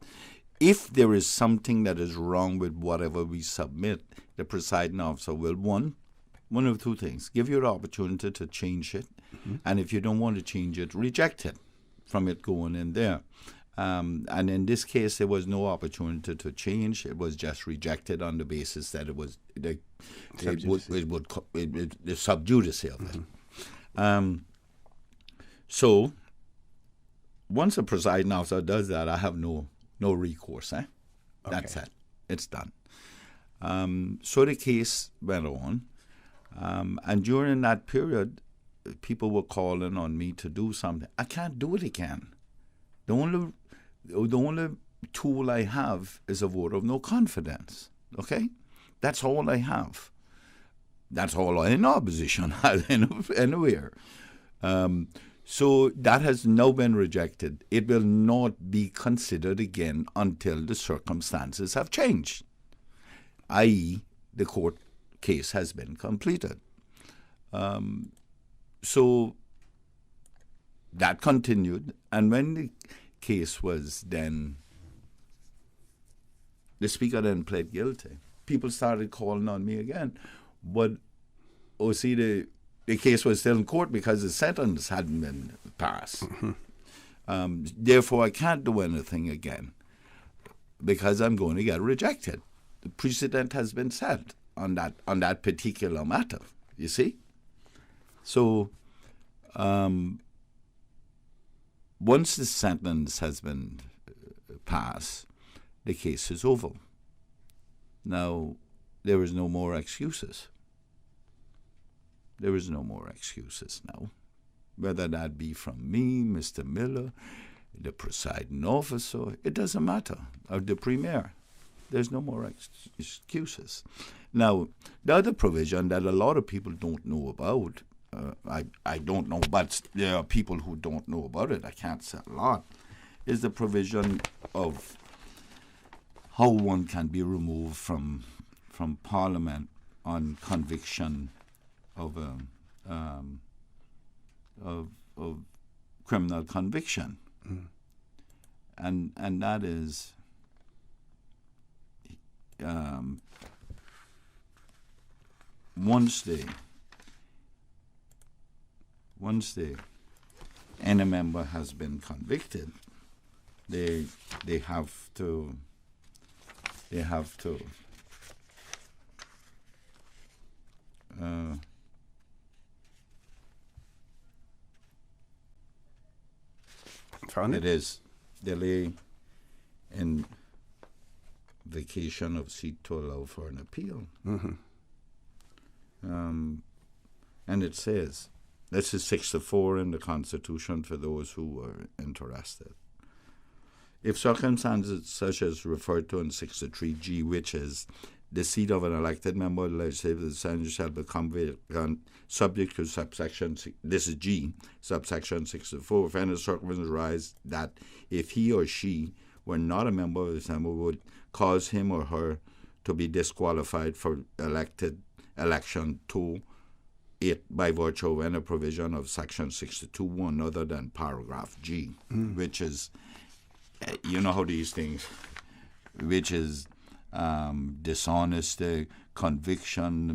S14: if there is something that is wrong with whatever we submit, the presiding officer will, one of two things, give you the opportunity to change it, and if you don't want to change it, reject it from it going in there. And in this case, there was no opportunity to change. It was just rejected on the basis that it was the sub judice of it. So, once a presiding officer does that, I have no recourse. That's it. It's done. So the case went on. And during that period, people were calling on me to do something. I can't do it again. The only tool I have is a vote of no confidence. Okay? That's all I have. That's all any opposition has anywhere. So that has now been rejected. It will not be considered again until the circumstances have changed, i.e., the court case has been completed. So that continued, and when the case was then, the speaker then pled guilty. People started calling on me again, but the case was still in court because the sentence hadn't been passed. Therefore, I can't do anything again because I'm going to get rejected. The precedent has been set on that particular matter, you see? So once the sentence has been passed, the case is over. Now, there is no more excuses. There is no more excuses now, whether that be from me, Mr. Miller, the presiding officer, it doesn't matter, or the premier. There's no more excuses. Now, the other provision that a lot of people don't know about, I don't know, but there are people who don't know about it, I can't say a lot, is the provision of how one can be removed from Parliament on conviction of criminal conviction, and that is once any member has been convicted, they have to it is delay in vacation of seat to allow for an appeal. And it says, this is 64 in the Constitution for those who are interested. If circumstances such as referred to in 63G, which is the seat of an elected member of the Legislative Assembly shall become vacant subject to subsection, this is G, subsection 64, if any circumstances arise that if he or she were not a member of the Assembly would cause him or her to be disqualified for election to it by virtue of any provision of section 62(1) other than paragraph G, which is, you know how these things, which is dishonesty, conviction,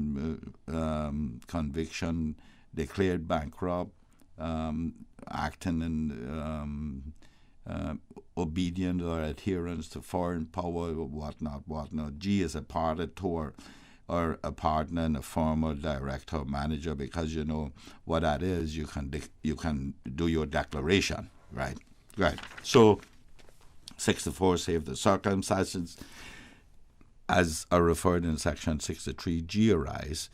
S14: declared bankrupt, acting in obedience or adherence to foreign power, whatnot. G is a party to or a partner in a firm or director or manager, because you know what that is. You can do your declaration, right? So 64 say if the circumstances as are referred in section 63G arise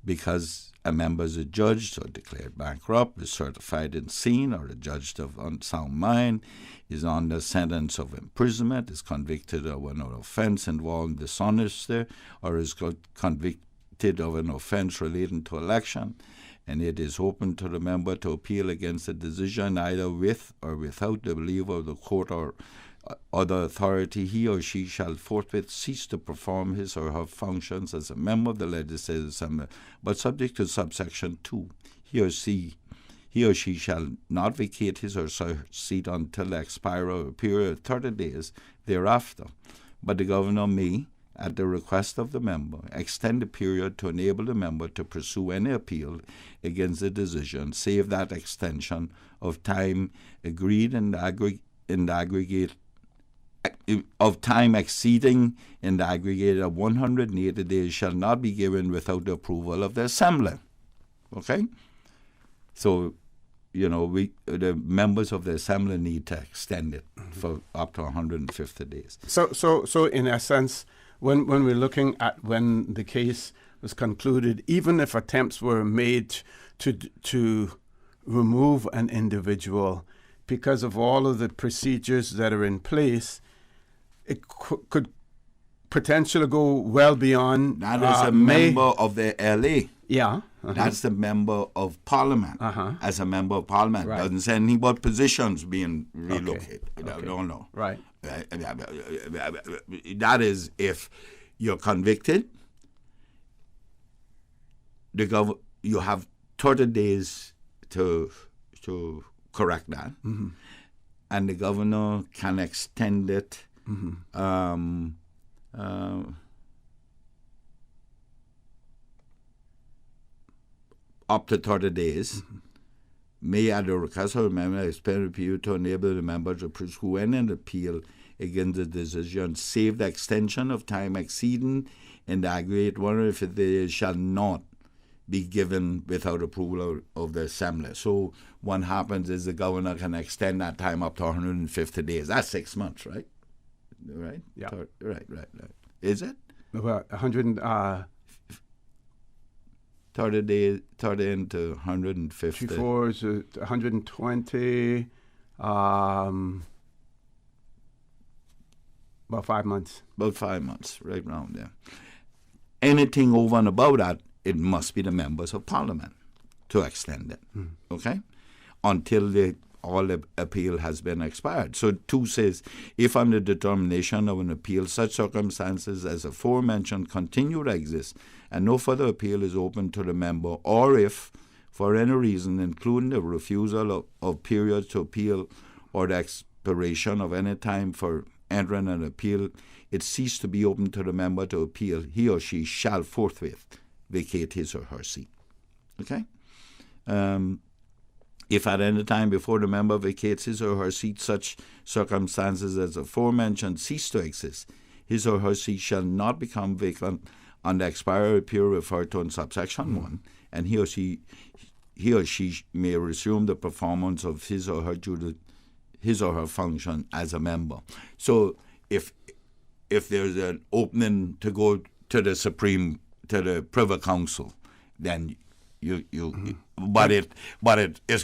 S14: because a member is adjudged or declared bankrupt, is certified insane or adjudged of unsound mind, is under sentence of imprisonment, is convicted of an offense involving dishonesty, or is convicted of an offense relating to election, and it is open to the member to appeal against the decision either with or without the leave of the court or other authority, he or she shall forthwith cease to perform his or her functions as a member of the Legislative Assembly, but subject to subsection 2, he or she shall not vacate his or her seat until the expiry of a period of 30 days thereafter. But the governor may, at the request of the member, extend the period to enable the member to pursue any appeal against the decision, save that extension of time agreed in the aggregate of time exceeding in the aggregate of 180 days shall not be given without the approval of the Assembly. Okay? So, you know, the members of the Assembly need to extend it for up to 150 days.
S13: So in essence, when we're looking at when the case was concluded, even if attempts were made to remove an individual, because of all of the procedures that are in place, it could potentially go well beyond.
S14: That is a member of the LA.
S13: Yeah.
S14: That's the member of parliament. As a member of parliament.
S13: Right.
S14: Doesn't say anything about positions being relocated. I don't know.
S13: Right.
S14: That is if you're convicted, you have 30 days to correct that.
S13: Mm-hmm.
S14: And the governor can extend it up to 30 days. May at the request of the member expand the period to enable the member to pursue any appeal against the decision, save the extension of time exceeding in the aggregate one if they shall not be given without approval of the assembly. So what happens is the governor can extend that time up to 150 days. That's 6 months, right? Right?
S13: Yeah.
S14: Right. Is it?
S13: Well, 100.
S14: 30 days, 30 into 150.
S13: 4 is 120. About 5 months.
S14: About 5 months, right around there. Anything over and above that, it must be the members of parliament to extend it. Okay? Until all the appeal has been expired. So 2 says, if under determination of an appeal, such circumstances as aforementioned continue to exist, and no further appeal is open to the member, or if, for any reason, including the refusal of periods to appeal or the expiration of any time for entering an appeal, it ceased to be open to the member to appeal, he or she shall forthwith vacate his or her seat. Okay? If at any time before the member vacates his or her seat, such circumstances as aforementioned cease to exist, his or her seat shall not become vacant on the expiry period referred to in subsection 1, and he or she may resume the performance of his or her function as a member. So if there's an opening to go to the Privy Council, then it's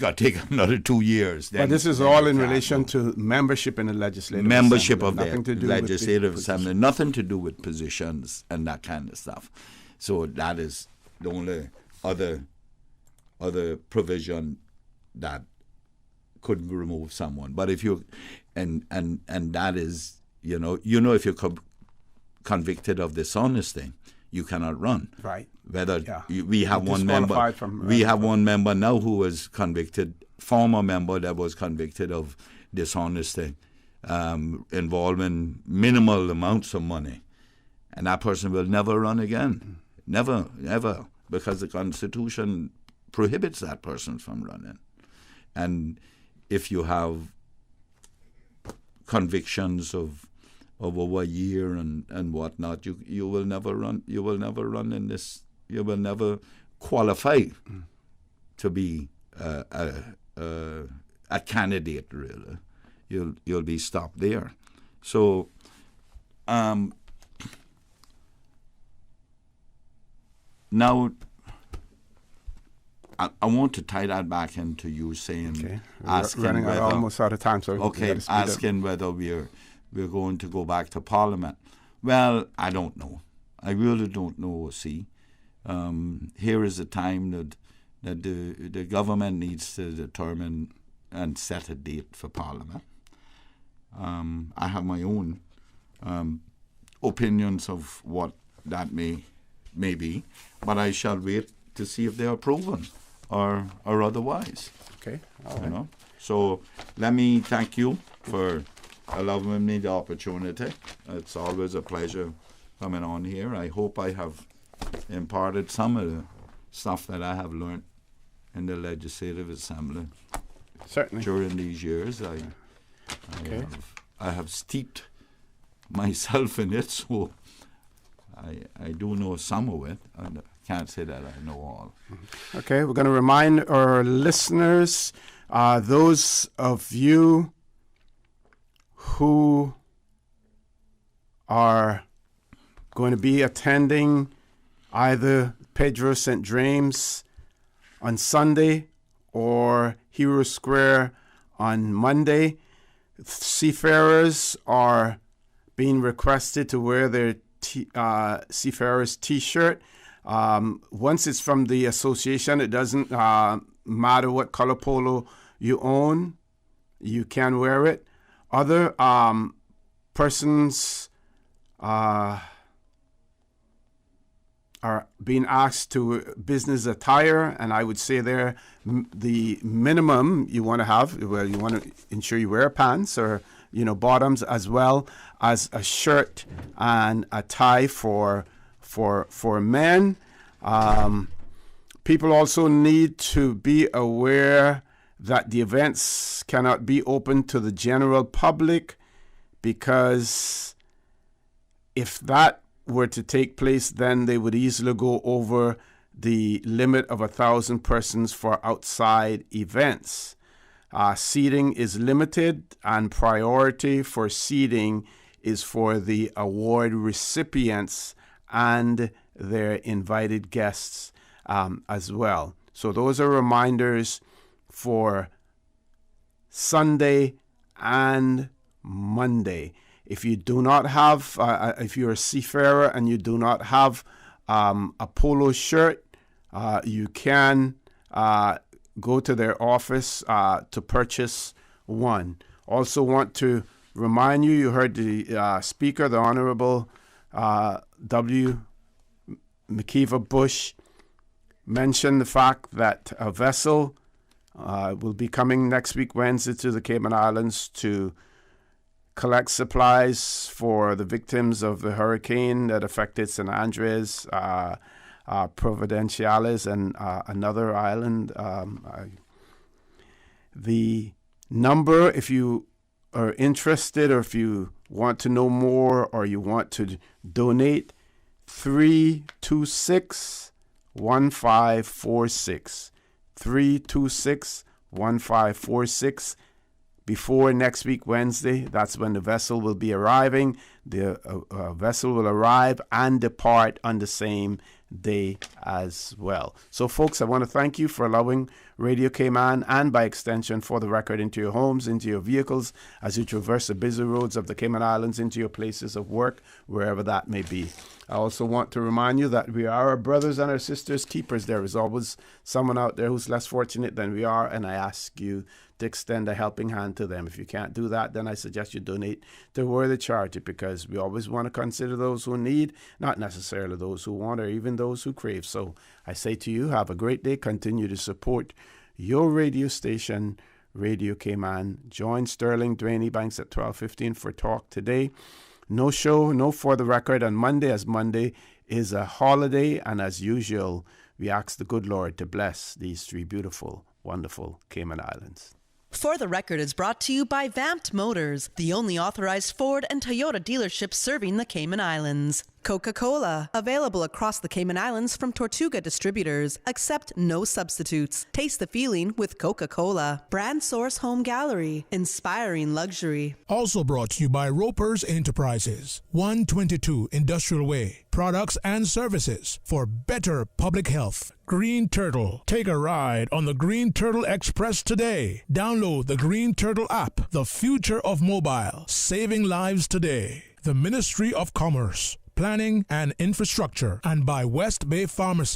S14: got to take another 2 years.
S13: But this is all in relation to membership in the legislative
S14: membership
S13: assembly.
S14: of the legislative assembly, nothing to do with positions and that kind of stuff. So that is the only other provision that could remove someone. But if you and that is if you're convicted of dishonesty, you cannot run.
S13: Right.
S14: We have one member. We have one member now who was convicted, former member that was convicted of dishonesty, involving minimal amounts of money, and that person will never run again, never, ever, because the Constitution prohibits that person from running. And if you have convictions of over a year and whatnot, you will never run. You will never run in this. You will never qualify to be a candidate. Really, you'll be stopped there. So, now I want to tie that back into you saying, asking
S13: running
S14: whether,
S13: almost out of time. So
S14: asking whether we're going to go back to Parliament. Well, I don't know. I really don't know. See, here is a time that the government needs to determine and set a date for Parliament. I have my own opinions of what that may be, but I shall wait to see if they are proven or otherwise.
S13: Okay. All right.
S14: So let me thank you for allowing me the opportunity. It's always a pleasure coming on here. I hope I have imparted some of the stuff that I have learned in the Legislative Assembly.
S13: Certainly.
S14: During these years, I have steeped myself in it, so I do know some of it. I can't say that I know all.
S13: Okay, we're going to remind our listeners, those of you who are going to be attending either Pedro St. James on Sunday or Hero Square on Monday. Seafarers are being requested to wear their Seafarers T-shirt. Once it's from the association, it doesn't matter what color polo you own. You can wear it. Other persons are being asked to business attire, and I would say there the minimum you want to have, well, you want to ensure you wear pants or bottoms, as well as a shirt and a tie for men. People also need to be aware that the events cannot be open to the general public, because if that were to take place, then they would easily go over the limit of 1,000 persons for outside events. Seating is limited, and priority for seating is for the award recipients and their invited guests as well. So those are reminders for Sunday and Monday. If you do not have, if you're a seafarer and you do not have a polo shirt, you can go to their office to purchase one. Also want to remind you, you heard the speaker, the Honorable W. McKeever Bush, mention the fact that a vessel will be coming next week, Wednesday, to the Cayman Islands to collect supplies for the victims of the hurricane that affected San Andres, Providenciales, and another island. The number, if you are interested or if you want to know more or you want to donate, 326-1546. 326-1546. Before next week, Wednesday, that's when the vessel will be arriving. The vessel will arrive and depart on the same day as well. So, folks, I want to thank you for allowing Radio Cayman, and by extension For the Record, into your homes, into your vehicles, as you traverse the busy roads of the Cayman Islands, into your places of work, wherever that may be. I also want to remind you that we are our brothers and our sisters' keepers. There is always someone out there who's less fortunate than we are, and I ask you to extend a helping hand to them. If you can't do that, then I suggest you donate to Worthy Charity, because we always want to consider those who need, not necessarily those who want or even those who crave. So I say to you, have a great day. Continue to support your radio station, Radio Cayman. Join Sterling Dwayne Banks at 12:15 for Talk Today. No show, no For the Record on Monday, as Monday is a holiday, and as usual, we ask the good Lord to bless these three beautiful, wonderful Cayman Islands.
S18: For the Record is brought to you by Vamped Motors, the only authorized Ford and Toyota dealership serving the Cayman Islands. Coca-Cola, available across the Cayman Islands from Tortuga Distributors. Accept no substitutes. Taste the feeling with Coca-Cola. Brand Source Home Gallery, inspiring luxury.
S1: Also brought to you by Ropers Enterprises, 122 Industrial Way. Products and services for better public health. Green Turtle. Take a ride on the Green Turtle Express today. Download the Green Turtle app, the future of mobile, saving lives today. The Ministry of Commerce, Planning and Infrastructure, and by West Bay Pharmacy.